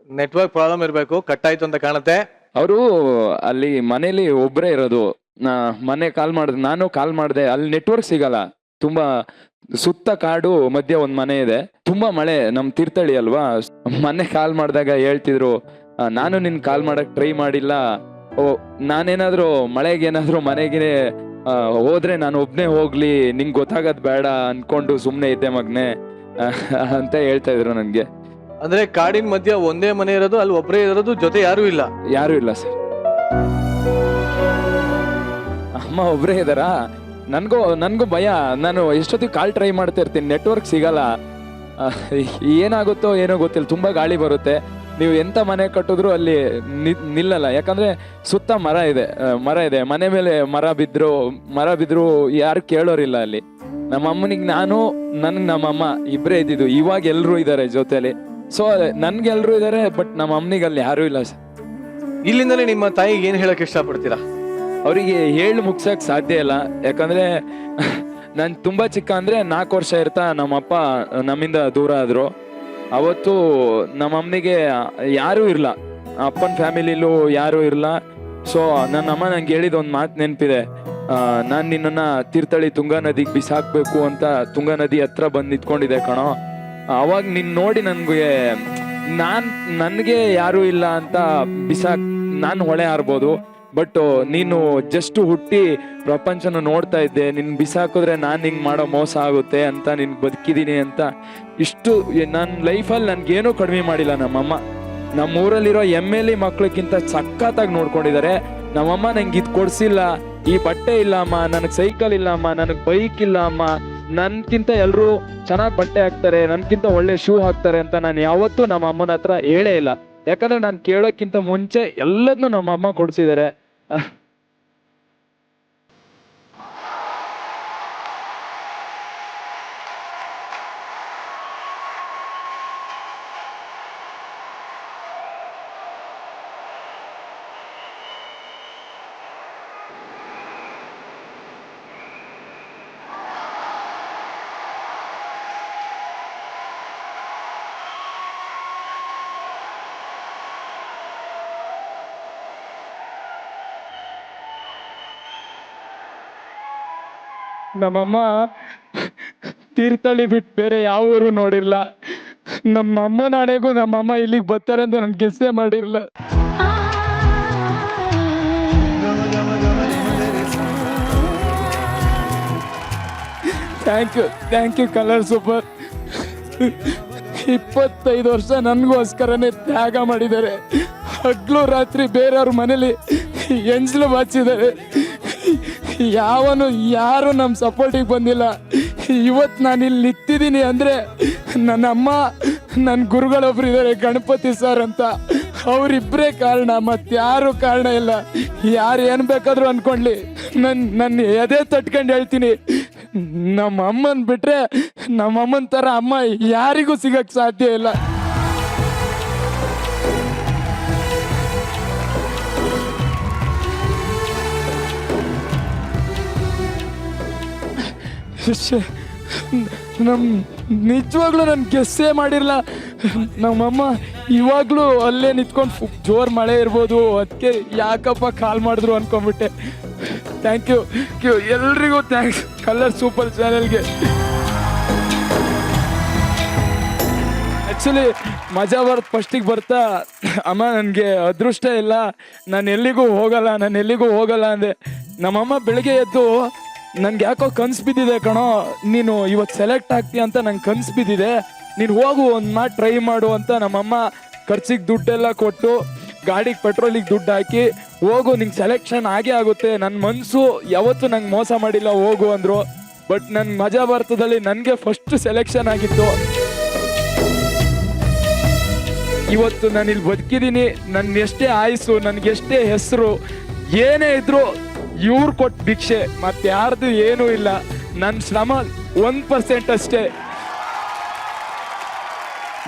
ನೆಟ್ವರ್ಕ್ ಪ್ರಾಬ್ಲಮ್ ಇರಬೇಕು, ಕಟ್ ಆಯ್ತು ಅಂತ ಕಾಣುತ್ತೆ. ಅವರು ಅಲ್ಲಿ ಮನೇಲಿ ಒಬ್ಬರೇ ಇರೋದು. ಮನೆ ಕಾಲ್ ಮಾಡಿದೆ, ನಾನು ಕಾಲ್ ಮಾಡಿದೆ, ಅಲ್ಲಿ ನೆಟ್ವರ್ಕ್ ಸಿಗಲ್ಲ. ತುಂಬಾ ಸುತ್ತ ಕಾಡು ಮಧ್ಯೆ ಒಂದ್ ಮನೆ ಇದೆ, ತುಂಬಾ ಮಳೆ. ನಮ್ ತೀರ್ಥಹಳ್ಳಿ ಅಲ್ವಾ, ಮನೆ ಕಾಲ್ ಮಾಡಿದಾಗ ಹೇಳ್ತಿದ್ರು, ನಾನು ನಿನ್ ಕಾಲ್ ಮಾಡಕ್ ಟ್ರೈ ಮಾಡಿಲ್ಲ, ನಾನೇನಾದ್ರೂ ಮಳೆಗೇನಾದ್ರೂ ಮನೆಗೆ ಹೋದ್ರೆ ನಾನು ಒಬ್ನೇ ಹೋಗ್ಲಿ, ನಿಂಗೆ ಗೊತ್ತಾಗದ್ ಬೇಡ ಅನ್ಕೊಂಡು ಸುಮ್ನೆ ಇದ್ದೆ ಮಗ್ನೆ ಅಂತ ಹೇಳ್ತಾ ಇದ್ರು ನನ್ಗೆ. ಅಂದ್ರೆ ಕಾಡಿನ ಮಧ್ಯ ಒಂದೇ ಮನೆ ಇರೋದು, ಅಲ್ಲಿ ಒಬ್ಬರೇ ಇರೋದು, ಜೊತೆ ಯಾರು ಇಲ್ಲ? ಯಾರು ಇಲ್ಲ ಸರ್. ಅಮ್ಮ ಒಬ್ರೇ ಇದಾರಾ? ನನ್ಗೂ ಭಯ. ನಾನು ಎಷ್ಟೊತ್ತಿಗೆ ಕಾಲ್ ಟ್ರೈ ಮಾಡ್ತಾ ಇರ್ತೀನಿ, ನೆಟ್ವರ್ಕ್ ಸಿಗಲ್ಲ. ಏನಾಗುತ್ತೋ ಏನೋ ಗೊತ್ತಿಲ್ಲ, ತುಂಬಾ ಗಾಳಿ ಬರುತ್ತೆ. ನೀವು ಎಂತ ಮನೆ ಕಟ್ಟಿದ್ರು ಅಲ್ಲಿ ನಿಲ್ಲಲ್ಲ, ಯಾಕಂದ್ರೆ ಸುತ್ತ ಮರ ಇದೆ. ಮನೆ ಮೇಲೆ ಮರ ಬಿದ್ರು ಯಾರು ಕೇಳೋರಿಲ್ಲ ಅಲ್ಲಿ. ನಮ್ಮ ಅಮ್ಮನಿಗೆ ನಾನು, ನಮ್ಮಮ್ಮ ಇಬ್ಬರೇ ಇದ್ದಿದ್ದು. ಇವಾಗ ಎಲ್ರು ಇದಾರೆ ಜೊತೆಲಿ. ಸೊ ನನ್ಗೆ ಎಲ್ರು ಇದಾರೆ, ಬಟ್ ನಮ್ಮ ಅಮ್ಮನಿಗೆ ಅಲ್ಲಿ ಯಾರು ಇಲ್ಲ ಸರ್. ಇಲ್ಲಿಂದಲೇ ನಿಮ್ಮ ತಾಯಿಗೆ ಏನ್ ಹೇಳಕ್ ಇಷ್ಟಪಡ್ತೀರಾ? ಅವರಿಗೆ ಹೇಳಿ ಮುಗ್ಸಕ್ ಸಾಧ್ಯ ಇಲ್ಲ, ಯಾಕಂದ್ರೆ ನಾನು ತುಂಬಾ ಚಿಕ್ಕ, ಅಂದ್ರೆ 4 ವರ್ಷ ಇರ್ತಾ ನಮ್ಮಪ್ಪ ನಮ್ಮಿಂದ ದೂರ ಆದ್ರು. ಅವತ್ತು ನಮ್ಮಮ್ಮನಿಗೆ ಯಾರೂ ಇರಲ್ಲ, ಅಪ್ಪನ ಫ್ಯಾಮಿಲಿಲೂ ಯಾರೂ ಇರಲ್ಲ. ಸೊ ನನ್ನ ಅಮ್ಮ ನಂಗೆ ಹೇಳಿದ ಒಂದು ಮಾತು ನೆನಪಿದೆ, ನಾನು ನಿನ್ನನ್ನ ತೀರ್ಥಹಳ್ಳಿ ತುಂಗಾ ನದಿಗೆ ಬಿಸಾಕ್ಬೇಕು ಅಂತ ತುಂಗಾ ನದಿ ಹತ್ರ ಬಂದು ನಿಂತ್ಕೊಂಡಿದೆ ಕಣೋ. ಅವಾಗ ನಿನ್ ನೋಡಿ ನನಗೆ ಯಾರೂ ಇಲ್ಲ ಅಂತ ನಾನು ಹೊಳೆ ಹಾರ್ಬೋದು, ಬಟ್ ನೀನು ಜಸ್ಟ್ ಹುಟ್ಟಿ ಪ್ರಪಂಚನ ನೋಡ್ತಾ ಇದ್ದೆ, ನಿನ್ ಬಿಸಾಕಿದ್ರೆ ನಾನು ಹಿಂಗೆ ಮಾಡೋ ಮೋಸ ಆಗುತ್ತೆ ಅಂತ ನಿನ್ಗೆ ಬದುಕಿದ್ದೀನಿ ಅಂತ. ಇಷ್ಟು ನನ್ನ ಲೈಫಲ್ಲಿ ನನ್ಗೇನೂ ಕಡಿಮೆ ಮಾಡಿಲ್ಲ ನಮ್ಮಮ್ಮ. ನಮ್ಮೂರಲ್ಲಿರೋ MLA ಮಕ್ಳಕ್ಕಿಂತ ಸಖತ್ತಾಗಿ ನೋಡ್ಕೊಂಡಿದ್ದಾರೆ. ನಮ್ಮಮ್ಮ ನಂಗೆ ಇದು ಕೊಡ್ಸಿಲ್ಲ, ಈ ಬಟ್ಟೆ ಇಲ್ಲ ಅಮ್ಮ, ನನಗೆ ಸೈಕಲ್ ಇಲ್ಲ ಅಮ್ಮ, ನನಗೆ ಬೈಕ್ ಇಲ್ಲ ಅಮ್ಮ, ನನ್ಕಿಂತ ಎಲ್ಲರೂ ಚೆನ್ನಾಗಿ ಬಟ್ಟೆ ಹಾಕ್ತಾರೆ, ನನ್ಕಿಂತ ಒಳ್ಳೆ ಶೂ ಹಾಕ್ತಾರೆ ಅಂತ ನಾನು ಯಾವತ್ತೂ ನಮ್ಮ ಅಮ್ಮನ ಹತ್ರ ಹೇಳೇ ಇಲ್ಲ. ಯಾಕಂದ್ರೆ ನಾನು ಕೇಳೋಕ್ಕಿಂತ ಮುಂಚೆ ಎಲ್ಲದನ್ನೂ ನಮ್ಮ ಅಮ್ಮ ಕೊಡ್ಸಿದ್ದಾರೆ. ನಮ್ಮಮ್ಮ ತೀರ್ಥಹಳ್ಳಿ ಬಿಟ್ಟು ಬೇರೆ ಯಾವ ಊರು ನೋಡಿರ್ಲ. ನಮ್ಮಮ್ಮ ನಾಳೆಗೂ ನಮ್ಮಮ್ಮ ಇಲ್ಲಿಗೆ ಬರ್ತಾರೆ ಅಂತ ನಾನು ಗೆಸ್ಸೇ ಮಾಡಿರಲ್ಲ. Thank you colour super. 25 ವರ್ಷ ನನಗೋಸ್ಕರನೇ ತ್ಯಾಗ ಮಾಡಿದ್ದಾರೆ. ಹಗ್ಲು ರಾತ್ರಿ ಬೇರೆಯವ್ರ ಮನೇಲಿ ಎಂಜಲು ಬಾಚಿದ್ದಾರೆ. ಯಾರು ನಮ್ಮ ಸಪೋರ್ಟಿಗೆ ಬಂದಿಲ್ಲ. ಇವತ್ತು ನಾನು ಇಲ್ಲಿ ನಿಂತಿದ್ದೀನಿ ಅಂದರೆ ನನ್ನ ಅಮ್ಮ, ನನ್ನ ಗುರುಗಳೊಬ್ರು ಇದ್ದಾರೆ ಗಣಪತಿ ಸರ್ ಅಂತ, ಅವರಿಬ್ಬರೇ ಕಾರಣ, ಮತ್ತಾರು ಕಾರಣ ಇಲ್ಲ. ಯಾರು ಏನು ಬೇಕಾದರೂ ಅಂದ್ಕೊಳ್ಳಿ, ನನ್ನ ಎದೆ ತಟ್ಕೊಂಡು ಹೇಳ್ತೀನಿ, ನಮ್ಮ ಅಮ್ಮನ ಬಿಟ್ಟರೆ ನಮ್ಮ ಅಮ್ಮನ ಥರ ಅಮ್ಮ ಯಾರಿಗೂ ಸಿಗಕ್ಕೆ ಸಾಧ್ಯ ಇಲ್ಲ. ನಿಜವಾಗ್ಲೂ ನಾನು ಗೆಸ್ಸೇ ಮಾಡಿರಲ್ಲ. ನಮ್ಮಮ್ಮ ಇವಾಗಲೂ ಅಲ್ಲೇ ನಿಂತ್ಕೊಂಡು ಜೋರು ಮಳೆ ಇರ್ಬೋದು, ಅದಕ್ಕೆ ಯಾಕಪ್ಪ ಕಾಲ್ ಮಾಡಿದ್ರು ಅನ್ಕೊಂಡ್ಬಿಟ್ಟೆ. ಥ್ಯಾಂಕ್ ಯು ಎಲ್ರಿಗೂ ಥ್ಯಾಂಕ್ಸ್ ಕಲರ್ ಸೂಪರ್ ಚಾನೆಲ್ಗೆ. ಆ್ಯಕ್ಚುಲಿ ಮಜಾ ಬರ್ತ್ ಫಸ್ಟಿಗೆ ಬರ್ತಾ ಅಮ್ಮ ನನಗೆ ಅದೃಷ್ಟ ಇಲ್ಲ, ನಾನು ಎಲ್ಲಿಗೂ ಹೋಗಲ್ಲ ಅಂದೆ. ನಮ್ಮಮ್ಮ ಬೆಳಿಗ್ಗೆ ಎದ್ದು ನನ್ಗೆ ಯಾಕೋ ಕನ್ಸು ಬಿದ್ದಿದೆ ಕಣೋ, ನೀನು ಇವತ್ತು ಸೆಲೆಕ್ಟ್ ಆಗ್ತೀಯ ಅಂತ ನಂಗೆ ಕನ್ಸು ಬಿದ್ದಿದೆ, ನೀನು ಹೋಗು ಒಂದು ಮಾತು ಟ್ರೈ ಮಾಡು ಅಂತ ನಮ್ಮಮ್ಮ ಖರ್ಚಿಗೆ ದುಡ್ಡೆಲ್ಲ ಕೊಟ್ಟು ಗಾಡಿಗೆ ಪೆಟ್ರೋಲಿಗೆ ದುಡ್ಡು ಹಾಕಿ ಹೋಗು ನಿಂಗೆ ಸೆಲೆಕ್ಷನ್ ಆಗೇ ಆಗುತ್ತೆ, ನನ್ನ ಮನಸ್ಸು ಯಾವತ್ತೂ ನಂಗೆ ಮೋಸ ಮಾಡಿಲ್ಲ ಹೋಗು ಅಂದರು. ಬಟ್ ನನ್ನ ಮಜಾ ಭಾರತದಲ್ಲಿ ನನಗೆ ಫಸ್ಟ್ ಸೆಲೆಕ್ಷನ್ ಆಗಿತ್ತು. ಇವತ್ತು ನಾನು ಇಲ್ಲಿ ಬದುಕಿದ್ದೀನಿ, ನನ್ನ ಎಷ್ಟೇ ಆಯುಸ್ಸು, ನನಗೆಷ್ಟೇ ಹೆಸರು ಏನೇ ಇದ್ರು ಇವ್ರು ಕೊಟ್ಟು ಭಿಕ್ಷೆ, ಮತ್ತೆ ಯಾರ್ದು ಏನೂ ಇಲ್ಲ. ನನ್ನ ಶ್ರಮ 1% ಅಷ್ಟೇ.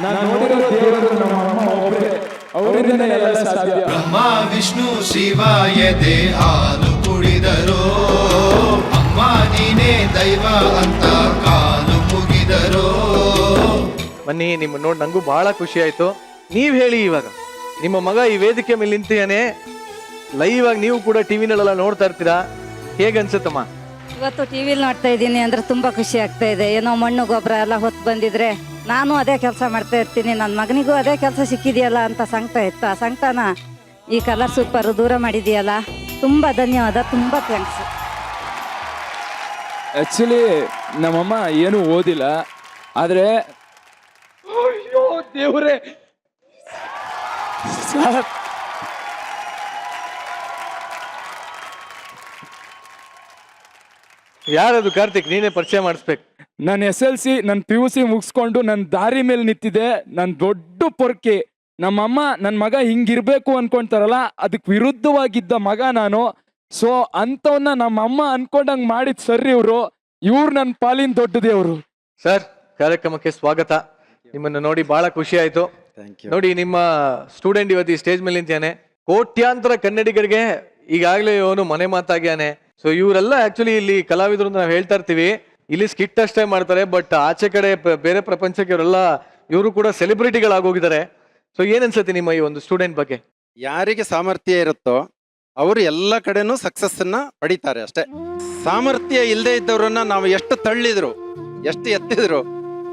ನಾನು ನೋಡಿರೋ ದೇವರು ನಮ್ಮ ಅಮ್ಮ ಒಬ್ಬರೇ, ಅವರಿಂದನೇ ಎಲ್ಲ ಸಾಧ್ಯ. ಬ್ರಹ್ಮ ವಿಷ್ಣು ಶಿವ ಎದೆ ಹಾಲು ಕುಡಿದರು, ಅಮ್ಮ ನೀನೇ ದೈವ ಅಂತ ಕಾಲು ಮುಗಿದರು. ಬನ್ನಿ, ನಿಮ್ಮ ನೋಡಿ ನಂಗೂ ಬಹಳ ಖುಷಿ ಆಯ್ತು. ನೀವ್ ಹೇಳಿ, ಇವಾಗ ನಿಮ್ಮ ಮಗ ಈ ವೇದಿಕೆ ಮೇಲೆ ನಿಂತಿಯಾನೆ, ಲೈವ್ ಆಗಿ ನೀವು ಕೂಡ ಟಿವಿನಲ್ಲೆಲ್ಲ ನೋಡ್ತಾ ಇರ್ತೀರಾ, ಹೇಗನ್ಸುತ್ತಮ್ಮ? ಇವತ್ತು ಟಿವಿಲಿ ನೋಡ್ತಾ ಇದ್ದೀನಿ ಅಂದ್ರೆ ತುಂಬಾ ಖುಷಿ ಆಗ್ತಾ ಇದೆ. ಏನೋ ಮಣ್ಣು ಗೊಬ್ಬರ ಎಲ್ಲ ಹೊತ್ತು ಬಂದಿದ್ರೆ ನಾನು ಅದೇ ಕೆಲಸ ಮಾಡ್ತಾ ಇರ್ತೀನಿ, ನನ್ನ ಮಗನಿಗೂ ಅದೇ ಕೆಲಸ ಸಿಕ್ಕಿದೆಯಲ್ಲ ಅಂತ ಸಂಕಟ ಇತ್ತು. ಆ ಸಂಕಟನ ಈ ಕಲರ್ ಸೂಪರ್ ದೂರ ಮಾಡಿದೆಯಲ್ಲ, ತುಂಬಾ ಧನ್ಯವಾದ, ತುಂಬಾ ಥ್ಯಾಂಕ್ಸ್. ಆ್ಯಕ್ಚುಲಿ ನಮ್ಮಮ್ಮ ಏನೂ ಓದಿಲ್ಲ, ಆದರೆ ಅಯ್ಯೋ ದೇವ್ರೆ ಸರ್, ಯಾರದು ಕಾರ್ತಿಕ್? ನೀನೇ ಪರಿಚಯ ಮಾಡಿಸ್ಬೇಕು. ನಾನು SLC ನನ್ನ PUC ಮುಗಿಸ್ಕೊಂಡು ನನ್ನ ದಾರಿ ಮೇಲೆ ನಿಂತಿದ್ದೆ. ನನ್ನ ದೊಡ್ಡ ಪೊರ್ಕೆ ನಮ್ಮಮ್ಮ ನನ್ನ ಮಗ ಹಿಂಗಿರ್ಬೇಕು ಅನ್ಕೊಂತಾರಲ್ಲ, ಅದಕ್ಕೆ ವಿರುದ್ಧವಾಗಿದ್ದ ಮಗ ನಾನು. ಸೊ ಅಂಥವನ್ನ ನಮ್ಮಮ್ಮ ಅನ್ಕೊಂಡಂಗೆ ಮಾಡಿದ್ ಸರ್ ಇವ್ರು ನನ್ನ ಪಾಲಿನ ದೊಡ್ಡ ದೇವರು. ಸರ್, ಕಾರ್ಯಕ್ರಮಕ್ಕೆ ಸ್ವಾಗತ. ನಿಮ್ಮನ್ನು ನೋಡಿ ಬಹಳ ಖುಷಿ ಆಯ್ತು. ನೋಡಿ, ನಿಮ್ಮ ಸ್ಟೂಡೆಂಟ್ ಇವತ್ತು ಈ ಸ್ಟೇಜ್ ಮೇಲೆ ನಿಂತಾನೆ. ಕೋಟ್ಯಾಂತರ ಕನ್ನಡಿಗರಿಗೆ ಈಗಾಗಲೇ ಇವನು ಮನೆ ಮಾತಾಗ್ಯಾನೆ. ಸೊ ಇವರೆಲ್ಲ ಆಕ್ಚುಲಿ ಇಲ್ಲಿ ಕಲಾವಿದರು ಅಂತ ನಾವು ಹೇಳ್ತಾ ಇರ್ತೀವಿ, ಇಲ್ಲಿ ಸ್ಕಿಟ್ ಅಷ್ಟೇ ಮಾಡ್ತಾರೆ, ಬಟ್ ಆಚೆ ಕಡೆ ಬೇರೆ ಪ್ರಪಂಚಕ್ಕೆ ಇವರೆಲ್ಲ ಇವರು ಕೂಡ ಸೆಲೆಬ್ರಿಟಿಗಳಾಗೋಗಿದ್ದಾರೆ. ಸೊ ಏನ್ ಅನ್ಸುತ್ತೆ ನಿಮ್ಮ ಈ ಒಂದು ಸ್ಟೂಡೆಂಟ್ ಬಗ್ಗೆ? ಯಾರಿಗೆ ಸಾಮರ್ಥ್ಯ ಇರುತ್ತೋ ಅವರು ಎಲ್ಲ ಕಡೆನೂ ಸಕ್ಸಸ್ ಅನ್ನ ಪಡಿತಾರೆ ಅಷ್ಟೇ. ಸಾಮರ್ಥ್ಯ ಇಲ್ಲದೆ ಇದ್ದವರನ್ನ ನಾವು ಎಷ್ಟು ತಳ್ಳಿದ್ರು, ಎಷ್ಟು ಎತ್ತಿದ್ರು,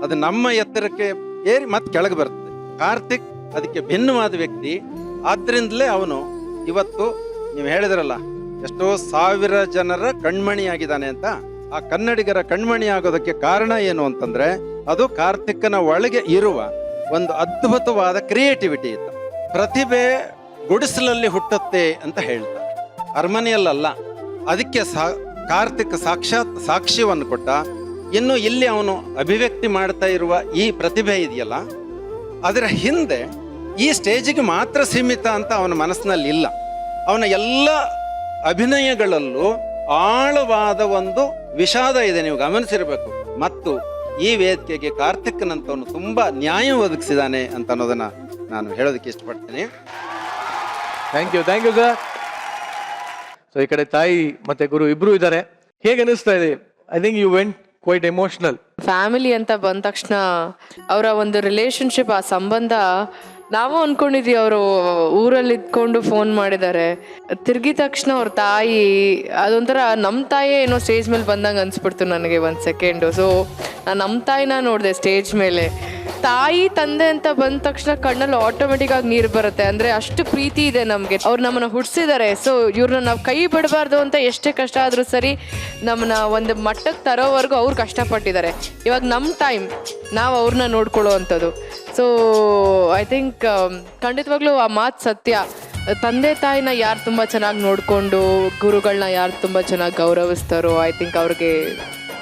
ಅದು ನಮ್ಮ ಎತ್ತರಕ್ಕೆ ಏರಿ ಮತ್ತೆ ಕೆಳಗೆ ಬರ್ತದೆ. ಕಾರ್ತಿಕ್ ಅದಕ್ಕೆ ಭಿನ್ನವಾದ ವ್ಯಕ್ತಿ. ಆದ್ರಿಂದಲೇ ಅವನು ಇವತ್ತು ನೀವು ಹೇಳಿದ್ರಲ್ಲ, ಎಷ್ಟೋ ಸಾವಿರ ಜನರ ಕಣ್ಮಣಿಯಾಗಿದ್ದಾನೆ ಅಂತ. ಆ ಕನ್ನಡಿಗರ ಕಣ್ಮಣಿ ಆಗೋದಕ್ಕೆ ಕಾರಣ ಏನು ಅಂತಂದ್ರೆ, ಅದು ಕಾರ್ತಿಕ್ನ ಒಳಗೆ ಇರುವ ಒಂದು ಅದ್ಭುತವಾದ ಕ್ರಿಯೇಟಿವಿಟಿ ಇತ್ತು. ಪ್ರತಿಭೆ ಗುಡಿಸಲಲ್ಲಿ ಹುಟ್ಟುತ್ತೆ ಅಂತ ಹೇಳ್ತಾರೆ, ಅರಮನೆಯಲ್ಲ. ಅದಕ್ಕೆ ಕಾರ್ತಿಕ್ ಸಾಕ್ಷಾತ್ ಸಾಕ್ಷ್ಯವನ್ನು ಕೊಟ್ಟ. ಇನ್ನು ಇಲ್ಲಿ ಅವನು ಅಭಿವ್ಯಕ್ತಿ ಮಾಡ್ತಾ ಇರುವ ಈ ಪ್ರತಿಭೆ ಇದೆಯಲ್ಲ, ಅದರ ಹಿಂದೆ ಈ ಸ್ಟೇಜಿಗೆ ಮಾತ್ರ ಸೀಮಿತ ಅಂತ ಅವನ ಮನಸ್ಸಿನಲ್ಲಿ ಇಲ್ಲ. ಅವನ ಎಲ್ಲ ಅಭಿನಯಗಳಲ್ಲೂ ಆಳವಾದ ಒಂದು ವಿಷಾದ ಇದೆ, ನೀವು ಗಮನಿಸಿರ್ಬೇಕು. ಮತ್ತು ಈ ವೇದಿಕೆಗೆ ಕಾರ್ತಿಕ್ನಂತವನು ತುಂಬಾ ನ್ಯಾಯ ಒದಗಿಸಿದಾನೆ ಅಂತ ಅನ್ನೋದನ್ನ ನಾನು ಹೇಳೋದಕ್ಕೆ ಇಷ್ಟಪಡ್ತೀನಿ. Thank you sir. ಸೊ ಈ ಕಡೆ ತಾಯಿ ಮತ್ತೆ ಗುರು ಇಬ್ರು ಇದ್ದಾರೆ. ಹೇಗೆ ಅನಿಸ್ತಾ ಇದೆ? I think you went quite emotional. Family ಅಂತ ಬಂದ ತಕ್ಷಣ ಅವರ ಒಂದು ರಿಲೇಶನ್ಶಿಪ್, ಆ ಸಂಬಂಧ, ನಾವು ಅನ್ಕೊಂಡಿದ್ವಿ ಅವರು ಊರಲ್ಲಿ ಇದ್ಕೊಂಡು ಫೋನ್ ಮಾಡಿದ್ದಾರೆ, ತಿರ್ಗಿದ ತಕ್ಷಣ ಅವ್ರ ತಾಯಿ ಅದೊಂಥರ ನಮ್ಮ ತಾಯೇ ಏನೋ ಸ್ಟೇಜ್ ಮೇಲೆ ಬಂದಂಗೆ ಅನ್ಸ್ಬಿಡ್ತು ನನಗೆ ಒಂದು ಸೆಕೆಂಡು. ಸೊ ನಾನು ನಮ್ಮ ತಾಯಿನ ನೋಡಿದೆ ಸ್ಟೇಜ್ ಮೇಲೆ. ತಾಯಿ ತಂದೆ ಅಂತ ಬಂದ ತಕ್ಷಣ ಕಣ್ಣಲ್ಲಿ ಆಟೋಮೆಟಿಕ್ ಆಗಿ ನೀರು ಬರುತ್ತೆ. ಅಂದರೆ ಅಷ್ಟು ಪ್ರೀತಿ ಇದೆ ನಮಗೆ. ಅವ್ರು ನಮ್ಮನ್ನ ಹುಡ್ಸಿದ್ದಾರೆ. ಸೊ ಇವ್ರನ್ನ ನಾವು ಕೈ ಬಿಡಬಾರ್ದು ಅಂತ ಎಷ್ಟೇ ಕಷ್ಟ ಆದರೂ ಸರಿ ನಮ್ಮನ್ನ ಒಂದು ಮಟ್ಟಕ್ಕೆ ತರೋವರೆಗೂ ಅವ್ರು ಕಷ್ಟಪಟ್ಟಿದ್ದಾರೆ. ಇವಾಗ ನಮ್ಮ ಟೈಮ್, ನಾವು ಅವ್ರನ್ನ ನೋಡ್ಕೊಳ್ಳೋ ಅಂಥದ್ದು. ಸೊ ಐ ಥಿಂಕ್ ಖಂಡಿತವಾಗ್ಲೂ ಆ ಮಾತು ಸತ್ಯ. ತಂದೆ ತಾಯಿನ ಯಾರು ತುಂಬ ಚೆನ್ನಾಗಿ ನೋಡಿಕೊಂಡು, ಗುರುಗಳನ್ನ ಯಾರು ತುಂಬ ಚೆನ್ನಾಗಿ ಗೌರವಿಸ್ತಾರೋ, ಐ ಥಿಂಕ್ ಅವ್ರಿಗೆ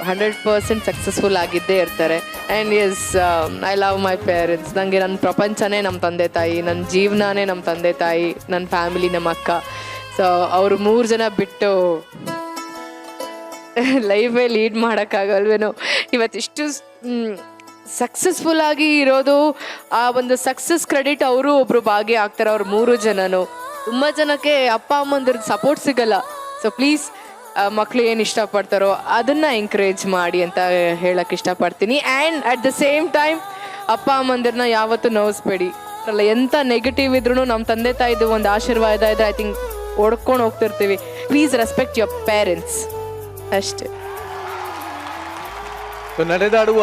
100% ಸಕ್ಸಸ್ಫುಲ್ ಆಗಿದ್ದೇ ಇರ್ತಾರೆ. And yes, I love my parents. ನನಗೆ ನನ್ನ ಪ್ರಪಂಚನೇ ನಮ್ಮ ತಂದೆ ತಾಯಿ, ನನ್ನ ಜೀವನನೇ ನಮ್ಮ ತಂದೆ ತಾಯಿ, ನನ್ನ ಫ್ಯಾಮಿಲಿ, ನಮ್ಮ ಅಕ್ಕ. ಸೊ ಅವರು 3 ಜನ ಬಿಟ್ಟು ಲೈಫೇ ಲೀಡ್ ಮಾಡೋಕ್ಕಾಗಲ್ವೇನೋ. ಇವತ್ತಿಷ್ಟು ಸಕ್ಸಸ್ಫುಲ್ ಆಗಿ ಇರೋದು, ಆ ಒಂದು ಸಕ್ಸಸ್ ಕ್ರೆಡಿಟ್ ಅವರು ಒಬ್ಬರು ಭಾಗಿ ಆಗ್ತಾರೆ. ಅವ್ರು 3 ಜನನು. ತುಂಬ ಜನಕ್ಕೆ ಅಪ್ಪ ಅಮ್ಮಂದ್ರದ್ದು ಸಪೋರ್ಟ್ ಸಿಗಲ್ಲ. ಸೊ ಪ್ಲೀಸ್, ಮಕ್ಕಳು ಏನು ಇಷ್ಟಪಡ್ತಾರೋ ಅದನ್ನು ಎಂಕರೇಜ್ ಮಾಡಿ ಅಂತ ಹೇಳಕ್ಕೆ ಇಷ್ಟಪಡ್ತೀನಿ. And at the same time ಅಪ್ಪ ಅಮ್ಮಂದಿರನ್ನ ಯಾವತ್ತೂ ನೋವಿಸ್ಬೇಡಿ. ಅಲ್ಲ, ಎಂಥ ನೆಗೆಟಿವ್ ಇದ್ರೂ ನಮ್ಮ ತಂದೆ ತಾಯಿದು ಒಂದು ಆಶೀರ್ವಾದ ಇದೆ, ಐ ಥಿಂಕ್ ಹೊಡ್ಕೊಂಡು ಹೋಗ್ತಿರ್ತೀವಿ. ಪ್ಲೀಸ್ ರೆಸ್ಪೆಕ್ಟ್ ಯುವರ್ ಪೇರೆಂಟ್ಸ್ ಅಷ್ಟೇ. ನಡೆದಾಡುವ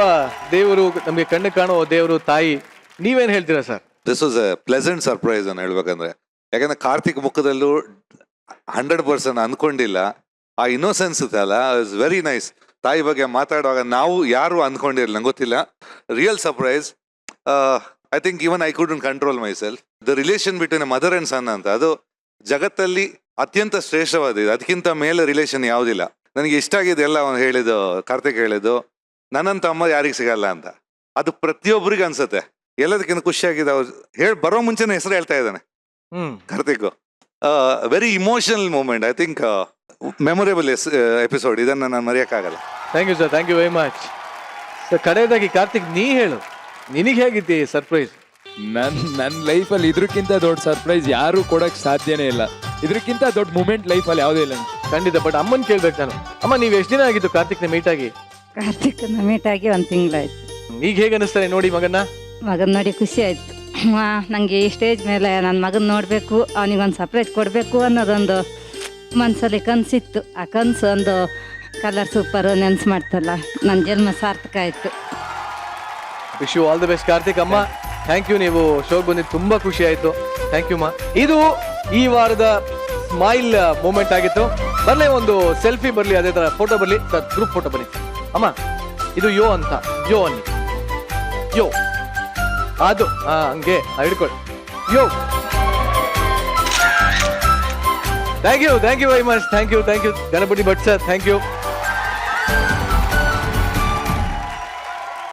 ದೇವರು, ನಮಗೆ ಕಣ್ಣು ಕಾಣುವ ದೇವರು ತಾಯಿ. ನೀವೇನ್ ಹೇಳ್ತೀರಾ sir? This was A pleasant surprise ಅಂತ ಹೇಳ್ಬೇಕಂದ್ರೆ, ಯಾಕಂದ್ರೆ ಕಾರ್ತಿಕ್ ಮುಖದಲ್ಲೂ 100% ಅನ್ಕೊಂಡಿಲ್ಲ. ಆ ಇನ್ನೋಸೆನ್ಸ್ ಇದೆಯಲ್ಲ, ಇಟ್ಸ್ ವೆರಿ ನೈಸ್. ತಾಯಿ ಬಗ್ಗೆ ಮಾತಾಡುವಾಗ ನಾವು ಯಾರು ಅನ್ಕೊಂಡಿರಲಿಲ್ಲ, ನಂಗೆ ಗೊತ್ತಿಲ್ಲ. Real surprise. I think even I couldn't control my self. The relation between mother and son ಅಂತ, ಅದು ಜಗತ್ತಲ್ಲಿ ಅತ್ಯಂತ ಶ್ರೇಷ್ಠವಾದಿದೆ. ಅದಕ್ಕಿಂತ ಮೇಲೆ ರಿಲೇಷನ್ ಯಾವುದಿಲ್ಲ. ನನಗೆ ಇಷ್ಟ ಆಗಿದೆ ಎಲ್ಲ ಅವ್ನು ಹೇಳಿದ್ದು, ಕಾರ್ತಿಕ್ ಹೇಳಿದ್ದು, ನನ್ನಂತ ಅಮ್ಮ ಯಾರಿಗೆ ಸಿಗಲ್ಲ ಅಂತ. ಅದು ಪ್ರತಿಯೊಬ್ಬರಿಗೆ ಅನ್ಸುತ್ತೆ. ಎಲ್ಲದಕ್ಕಿಂತ ಖುಷಿಯಾಗಿದೆ. ಅವ್ರು ಬರೋ ಮುಂಚೆನೇ ಹೆಸರು ಹೇಳ್ತಾ ಇದ್ದಾನೆ Karthik. Very emotional moment. I think memorable episode. ಇದನ್ನ ನಾನು ಮರೆಯೋಕ್ಕಾಗಲ್ಲ. Thank you sir, thank you very much sir. ಕಡೆಯದಾಗಿ ಕಾರ್ತಿಕ್, ನೀ ಹೇಳು, ನಿನಗೆ ಹೇಗಿತ್ತು ಈ ಸರ್ಪ್ರೈಸ್? ನನ್ನ ಲೈಫಲ್ಲಿ ಇದಕ್ಕಿಂತ ದೊಡ್ಡ ಸರ್ಪ್ರೈಸ್ ಯಾರು ಕೊಡಕ್ ಸಾಧ್ಯನೇ ಇಲ್ಲ. ಇದಕ್ಕಿಂತ ದೊಡ್ಡ ಮೂಮೆಂಟ್ ಲೈಫಲ್ಲಿ ಯಾವುದೇ ಇಲ್ಲ. ಖಂಡಿತ. ಬಟ್ ಅಮ್ಮನ್ ಕೇಳ್ಬೇಕು ನಾನು. ಅಮ್ಮ, ನೀವು ಎಷ್ಟು ದಿನ ಆಗಿತ್ತು ಕಾರ್ತಿಕ್ನ ಮೀಟ್ ಆಗಿ? ಕಾರ್ತಿಕ್ನ ಮೀಟ್ ಆಗಿ 1 ತಿಂಗಳಾಯ್ತು. ಈಗ ಹೇಗೆ ಅನಿಸ್ತಾರೆ ನೋಡಿ ಮಗನ? ಮಗನ್ ನೋಡಿ ಖುಷಿ ಆಯ್ತು. ನನಗೆ ಈ ಸ್ಟೇಜ್ ಮೇಲೆ ನನ್ನ ಮಗನ ನೋಡಬೇಕು, ಅವನಿಗೊಂದು ಸರ್ಪ್ರೈಸ್ ಕೊಡಬೇಕು ಅನ್ನೋದೊಂದು ಮನಸ್ಸಲ್ಲಿ ಕನಸಿತ್ತು. ಆ ಕನಸು ಒಂದು ಕಲರ್ ಸೂಪರು ನೆನ್ಸು ಮಾಡ್ತಲ್ಲ, ನನ್ನ ಜನ್ಮ ಸಾರ್ಥಕ ಆಯಿತು. Wish you all the best Karthik. ಅಮ್ಮ, ಥ್ಯಾಂಕ್ ಯು. ನೀವು ಶೋಗೆ ಬಂದಿದ್ದು ತುಂಬಾ ಖುಷಿ ಆಯ್ತು. ಥ್ಯಾಂಕ್ ಯು ಮಾ. ಇದು ಈ ವಾರದ ಸ್ಮೈಲ್ ಮೂಮೆಂಟ್ ಆಗಿತ್ತು. ಬರ್ಲಿ ಒಂದು ಸೆಲ್ಫಿ ಬರ್ಲಿ, ಅದೇ ತರ ಫೋಟೋ ಬರ್ಲಿ, ಗ್ರೂಪ್ ಫೋಟೋ ಬನ್ನಿ. ಅಮ್ಮ, ಇದು ಯೋ ಅಂತ, ಯೋ ಅನ್ನಿ, ಯೋ. ಅದು ಹಂಗೆ ಹಿಡ್ಕೊಳ್ಳಿ, ಯೋ. Thank you very much. Thank you Ganapathi Bhat sir, thank you.